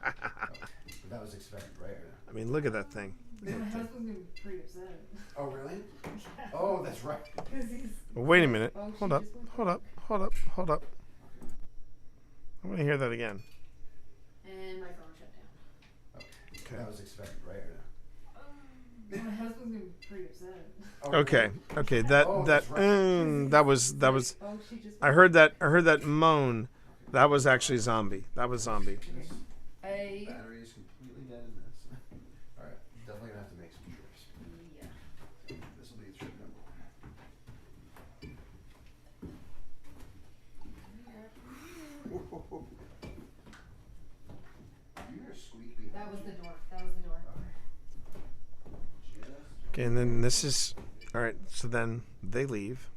S14: was expected, right?
S1: I mean, look at that thing.
S9: My husband's gonna be pretty upset.
S14: Oh, really? Oh, that's right.
S1: Wait a minute. Hold up. Hold up. Hold up. Hold up. I'm going to hear that again.
S9: And my phone shut down.
S14: Okay. That was expected, right?
S9: My husband's gonna be pretty upset.
S1: Okay. Okay. That was.
S9: Oh, she just.
S1: I heard that moan. That was actually zombie. That was zombie.
S9: A.
S14: Battery is completely dead in this. All right, definitely gonna have to make some trips.
S9: Yeah.
S14: This will be trip number 1. You hear a squeak behind
S9: That was
S14: you?
S9: the door. That was the door.
S1: Okay, and then this is all right. So then they leave.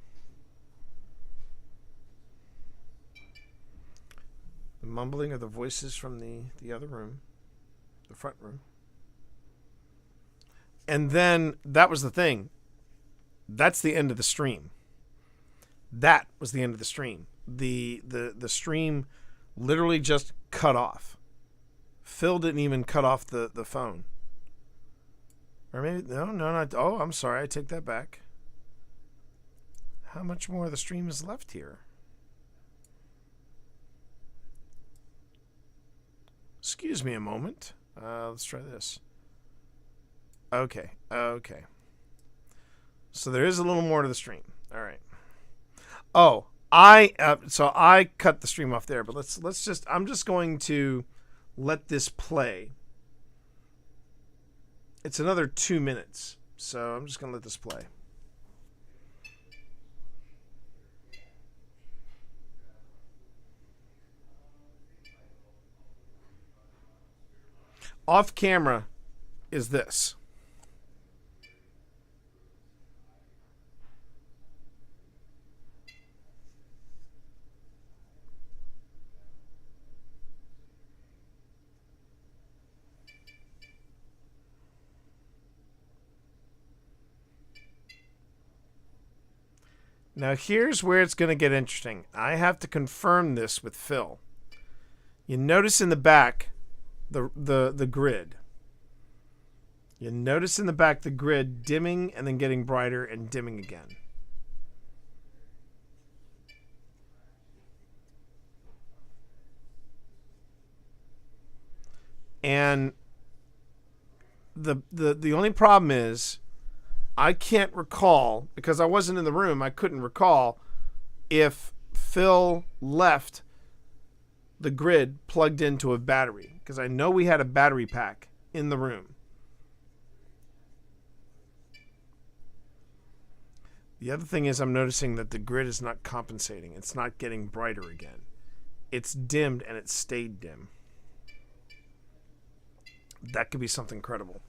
S1: The mumbling of the voices from the other room, the front room. And then that was the thing. That's the end of the stream. That was the end of the stream. The stream literally just cut off. Phil didn't even cut off the phone. Or maybe no. Oh, I'm sorry. I take that back. How much more of the stream is left here? Excuse me a moment. Let's try this. Okay. So there is a little more to the stream. All right. Oh, so I cut the stream off there, but let's just. I'm just going to let this play. It's another 2 minutes, so I'm just gonna let this play. Off camera is this. Now here's where it's going to get interesting. I have to confirm this with Phil. You notice in the back the grid. You notice in the back the grid dimming and then getting brighter and dimming again. And the only problem is I can't recall, because I wasn't in the room, I couldn't recall if Phil left the grid plugged into a battery, because I know we had a battery pack in the room. The other thing is I'm noticing that the grid is not compensating. It's not getting brighter again. It's dimmed and it stayed dim. That could be something credible.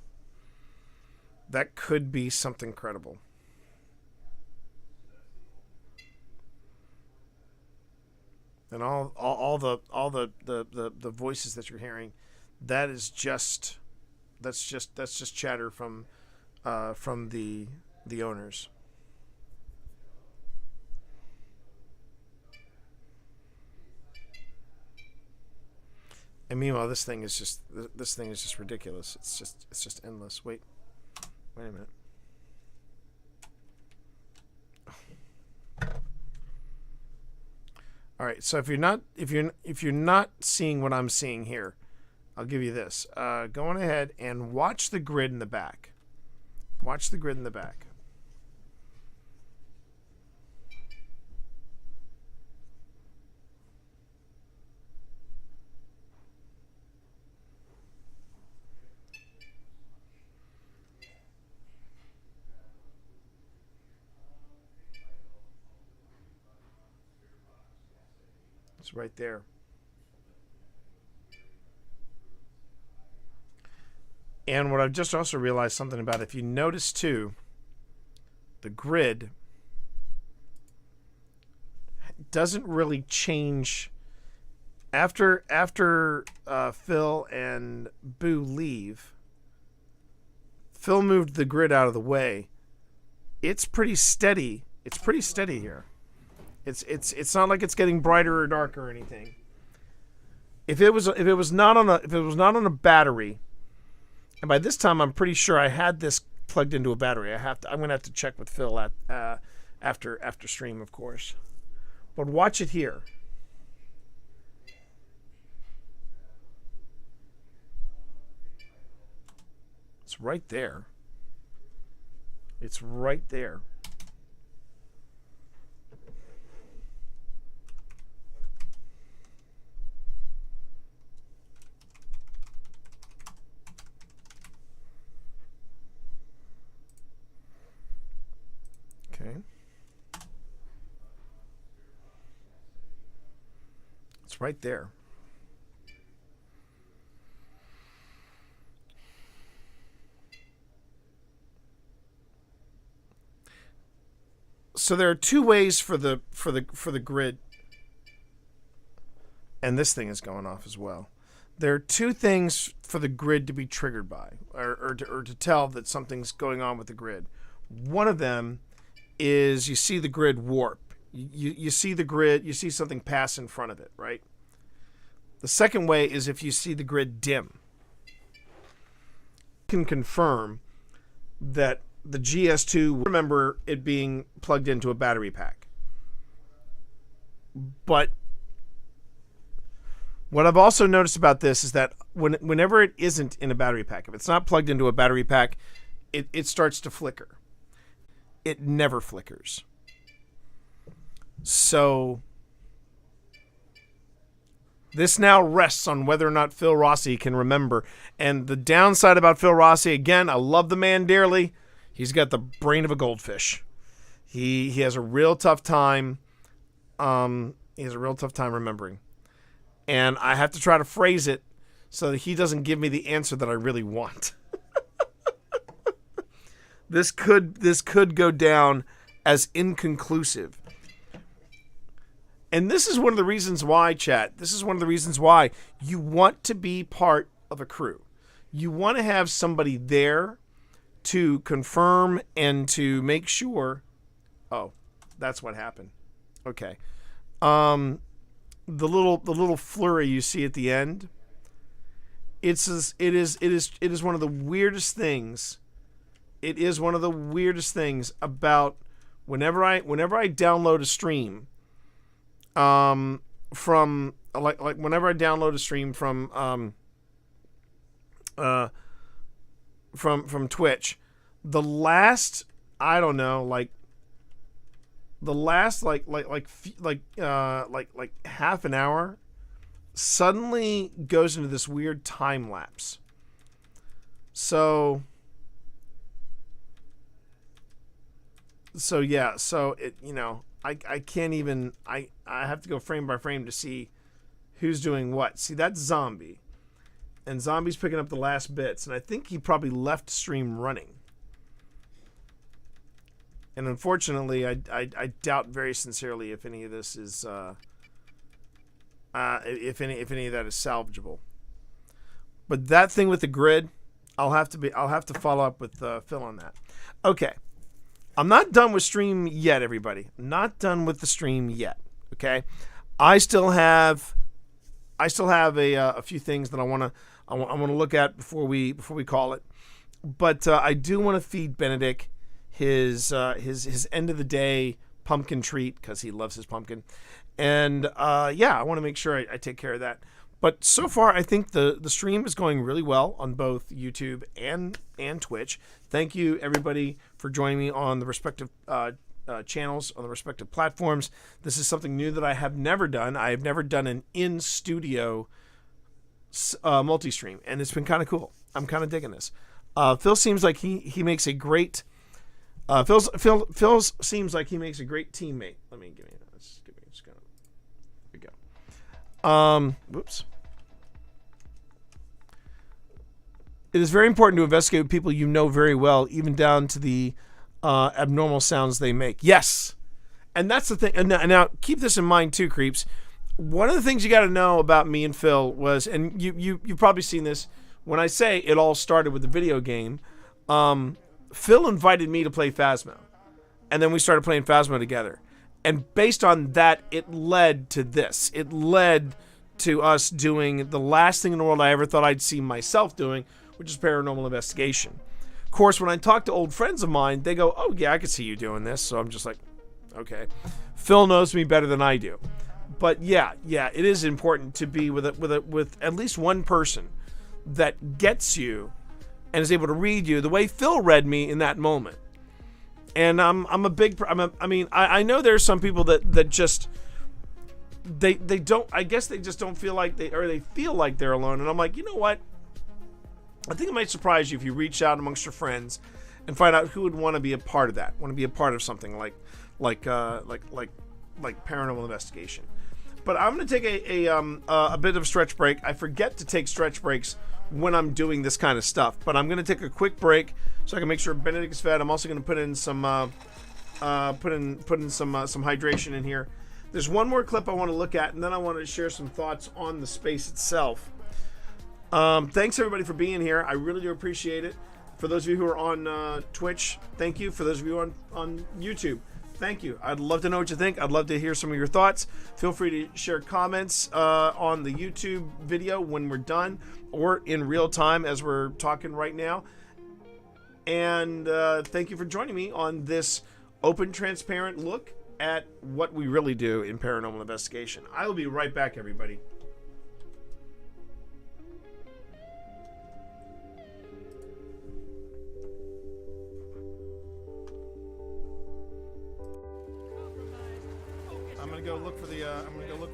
S1: That could be something credible. And all the voices that you're hearing, that's just chatter from the owners. And meanwhile, this thing is just ridiculous. It's just endless. Wait a minute. All right, so if you're not seeing what I'm seeing here, I'll give you this. Go on ahead and watch the grid in the back. Watch the grid in the back. It's right there. And what I've just also realized something about, if you notice too, the grid doesn't really change after Phil and Boo leave. Phil moved the grid out of the way. It's pretty steady. It's pretty steady here. It's not like it's getting brighter or darker or anything. If it was not on a battery, and by this time I'm pretty sure I had this plugged into a battery. I'm gonna have to check with Phil after stream, of course. But watch it here. It's right there. It's right there. Okay. It's right there. So there are two ways for the grid, and this thing is going off as well. There are two things for the grid to be triggered by, or to tell that something's going on with the grid. One of them is you see the grid warp. You see the grid, you see something pass in front of it, right? The second way is if you see the grid dim. You can confirm that the GS2, remember it being plugged into a battery pack. But what I've also noticed about this is that whenever it isn't in a battery pack, if it's not plugged into a battery pack, it starts to flicker. It never flickers. So this now rests on whether or not Phil Rossi can remember. And the downside about Phil Rossi, again, I love the man dearly. He's got the brain of a goldfish. He has a real tough time. Remembering. And I have to try to phrase it so that he doesn't give me the answer that I really want. This could go down as inconclusive. And this is one of the reasons why, chat, this is one of the reasons why you want to be part of a crew. You want to have somebody there to confirm and to make sure. Oh, that's what happened. Okay. The little flurry you see at the end. It is one of the weirdest things. It is one of the weirdest things about whenever I download a stream, from whenever I download a stream from Twitch, the last half an hour suddenly goes into this weird time lapse. So yeah, so it, I can't even, I have to go frame by frame to see who's doing what. See, that's Zombie. And Zombie's picking up the last bits, and I think he probably left stream running. And unfortunately, I doubt very sincerely if any of this is if any of that is salvageable. But that thing with the grid, I'll have to follow up with Phil on that. Okay. I'm not done with stream yet, everybody. I'm not done with the stream yet. Okay, I still have a few things that I want to look at before we call it. But I do want to feed Benedict his end of the day pumpkin treat because he loves his pumpkin. And yeah, I want to make sure I take care of that. But so far, I think the stream is going really well on both YouTube and Twitch. Thank you, everybody, for joining me on the respective channels, on the respective platforms. This is something new that I have never done. I have never done an in-studio multi-stream, and it's been kind of cool. I'm kind of digging this. Phil seems like he makes a great... Phil seems like he makes a great teammate. Here we go. Whoops. It is very important to investigate people you know very well, even down to the abnormal sounds they make. Yes, and that's the thing. And now keep this in mind too, creeps. One of the things you got to know about me and Phil was, and you've probably seen this when I say it all started with the video game. Phil invited me to play Phasmo, and then we started playing Phasmo together. And based on that, it led to this. It led to us doing the last thing in the world I ever thought I'd see myself doing, which is paranormal investigation. Of course, when I talk to old friends of mine, they go, "Oh yeah, I could see you doing this." So I'm just like, okay. Phil knows me better than I do. But yeah, it is important to be with at least one person that gets you and is able to read you the way Phil read me in that moment. And I know there's some people that just they don't, I guess they just don't feel like they feel like they're alone. And I'm like, you know what? I think it might surprise you if you reach out amongst your friends and find out who would want to be a part of that, want to be a part of something like paranormal investigation. But I'm going to take a bit of a stretch break. I forget to take stretch breaks when I'm doing this kind of stuff, but I'm going to take a quick break so I can make sure Benedict is fed. I'm also going to put in some some hydration in here. There's one more clip I want to look at, and then I want to share some thoughts on the space itself. Thanks everybody for being here. I really do appreciate it. For those of you who are on Twitch, thank you. For those of you on YouTube, thank you. I'd love to know what you think. I'd love to hear some of your thoughts. Feel free to share comments on the YouTube video when we're done, or in real time as we're talking right now. And thank you for joining me on this open, transparent look at what we really do in paranormal investigation. I will be right back, everybody. I'm gonna go look for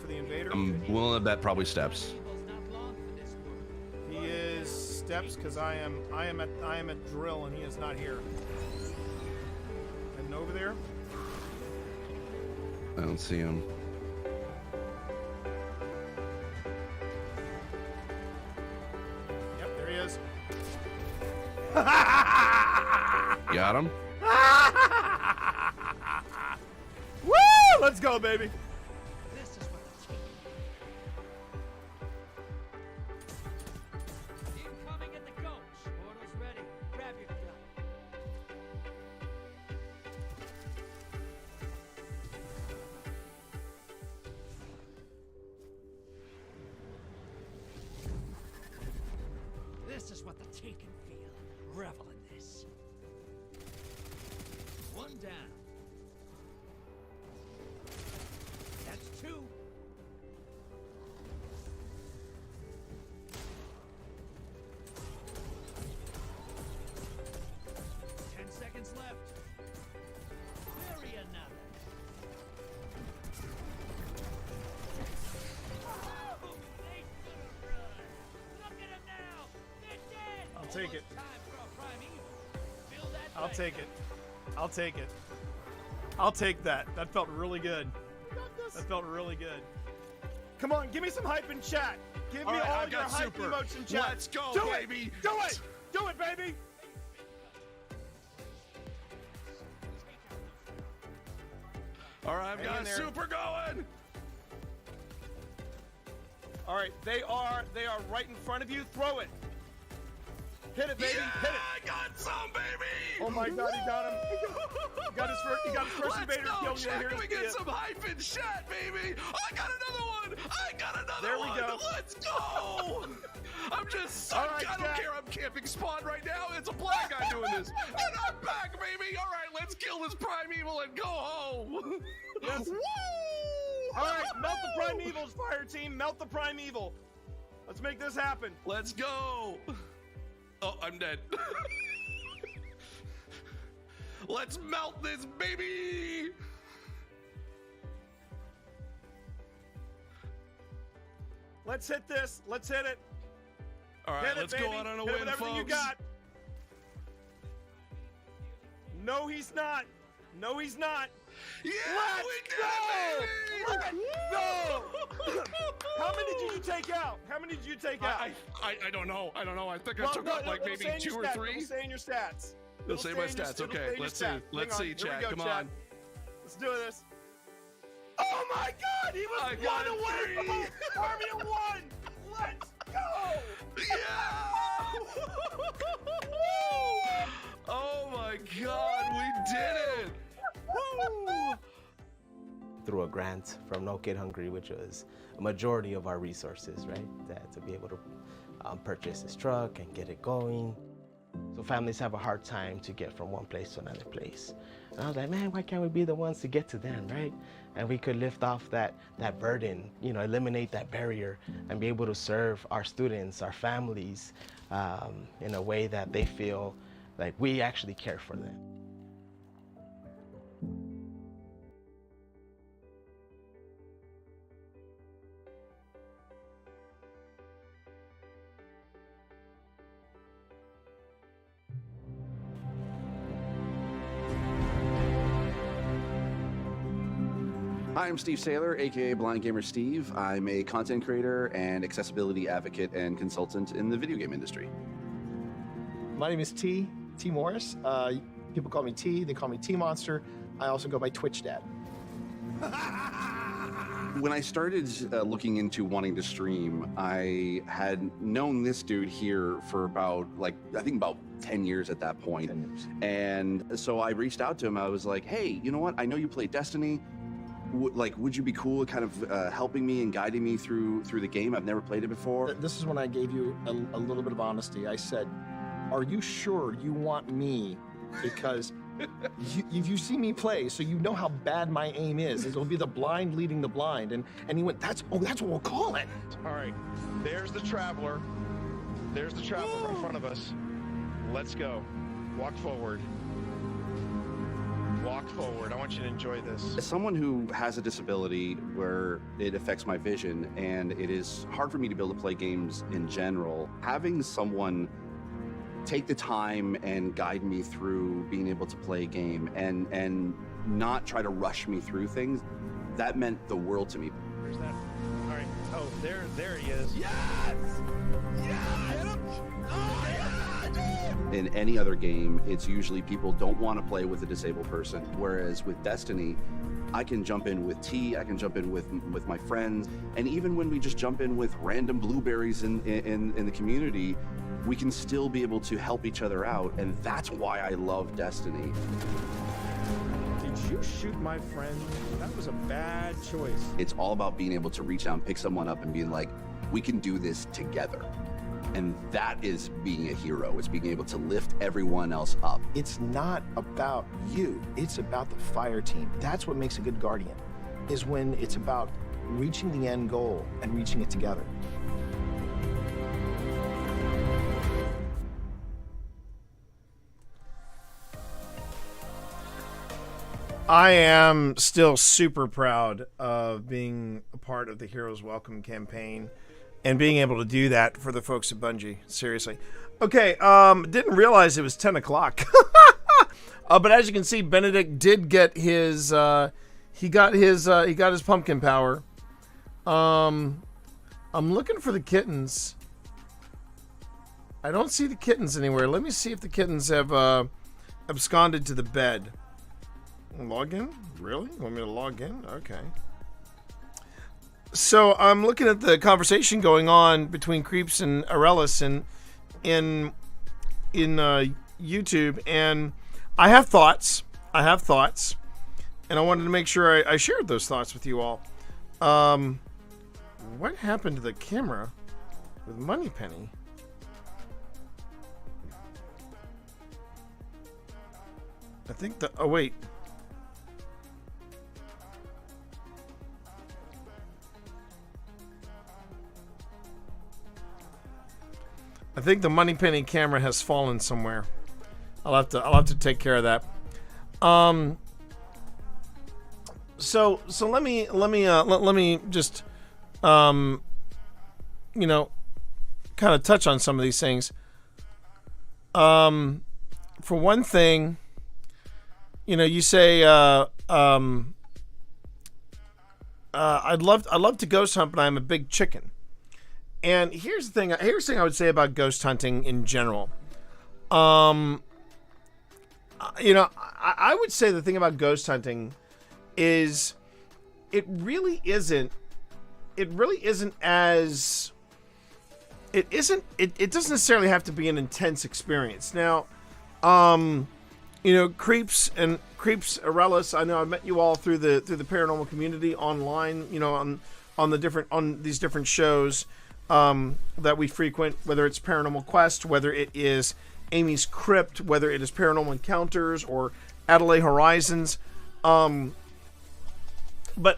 S1: the invader.
S12: I'm willing to bet probably Steps.
S1: He is Steps because I am at drill and he is not here. Heading over there.
S12: I don't see him.
S1: Yep, there he is.
S12: Got him.
S1: Woo! Let's go, baby.
S6: Incoming at the coach. Portal's ready. Grab your gun. This is what the taken feel. Revel in this. One down. That's two. Seconds left. Bury another. Oh, they could have run. Look at them now. They're dead.
S1: I'll take it.
S6: Time for a prime evil. Feel that
S1: I'll
S6: way.
S1: take it. I'll take it. I'll take that. That felt really good. That felt really good. Come on, give me some hype in chat. Give me all
S12: I've
S1: your
S12: got
S1: hype
S12: super.
S1: emotes in chat.
S12: Let's go,
S1: Do
S12: baby.
S1: It. Do it. Do it, baby.
S12: All right, I've
S1: Hang
S12: got
S1: in
S12: a
S1: there.
S12: super going.
S1: All right, they are right in front of you. Throw it. Hit it, baby. Hit it.
S12: I got some, baby.
S1: Oh my God, he got him. He got his first invader kill.
S12: Check,
S1: Here
S12: we
S1: it
S12: get
S1: is.
S12: some hyphen shot, baby. I got another one.
S1: There we go.
S12: Let's go. I'm just
S1: All right,
S12: I don't care. I'm camping spawn right now. It's a black guy doing this. And I'm back, baby. All right, let's kill this primeval and go home.
S1: Yes.
S12: Woo!
S1: All right, melt the primevals, fire team. Melt the primeval. Let's make this happen.
S12: Let's go. Oh, I'm dead. Let's melt this, baby.
S1: Let's hit this. Let's hit it.
S12: All right,
S1: Hit it,
S12: let's
S1: baby.
S12: go out on a
S1: Hit it
S12: win,
S1: with everything
S12: folks.
S1: you got. No, he's not. No, he's not.
S12: Yeah,
S1: Let's go. How many did you take out? How many did you take out?
S12: I don't know. I think I took out like
S1: it'll
S12: maybe
S1: say in your
S12: 2 or
S1: stats.
S12: 3.
S1: It'll say in your stats.
S12: It'll say my stats. Okay, let's see. Let's see,
S1: Here we
S12: chat.
S1: go,
S12: Come
S1: chat.
S12: on.
S1: Let's do this. Oh my God! He was
S12: I got
S1: one away from
S12: 3.
S1: the army of one. Let's go!
S12: Yeah! Oh my God, we did it! Woo!
S6: Through a grant from No Kid Hungry, which was a majority of our resources, right? That to be able to purchase this truck and get it going. So families have a hard time to get from one place to another place. And I was like, man, why can't we be the ones to get to them, right? And we could lift off that burden, you know, eliminate that barrier and be able to serve our students, our families, in a way that they feel like we actually care for them.
S17: Hi, I'm Steve Saylor, aka Blind Gamer Steve. I'm a content creator and accessibility advocate and consultant in the video game industry.
S18: My name is T Morris. People call me T. They call me T Monster. I also go by Twitch Dad.
S17: When I started looking into wanting to stream, I had known this dude here for about, I think about 10 years at that point. And so I reached out to him. I was like, hey, you know what? I know you play Destiny. Would you be cool at kind of helping me and guiding me through the game? I've never played it before.
S18: This is when I gave you a little bit of honesty. I said, are you sure you want me? Because if you see me play, so you know how bad my aim is. It'll be the blind leading the blind. And he went, that's what we'll call it.
S19: All right, there's the Traveler. There's the Traveler in front of us. Let's go. Walk forward. Walk forward. I want you to enjoy this.
S17: As someone who has a disability where it affects my vision and it is hard for me to be able to play games in general, having someone take the time and guide me through being able to play a game and not try to rush me through things, that meant the world to me.
S19: Where's that? All right. Oh, there he is.
S12: Yes! Yes! Oh, yeah!
S17: In any other game, it's usually people don't want to play with a disabled person. Whereas with Destiny, I can jump in with T, I can jump in with my friends, and even when we just jump in with random blueberries in the community, we can still be able to help each other out, and that's why I love Destiny.
S1: Did you shoot my friend? That was a bad choice.
S17: It's all about being able to reach out and pick someone up and being like, we can do this together. And that is being a hero. It's being able to lift everyone else up.
S18: It's not about you. It's about the fire team. That's what makes a good guardian, is when it's about reaching the end goal and reaching it together.
S1: I am still super proud of being a part of the Heroes Welcome campaign and being able to do that for the folks at Bungie. Seriously. Okay, didn't realize it was 10 o'clock. But as you can see, Benedict did get his, he got his pumpkin power. I'm looking for the kittens. I don't see the kittens anywhere. Let me see if the kittens have absconded to the bed. Log in? Really? You want me to log in? Okay. So I'm looking at the conversation going on between Creeps and Arelis, and in YouTube, and I have thoughts. And I wanted to make sure I shared those thoughts with you all. What happened to the camera with Moneypenny? I think the... Oh, wait. I think the Moneypenny camera has fallen somewhere. I'll have to take care of that. So let me just you know, kind of touch on some of these things. For one thing, you know, you say I'd love to ghost hunt, but I'm a big chicken. And here's the thing I would say about ghost hunting in general. You know, I would say the thing about ghost hunting is it doesn't necessarily have to be an intense experience. Now, you know, Creeps Arelis, I know I met you all through the paranormal community online, you know, on these different shows that we frequent, whether it's Paranormal Quest, whether it is Amy's Crypt, whether it is Paranormal Encounters or Adelaide Horizons. But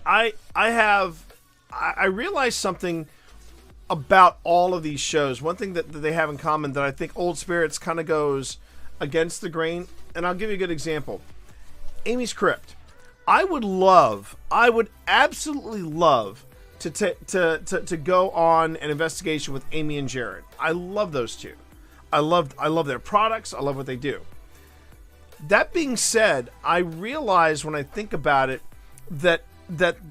S1: I realized something about all of these shows. One thing that they have in common that I think Old Spirits kind of goes against the grain, and I'll give you a good example. Amy's Crypt. I would absolutely love to go on an investigation with Amy and Jared. I love those two. I love their products. I love what they do. That being said, I realize when I think about it that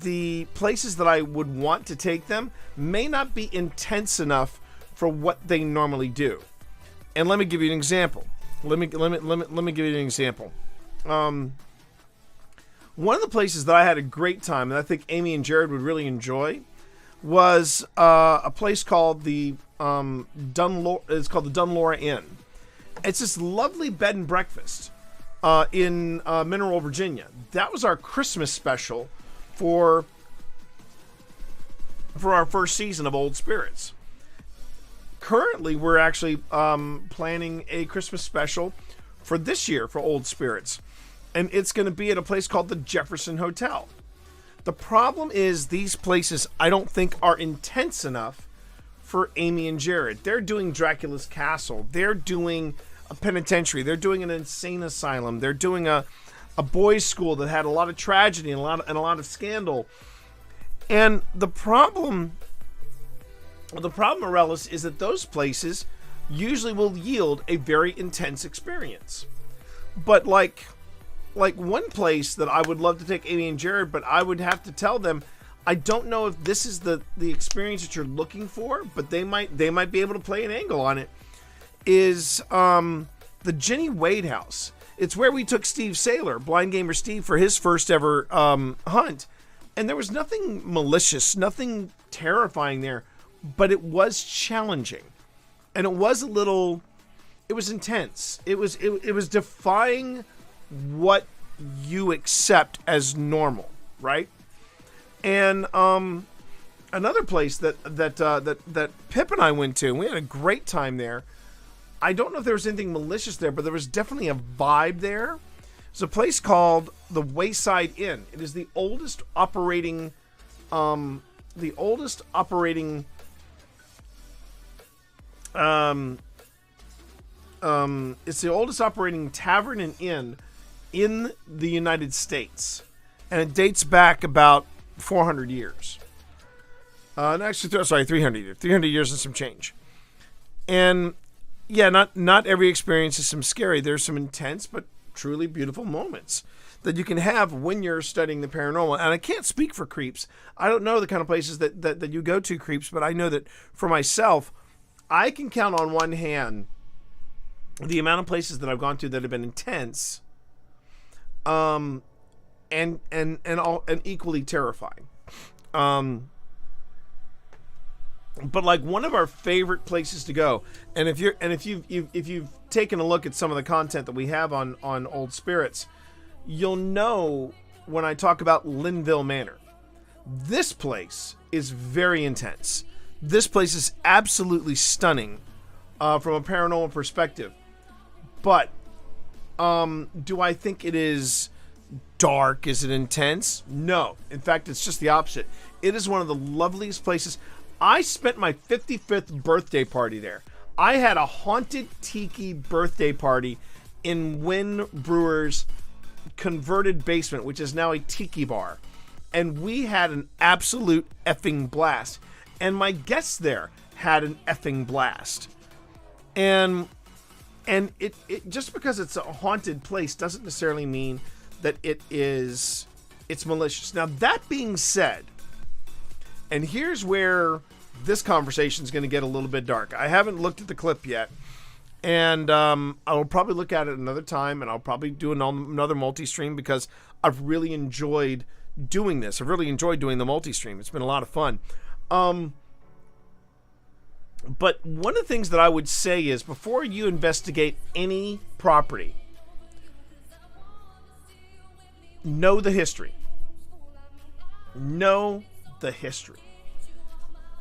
S1: the places that I would want to take them may not be intense enough for what they normally do. And let me give you an example. Let me give you an example. One of the places that I had a great time, and I think Amy and Jared would really enjoy, was a place called the it's called the Dunlora Inn. It's this lovely bed and breakfast in Mineral, Virginia. That was our Christmas special for our first season of Old Spirits. Currently, we're actually planning a Christmas special for this year for Old Spirits, and it's going to be at a place called the Jefferson Hotel. The problem is these places I don't think are intense enough for Amy and Jared. They're doing Dracula's Castle. They're doing a penitentiary. They're doing an insane asylum. They're doing a boys' school that had a lot of tragedy and a lot of scandal. And the problem, Arelis, is that those places usually will yield a very intense experience. But like one place that I would love to take Amy and Jared, but I would have to tell them, I don't know if this is the experience that you're looking for, but they might be able to play an angle on it, is the Jenny Wade House. It's where we took Steve Saylor, Blind Gamer Steve, for his first ever hunt. And there was nothing malicious, nothing terrifying there, but it was challenging. And it was it was intense. It was defying what you accept as normal, right? And another place that Pip and I went to, and we had a great time there. I don't know if there was anything malicious there, but there was definitely a vibe there. It's a place called the Wayside Inn. It is the oldest operating tavern and inn in the United States, and it dates back about 400 years. Actually, sorry, 300 years. 300 years and some change. And yeah, not every experience is some scary. There's some intense but truly beautiful moments that you can have when you're studying the paranormal. And I can't speak for Creeps. I don't know the kind of places that you go to, Creeps, but I know that for myself, I can count on one hand the amount of places that I've gone to that have been intense, and equally terrifying. But like one of our favorite places to go, and if you've taken a look at some of the content that we have on Old Spirits, you'll know when I talk about Linville Manor. This place is very intense. This place is absolutely stunning from a paranormal perspective. But do I think it is dark? Is it intense? No. In fact, it's just the opposite. It is one of the loveliest places. I spent my 55th birthday party there. I had a haunted tiki birthday party in Wynn Brewer's converted basement, which is now a tiki bar. And we had an absolute effing blast. And my guests there had an effing blast. And it just because it's a haunted place doesn't necessarily mean that it's malicious. Now, that being said, and here's where this conversation is going to get a little bit dark. I haven't looked at the clip yet, and I will probably look at it another time, and I'll probably do another multi-stream because I've really enjoyed doing this. I've really enjoyed doing the multi-stream. It's been a lot of fun. But one of the things that I would say is before you investigate any property, know the history. Know the history.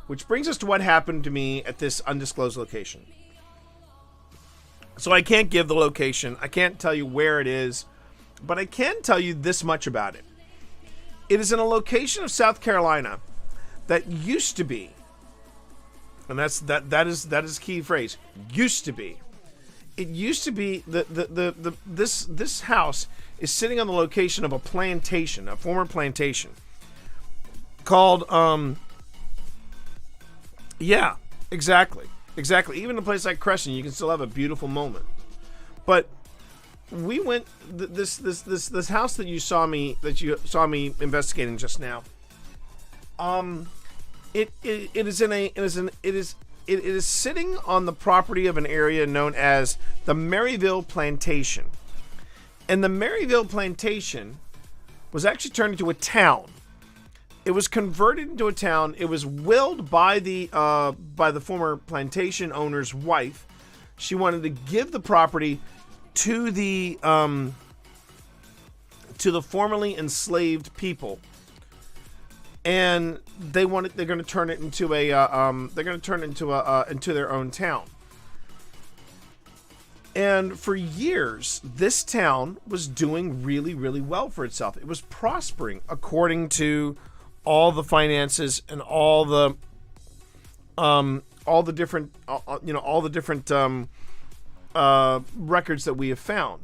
S1: Which brings us to what happened to me at this undisclosed location. So I can't give the location. I can't tell you where it is. But I can tell you this much about it. It is in a location of South Carolina that used to be, and that is key phrase, used to be. It used to be this house is sitting on the location of a plantation, a former plantation called yeah, exactly. Even a place like Crescent, you can still have a beautiful moment. But we went this house that you saw me investigating just now. It is sitting on the property of an area known as the Maryville Plantation, and the Maryville Plantation was actually turned into a town. It was converted into a town. It was willed by the former plantation owner's wife. She wanted to give the property to the formerly enslaved people, and they're going to turn it into into their own town. And for years, this town was doing really, really well for itself. It was prospering according to all the finances and all the different records that we have found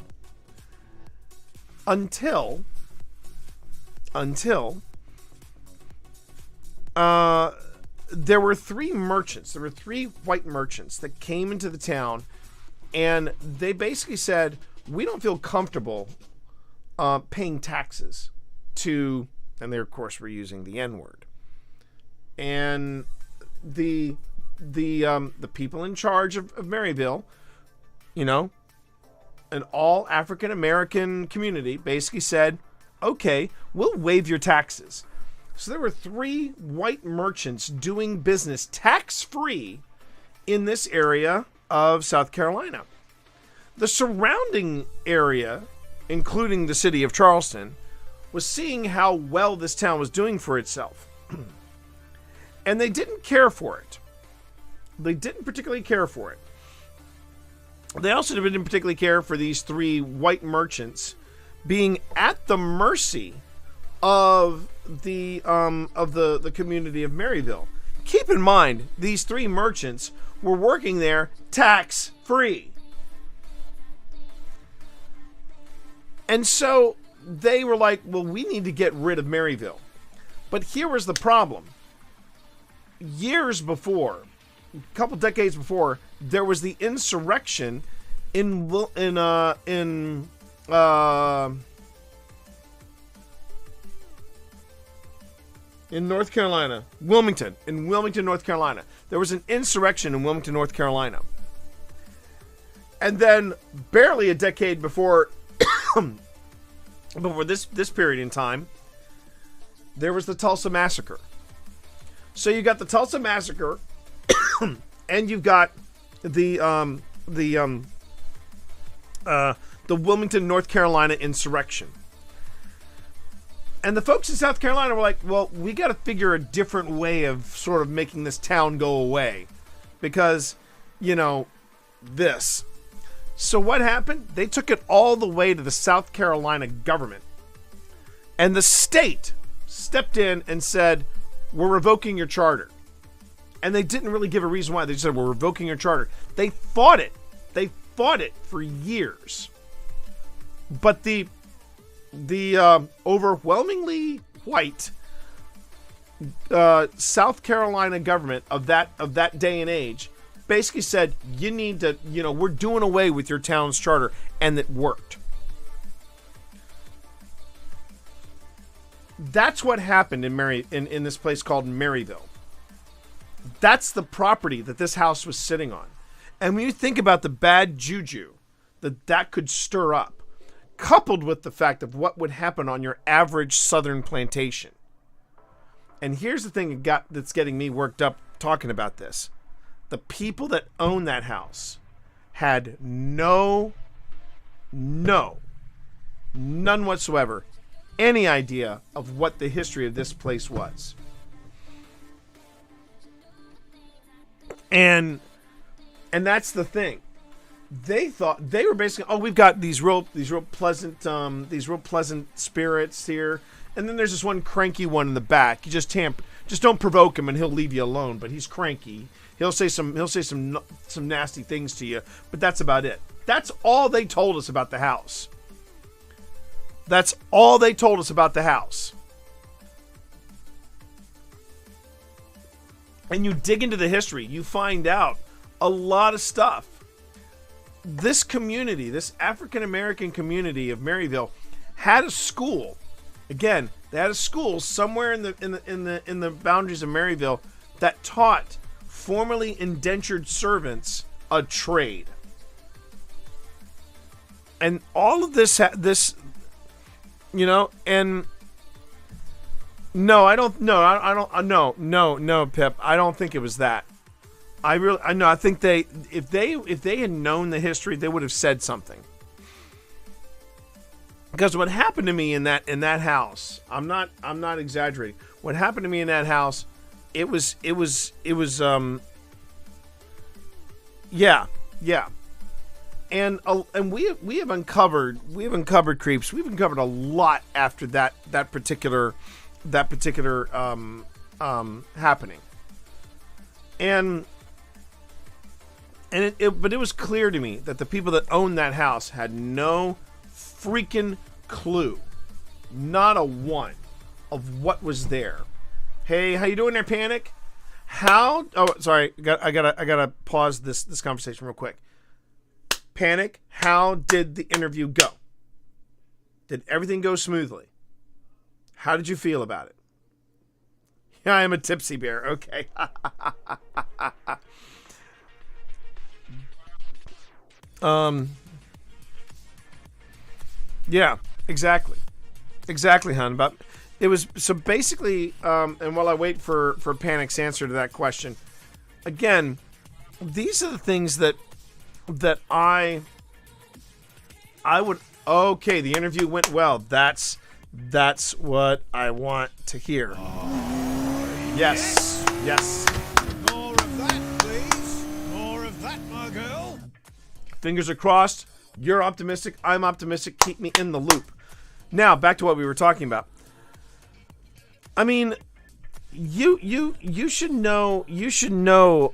S1: until there were three merchants. There were three white merchants that came into the town, and they basically said, we don't feel comfortable paying taxes to, and they of course were using the N-word. And the people in charge of Maryville, an all African American community, basically said, okay, we'll waive your taxes. So there were three white merchants doing business tax-free in this area of South Carolina. The surrounding area, including the city of Charleston, was seeing how well this town was doing for itself. And they didn't care for it. They didn't particularly care for it. They also didn't particularly care for these three white merchants being at the mercy of the community of Maryville. Keep in mind, these three merchants were working there tax-free. And so they were like, well, we need to get rid of Maryville. But here was the problem. Years before, a couple decades before, there was the insurrection in North Carolina, Wilmington, North Carolina. There was an insurrection in Wilmington, North Carolina. And then barely a decade before this period in time, there was the Tulsa Massacre. So you got the Tulsa Massacre and you've got the Wilmington, North Carolina insurrection. And the folks in South Carolina were like, well, we got to figure a different way of sort of making this town go away because, you know, this. So what happened? They took it all the way to the South Carolina government. And the state stepped in and said, we're revoking your charter. And they didn't really give a reason why. They just said, we're revoking your charter. They fought it. They fought it for years. But the overwhelmingly white South Carolina government of that day and age basically said, you need to, you know, we're doing away with your town's charter, and it worked. That's what happened in this place called Maryville. That's the property that this house was sitting on. And when you think about the bad juju that could stir up, coupled with the fact of what would happen on your average southern plantation. And here's the thing that's getting me worked up talking about this. The people that own that house had none whatsoever, any idea of what the history of this place was. And that's the thing. They thought they were basically, oh, we've got these real pleasant spirits here, and then there's this one cranky one in the back. You just don't provoke him, and he'll leave you alone. But he's cranky. He'll say some nasty things to you, but that's about it. That's all they told us about the house. That's all they told us about the house. And you dig into the history, you find out a lot of stuff. This community, this African-American community of Maryville, had a school. Again, they had a school somewhere in the boundaries of Maryville that taught formerly indentured servants a trade. And all of this, you know, and no, Pip, I don't think it was that. I think if they had known the history, they would have said something. Because what happened to me in that house, I'm not exaggerating. What happened to me in that house, it was yeah. And we have uncovered creeps. We've uncovered a lot after that particular happening. But it was clear to me that the people that owned that house had no freaking clue, not a one, of what was there. Hey, how you doing there, Panic? Oh, sorry, I gotta pause this conversation real quick. Panic, how did the interview go? Did everything go smoothly? How did you feel about it? Yeah, I am a tipsy bear. Okay. Yeah, exactly, hon. But it was so basically. And while I wait for Panic's answer to that question, again, these are the things that I would. Okay, the interview went well. That's what I want to hear. Yes.
S5: More of that, please. More of that, my girl.
S1: Fingers are crossed. You're optimistic. I'm optimistic. Keep me in the loop. Now, back to what we were talking about. I mean, you should know,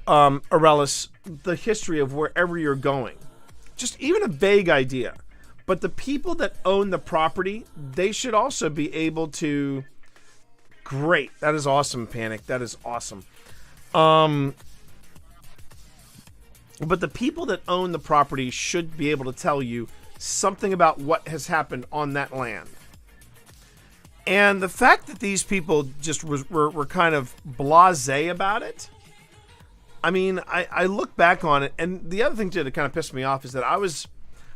S1: Aurelius, the history of wherever you're going. Just even a vague idea. But the people that own the property, they should also be able to... Great. That is awesome, Panic. That is awesome. But the people that own the property should be able to tell you something about what has happened on that land. And the fact that these people just were kind of blasé about it, I mean, I look back on it, and the other thing too that kind of pissed me off is that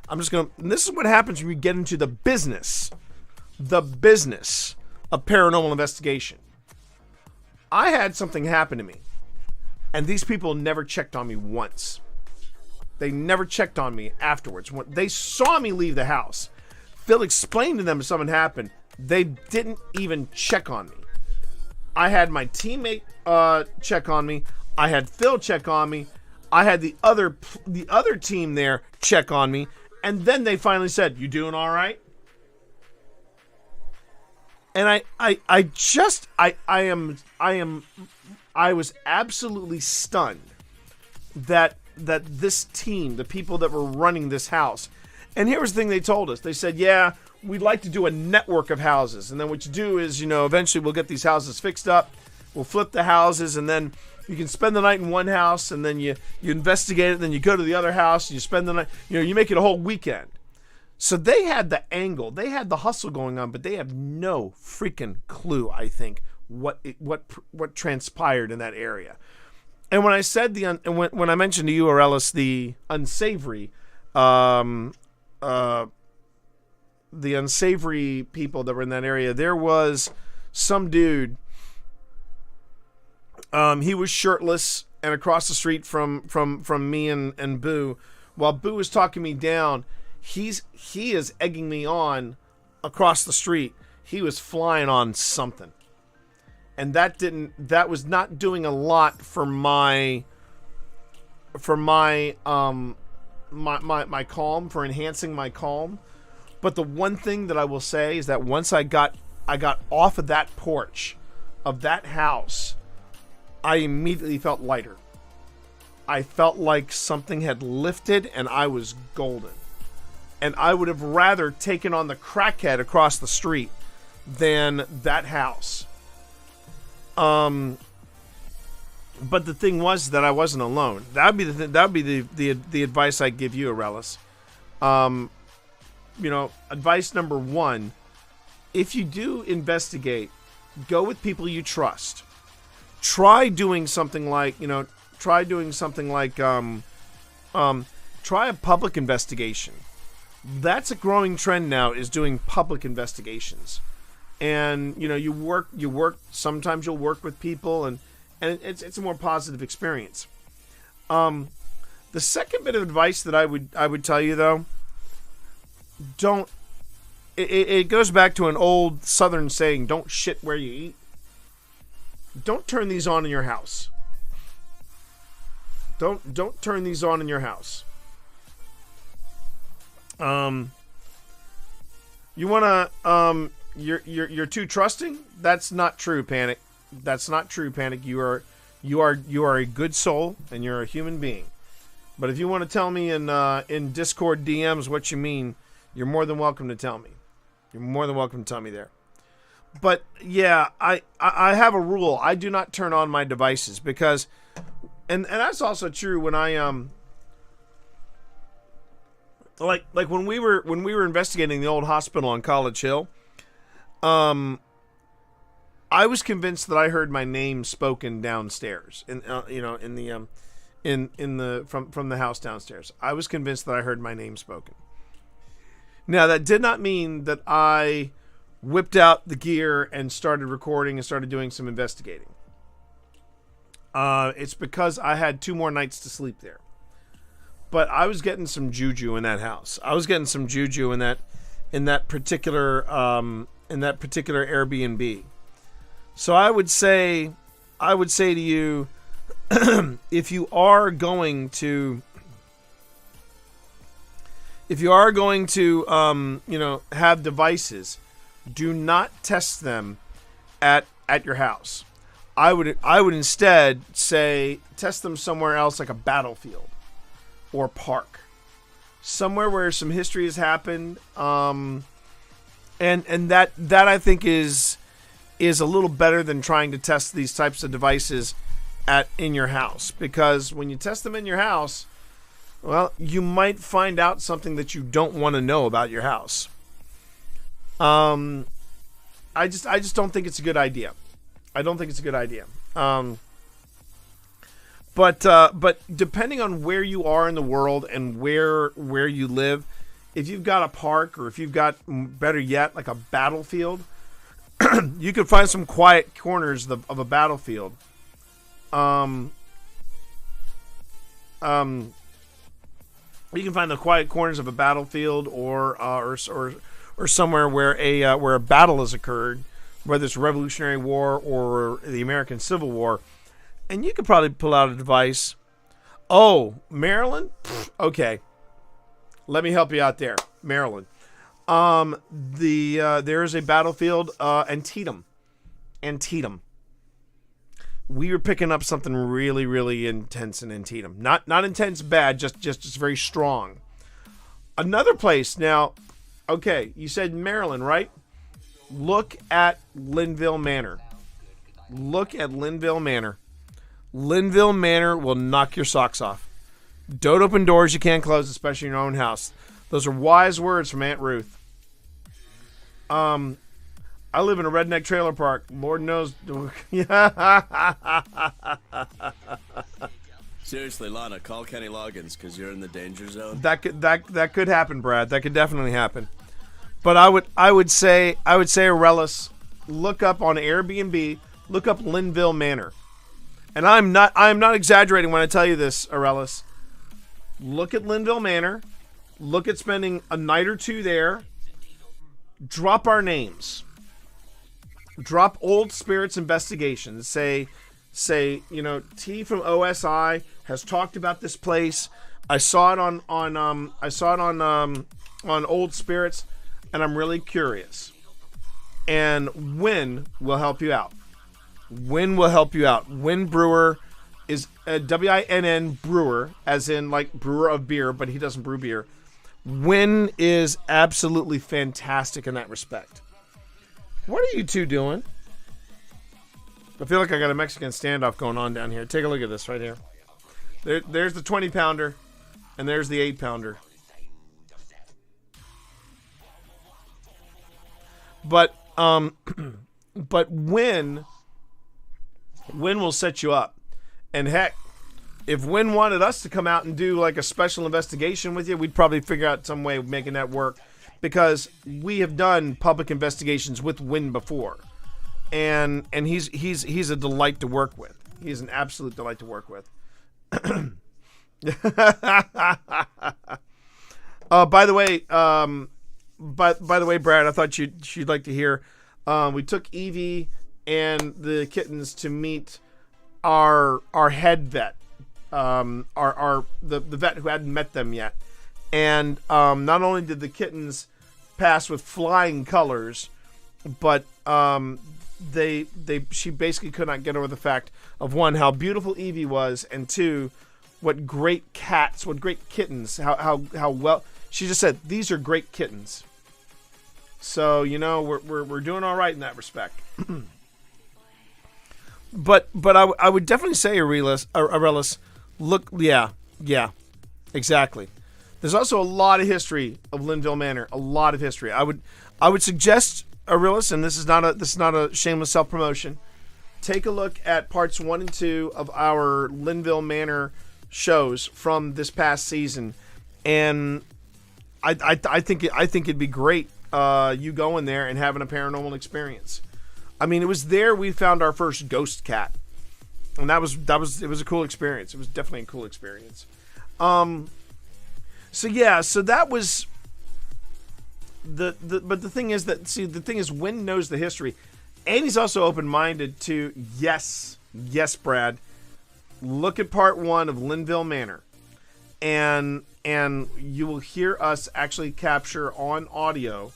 S1: and this is what happens when you get into the business of paranormal investigation. I had something happen to me. And these people never checked on me once. They never checked on me afterwards. When they saw me leave the house, Phil explained to them if something happened. They didn't even check on me. I had my teammate check on me. I had Phil check on me. I had the other team there check on me. And then they finally said, "You doing all right?" And I was absolutely stunned that this team, the people that were running this house, and here was the thing they told us. They said, "Yeah, we'd like to do a network of houses. And then what you do is, eventually we'll get these houses fixed up. We'll flip the houses, and then you can spend the night in one house, and then you investigate it, and then you go to the other house, and you spend the night, you make it a whole weekend." So they had the angle, they had the hustle going on, but they have no freaking clue, I think, what transpired in that area. And when I said when I mentioned to you, Aurelis, the unsavory people that were in that area, there was some dude. He was shirtless and across the street from me and Boo. While Boo was talking me down, he is egging me on across the street. He was flying on something. And that was not doing a lot for my calm, for enhancing my calm. But the one thing that I will say is that once I got off of that porch of that house, I immediately felt lighter. I felt like something had lifted and I was golden. And I would have rather taken on the crackhead across the street than that house. But the thing was that I wasn't alone. That'd be the advice I give you, Aurelis. Advice number one: if you do investigate, go with people you trust. Try doing something like try a public investigation. That's a growing trend now, is doing public investigations. And you work. Sometimes you'll work with people, and it's a more positive experience. The second bit of advice that I would tell you, though, don't. It goes back to an old Southern saying: "Don't shit where you eat." Don't turn these on in your house. Don't turn these on in your house. You wanna you're too trusting? That's not true, Panic. That's not true, Panic. You are a good soul and you're a human being. But if you want to tell me in Discord DMs what you mean, you're more than welcome to tell me. You're more than welcome to tell me there. But yeah, I have a rule. I do not turn on my devices because, and that's also true when I like when we were investigating the old hospital on College Hill, I was convinced that I heard my name spoken downstairs from the house downstairs. I was convinced that I heard my name spoken. Now that did not mean that I whipped out the gear and started recording and started doing some investigating. It's because I had 2 more nights to sleep there. But I was getting some juju in that house. I was getting some juju in that particular Airbnb. So I would say to you, if you are going to have devices, do not test them at your house. I would instead say test them somewhere else, like a battlefield or park, somewhere where some history has happened. And that I think is a little better than trying to test these types of devices in your house, because when you test them in your house, well, you might find out something that you don't want to know about your house. I just don't think it's a good idea. I don't think it's a good idea. But depending on where you are in the world and where you live, if you've got a park, or if you've got, better yet, like a battlefield, you could find some quiet corners of a battlefield, the quiet corners of a battlefield or somewhere where a battle has occurred, whether it's Revolutionary War or the American Civil War, and you could probably pull out a device. Oh, Maryland? Okay. Let me help you out there. Maryland. There is a battlefield, Antietam. We were picking up something really, really intense in Antietam. Not intense bad, just very strong. Another place now, okay, you said Maryland, right? Look at Linville Manor. Look at Linville Manor. Linville Manor will knock your socks off. Don't open doors you can't close, especially in your own house. Those are wise words from Aunt Ruth. I live in a redneck trailer park. Lord knows.
S20: Seriously, Lana, call Kenny Loggins because you're in the danger zone.
S1: That could happen, Brad. That could definitely happen. But I would say, Aurelius, look up on Airbnb. Look up Linville Manor. And I'm not exaggerating when I tell you this, Aurelius. Look at Linville Manor. Look at spending a night or two there. Drop our names. Drop Old Spirits Investigations. Say, T from OSI has talked about this place. I saw it on Old Spirits, and I'm really curious. And Win will help you out. Win will help you out. Win Brewer is WINN Brewer, as in like brewer of beer, but he doesn't brew beer. Win is absolutely fantastic in that respect. What are you two doing? I feel like I got a Mexican standoff going on down here. Take a look at this right here. There's the 20-pounder, and there's the 8-pounder. But Win will set you up. And heck, if Win wanted us to come out and do like a special investigation with you, we'd probably figure out some way of making that work. Because we have done public investigations with Win before, and he's a delight to work with. He's an absolute delight to work with. By the way, Brad, I thought you'd like to hear. We took Evie and the kittens to meet our head vet, the vet who hadn't met them yet, and not only did the kittens pass with flying colors, but she basically could not get over the fact of, one, how beautiful Evie was, and two, what great kittens, how well, she just said, these are great kittens. So, we're doing all right in that respect. but I would definitely say, Aurelius, look, yeah, exactly. There's also a lot of history of Linville Manor. A lot of history. I would suggest, Aurelius, and this is not a shameless self-promotion, take a look at parts 1 and 2 of our Linville Manor shows from this past season, and I think it'd be great you going there and having a paranormal experience. I mean, it was there we found our first ghost cat, and it was a cool experience. It was definitely a cool experience. So that was but the thing is Win knows the history, and he's also open-minded to, yes, Brad, look at part 1 of Linville Manor, and you will hear us actually capture on audio,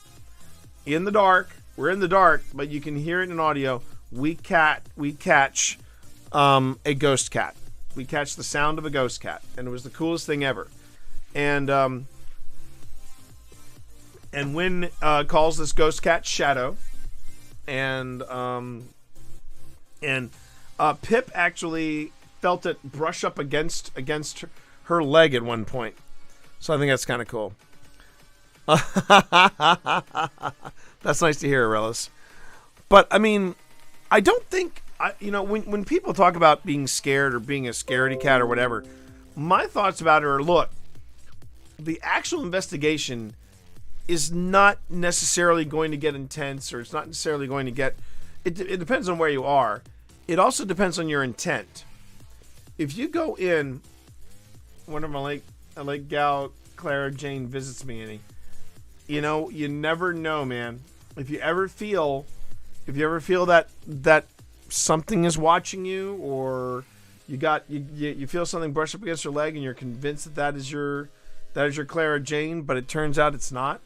S1: in the dark. We're in the dark, but you can hear it in audio. We catch a ghost cat. We catch the sound of a ghost cat, and it was the coolest thing ever. And Win calls this ghost cat Shadow, and Pip actually felt it brush up against her leg at one point, so I think that's kind of cool. That's nice to hear, Aurelius. But I mean, I don't think when people talk about being scared or being a scaredy cat or whatever, my thoughts about it are, look, the actual investigation is not necessarily going to get intense, or it's not necessarily going to get... It depends on where you are. It also depends on your intent. If you go in late gal Clara Jane visits me any. You know, you never know, man. If you ever feel that something is watching you, or you feel something brush up against your leg, and you're convinced that is your Clara Jane, but it turns out it's not.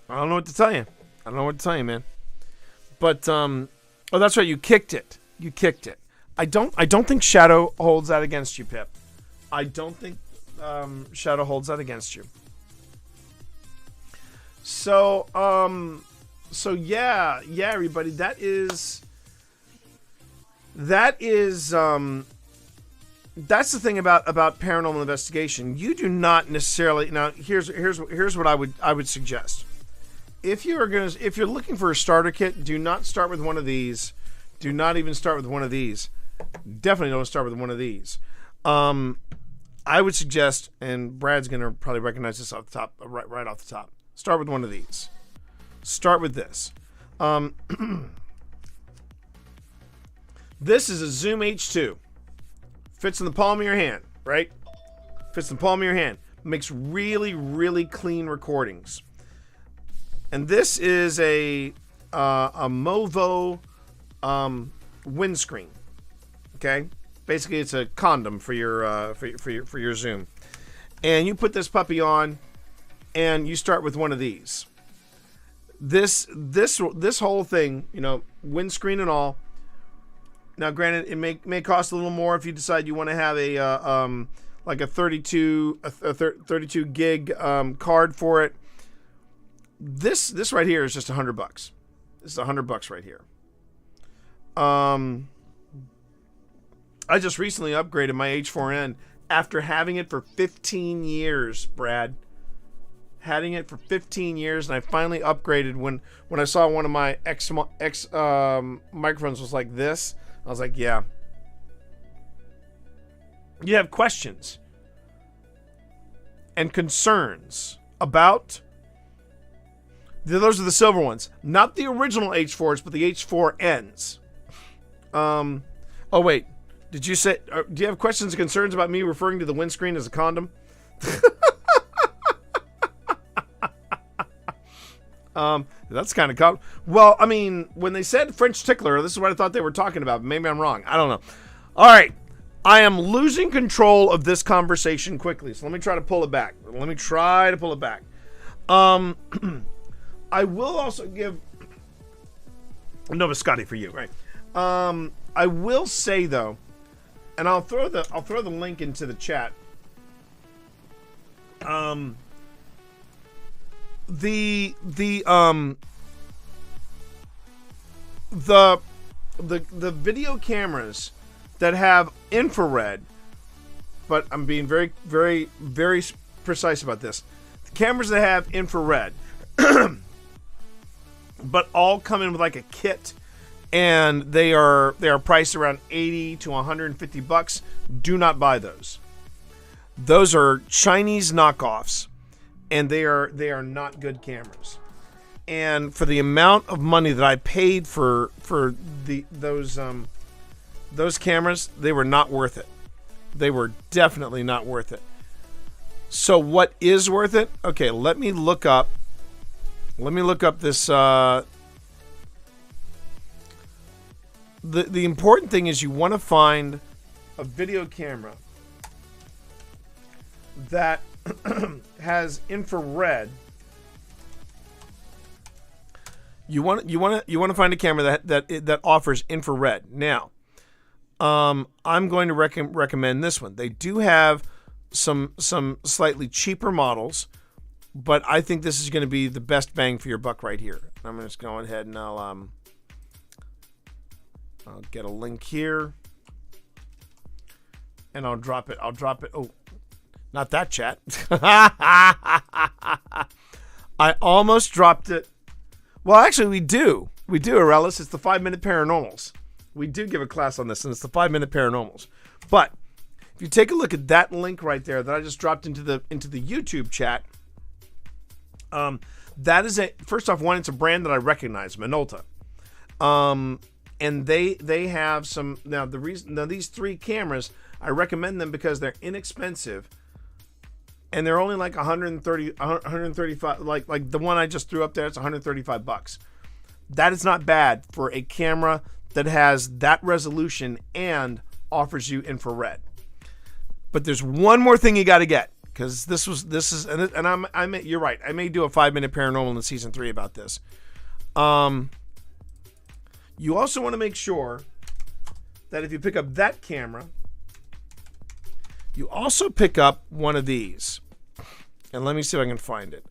S1: I don't know what to tell you. Man. But oh, that's right. You kicked it. I don't think Shadow holds that against you, Pip. I don't think Shadow holds that against you. So yeah, everybody. That is that's the thing about paranormal investigation. You do not necessarily now. Here's what I would suggest. If you're looking for a starter kit, do not start with one of these. Do not even start with one of these. Definitely don't start with one of these. I would suggest, and Brad's gonna probably recognize this off the top, right off the top. Start with one of these. Start with this. This is a Zoom H2. Fits in the palm of your hand, right? Fits in the palm of your hand. Makes really, really clean recordings. And this is a Movo windscreen. Okay, basically it's a condom for your Zoom. And you put this puppy on, and you start with one of these. This whole thing, you know, windscreen and all. Now, granted, it may cost a little more if you decide you want to have a like a 32 gig card for it. This right here is just $100. This is $100 right here. I just recently upgraded my H4n after having it for 15 years, Brad. Having it for 15 years, and I finally upgraded when I saw one of my X microphones was like this. I was like, yeah. You have questions and concerns about... Those are the silver ones. Not the original H4s, but the H4Ns. Oh, wait. Did you say... do you have questions and concerns about me referring to the windscreen as a condom? That's kind of common. Well, I mean, when they said French tickler, this is what I thought they were talking about. Maybe I'm wrong. I don't know. All right. I am losing control of this conversation quickly, so let me try to pull it back. I will also give Nova Scotty for you, right? I will say though, and I'll throw the link into the chat. The video cameras that have infrared, but I'm being very, very, very precise about this. The cameras that have infrared, but all come in with like a kit, and they are priced around $80 to $150. Do not buy those. Those are Chinese knockoffs, and they are not good cameras. And for the amount of money that I paid for those cameras, they were not worth it. They were definitely not worth it. So what is worth it? Okay, let me look up this. The important thing is you want to find a video camera that has infrared. You want to find a camera that offers infrared. Now, I'm going to recommend this one. They do have some slightly cheaper models, but I think this is going to be the best bang for your buck right here. I'm just going ahead and I'll get a link here, and I'll drop it. Oh, not that chat. I almost dropped it. Well, actually, we do, Arelis. It's the 5-minute paranormals. We do give a class on this, and it's the 5-minute paranormals. But if you take a look at that link right there that I just dropped into the YouTube chat, that is first off, one, it's a brand that I recognize, Minolta. And they have some now. These 3 cameras, I recommend them because they're inexpensive. And they're only like 135, like the one I just threw up there, it's $135. That is not bad for a camera that has that resolution and offers you infrared. But there's one more thing you got to get, because you're right. I may do a 5-minute paranormal in season 3 about this. You also want to make sure that if you pick up that camera, you also pick up one of these. And let me see if I can find it.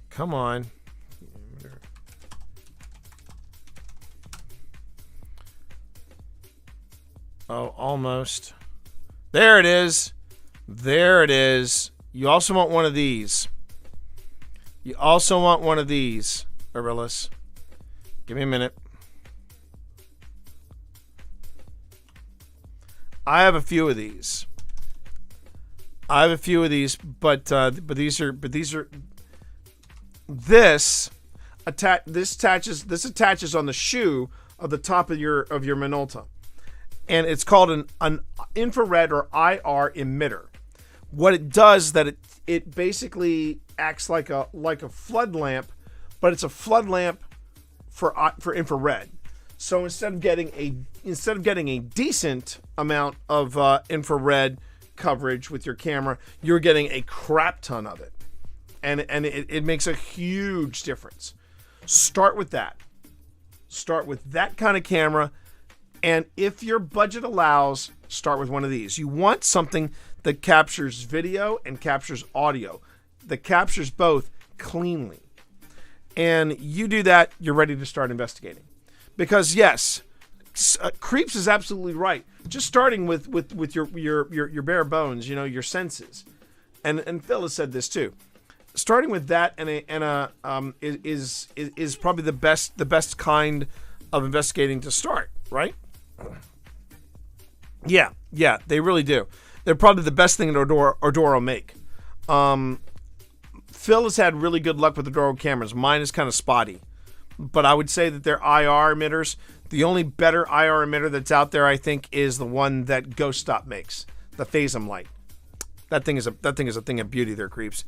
S1: Come on. Oh, almost. There it is. There it is. You also want one of these. You also want one of these, Arillis. Give me a minute. I have a few of these. This attaches on the shoe of the top of your Minolta, and it's called an infrared or IR emitter. What it does is that it basically acts like a flood lamp, but it's a flood lamp for infrared. So instead of getting a decent amount of infrared coverage with your camera, you're getting a crap ton of it, and it makes a huge difference. Start with that. Start with that kind of camera, and if your budget allows, start with one of these. You want something that captures video and captures audio, that captures both cleanly. And you do that, you're ready to start investigating. Because yes, Creeps is absolutely right. Just starting with your bare bones, your senses, and Phil has said this too. Starting with that is probably the best kind of investigating to start, right? Yeah, they really do. They're probably the best thing that Ordoro will make. Phil has had really good luck with the Ordoro cameras. Mine is kind of spotty, but I would say that they're IR emitters. The only better IR emitter that's out there, I think, is the one that Ghost Stop makes, the Phasm light. That thing is a thing of beauty. There, Creeps.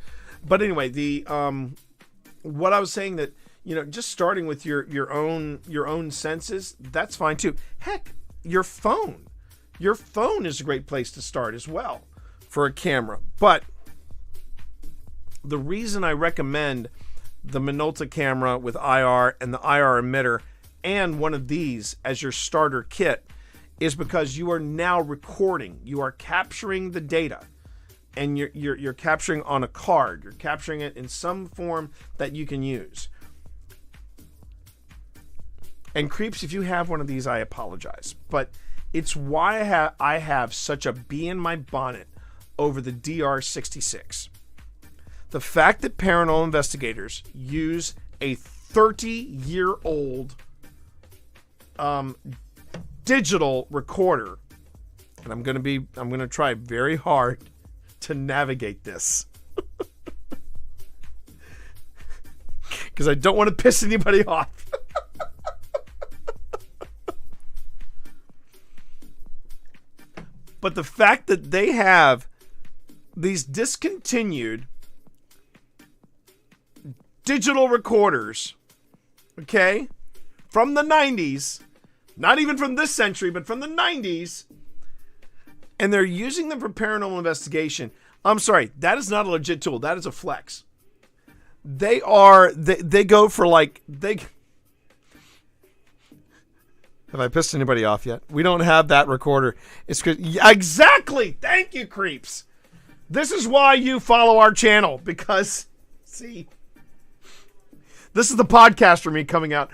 S1: But anyway, what I was saying that just starting with your own senses, that's fine too. Heck, your phone is a great place to start as well for a camera. But the reason I recommend the Minolta camera with IR and the IR emitter and one of these as your starter kit is because you are now recording. You are capturing the data, and you're capturing on a card. You're capturing it in some form that you can use. And Creeps, if you have one of these, I apologize, but it's why I have such a bee in my bonnet over the DR66. The fact that paranormal investigators use a 30-year-old digital recorder, and I'm going to try very hard to navigate this because I don't want to piss anybody off. But the fact that they have these discontinued digital recorders, okay, from the 90s, not even from this century, but from the 90s, and they're using them for paranormal investigation. I'm sorry, that is not a legit tool. That is a flex. They go for Have I pissed anybody off yet? We don't have that recorder. It's good. Exactly. Thank you, Creeps. This is why you follow our channel, because, see, this is the podcaster me coming out.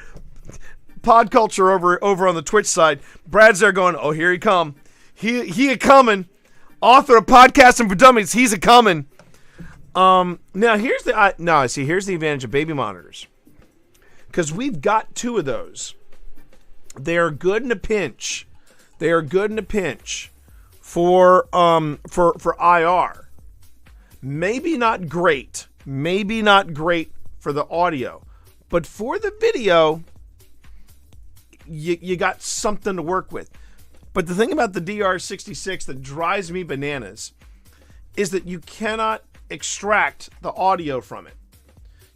S1: Pod culture over on the Twitch side. Brad's there going, oh, here he come. He a coming. Author of Podcasting for Dummies. He's a coming. Now here's the advantage of baby monitors, because we've got 2 of those. They are good in a pinch. for IR. Maybe not great for the audio, but for the video, you got something to work with. But the thing about the DR66 that drives me bananas is that you cannot extract the audio from it.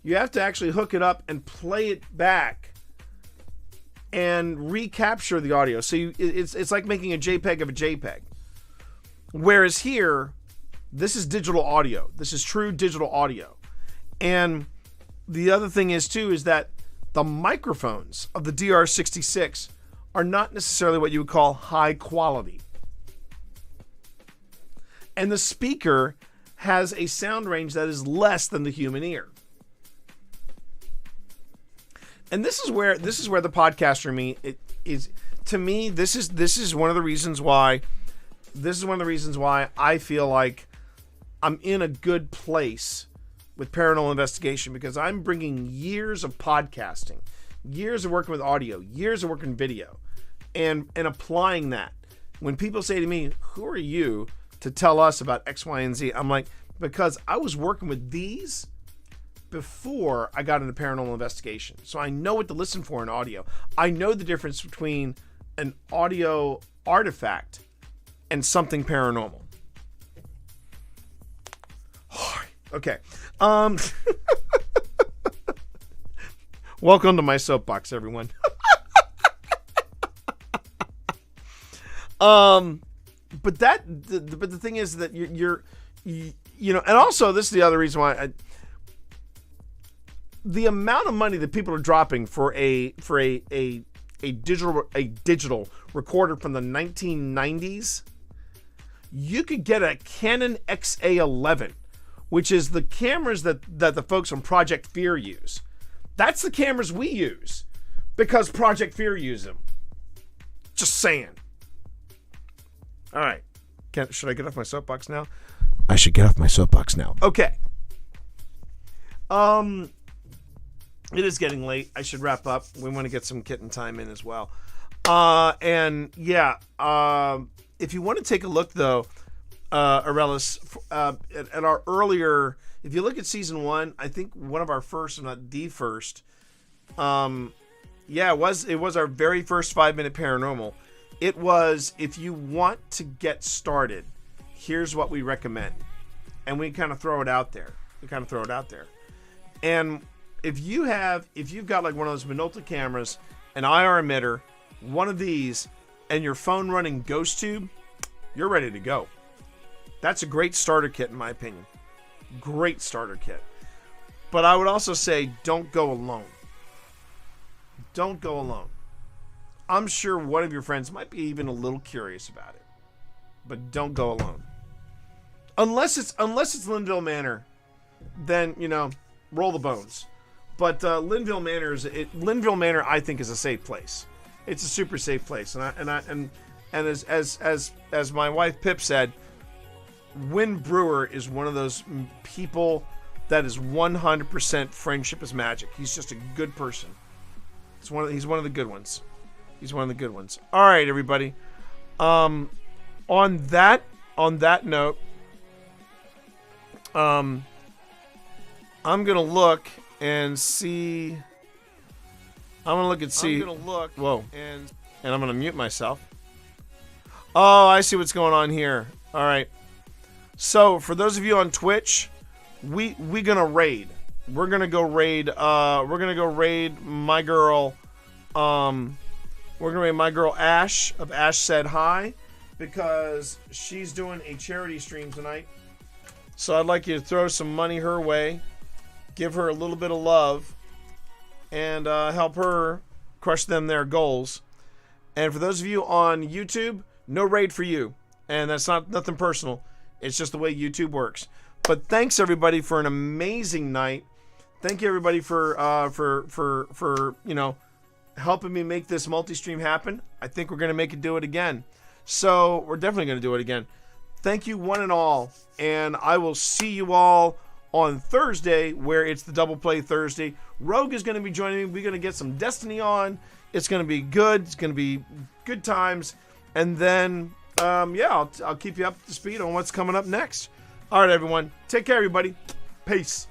S1: You have to actually hook it up and play it back and recapture the audio. So it's like making a JPEG of a JPEG. Whereas here, this is digital audio. This is true digital audio. And the other thing is too is that the microphones of the DR66 are not necessarily what you would call high quality. And the speaker has a sound range that is less than the human ear. And this is where the podcaster in me is, to me, this is one of the reasons why I feel like I'm in a good place with Paranormal Investigation, because I'm bringing years of podcasting, years of working with audio, years of working video, and applying that. When people say to me, who are you to tell us about X, Y, and Z? I'm like, because I was working with these before I got into Paranormal Investigation. So I know what to listen for in audio. I know the difference between an audio artifact and something paranormal. Okay. Welcome to my soapbox, everyone. But the thing is that you're and also this is the other reason why the amount of money that people are dropping for a digital recorder from the 1990s. You could get a Canon XA11, which is the cameras that the folks from Project Fear use. That's the cameras we use because Project Fear use them. Just saying. All right. Should I get off my soapbox now? I should get off my soapbox now. Okay. It is getting late. I should wrap up. We want to get some kitten time in as well. If you want to take a look, though, Arelis, at our earlier, if you look at season 1, I think one of our first, if not the first, it was our very first 5-minute paranormal. It was, if you want to get started, here's what we recommend. And we kind of throw it out there. And if you've got like one of those Minolta cameras, an IR emitter, one of these, and your phone running GhostTube, you're ready to go. That's a great starter kit, in my opinion. Great starter kit. But I would also say, don't go alone. Don't go alone. I'm sure one of your friends might be even a little curious about it. But don't go alone. Unless it's Linville Manor, then, roll the bones. But Linville Manor, I think, is a safe place. It's a super safe place, and as my wife Pip said, Win Brewer is one of those people that is 100% friendship is magic. He's just a good person. He's one of the good ones. All right, everybody. On that note, I'm gonna look and see. Whoa. And I'm gonna mute myself. Oh, I see what's going on here. All right. So for those of you on Twitch, we gonna raid. We're gonna go raid. My girl. We're gonna raid my girl Ash of Ash Said Hi, because she's doing a charity stream tonight. So I'd like you to throw some money her way, give her a little bit of love, and help her crush their goals. And for those of you on YouTube, no raid for you. And that's nothing personal. It's just the way YouTube works. But thanks everybody for an amazing night. Thank you everybody for helping me make this multi-stream happen. I think we're gonna do it again. So we're definitely gonna do it again. Thank you one and all, and I will see you all on Thursday, where it's the Double Play Thursday. Rogue is going to be joining me. We're going to get some Destiny on. It's going to be good. It's going to be good times. And then yeah, I'll keep you up to speed on what's coming up next. All right, everyone. Take care, everybody. Peace.